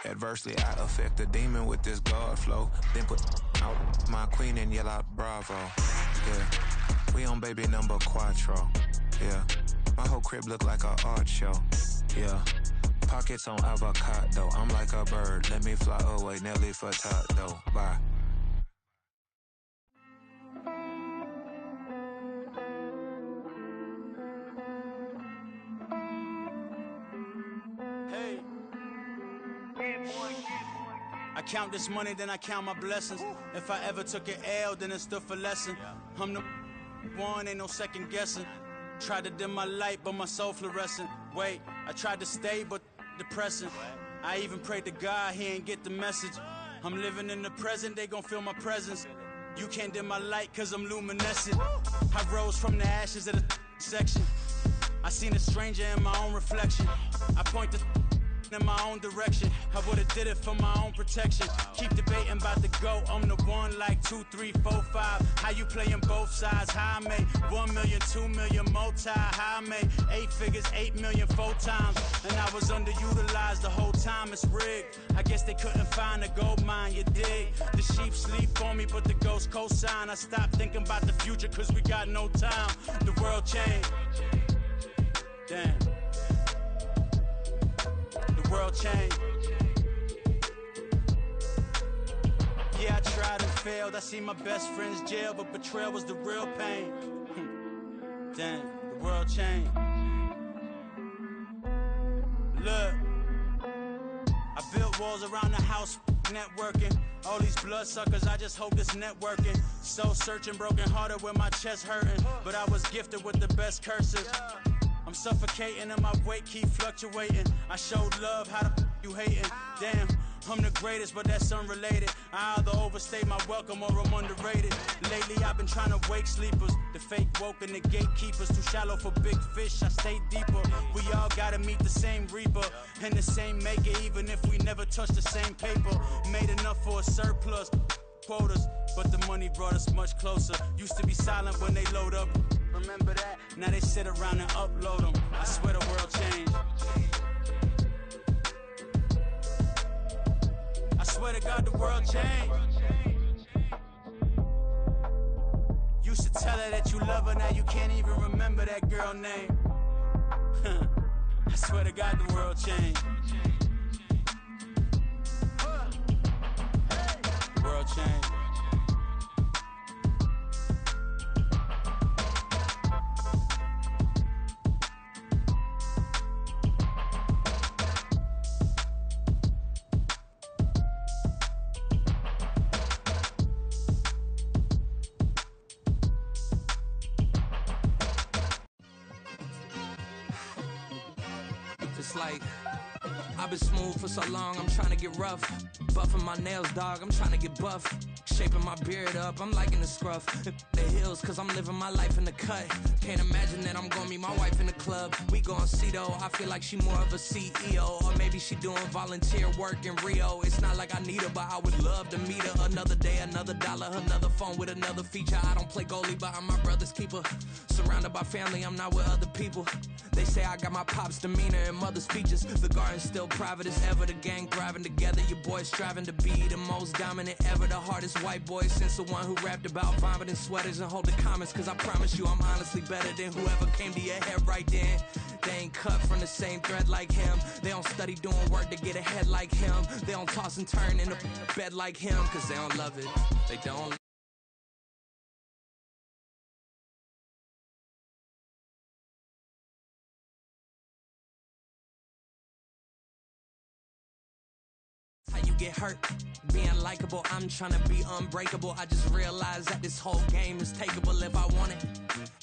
Adversely, I affect a demon with this God flow. Then put out my queen and yell out bravo. Yeah, we on baby number quattro. Yeah, my whole crib look like an art show. Yeah, pockets on avocado. I'm like a bird. Let me fly away, Nelly Furtado. Bye. I count this money, then I count my blessings. If I ever took an L, then it stood for lesson. I'm the one, ain't no second guessing. Tried to dim my light, but my soul fluorescent. Wait, I tried to stay, but depressing. I even prayed to God, he ain't get the message. I'm living in the present, they gon' feel my presence. You can't dim my light, cause I'm luminescent. I rose from the ashes of the section. I seen a stranger in my own reflection. I point the in my own direction. I would've did it for my own protection. Keep debating about the GOAT. I'm the one like 2, 3, 4, 5. How you playing both sides? How I made 1 million, 2 million, multi. How I made 8 figures, 8 million, 4 times. And I was underutilized the whole time. It's rigged. I guess they couldn't find a gold mine, you dig? The sheep sleep on me, but the ghost cosign. I stopped thinking about the future, cause we got no time. The world changed. Damn. The world changed. Yeah, I tried and failed. I see my best friends jail, but betrayal was the real pain. Damn, the world changed. Look, I built walls around the house, networking. All these bloodsuckers, I just hope this networking. Soul searching, broken hearted with my chest hurting. But I was gifted with the best curses. I'm suffocating and my weight keep fluctuating. I showed love, how the you hating? Damn, I'm the greatest, but that's unrelated. I either overstay my welcome or I'm underrated. Lately I've been trying to wake sleepers. The fake woke and the gatekeepers. Too shallow for big fish, I stay deeper. We all gotta meet the same reaper and the same maker, even if we never touch the same paper. Made enough for a surplus quotas, but the money brought us much closer. Used to be silent when they load up. Remember that? Now they sit around and upload them. I swear the world changed. I swear to God the world changed. Used to tell her that you love her, now you can't even remember that girl name. I swear to God the world changed. The world changed. Just like I've been smooth for so long, I'm trying to get rough. Buffing my nails, dog, I'm trying to get buff. Shaping my beard up, I'm liking the scruff. The hills, cause I'm living my life in the cut. Can't imagine that I'm gonna meet my wife in the club. We gon' see though, I feel like she more of a CEO. Or maybe she doing volunteer work in Rio. It's not like I need her, but I would love to meet her. Another day, another dollar, another phone with another feature. I don't play goalie, but I'm my brother's keeper. Surrounded by family, I'm not with other people. They say I got my pop's demeanor and mother's features. The garden's still private as ever, the gang thriving together. Your boys striving to be the most dominant ever. The hardest white boy since the one who rapped about vomiting sweaters and holding comments. Cause I promise you I'm honestly better than whoever came to your head right then. They ain't cut from the same thread like him. They don't study doing work to get ahead like him. They don't toss and turn in the bed like him. Cause they don't love it, they don't. How you get hurt, being likable, I'm tryna be unbreakable. I just realized that this whole game is takeable if I want it.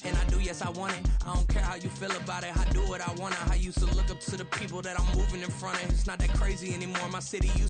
And I do, yes I want it. I don't care how you feel about it, I do what I want it. I used to look up to the people that I'm moving in front of. It's not that crazy anymore, my city used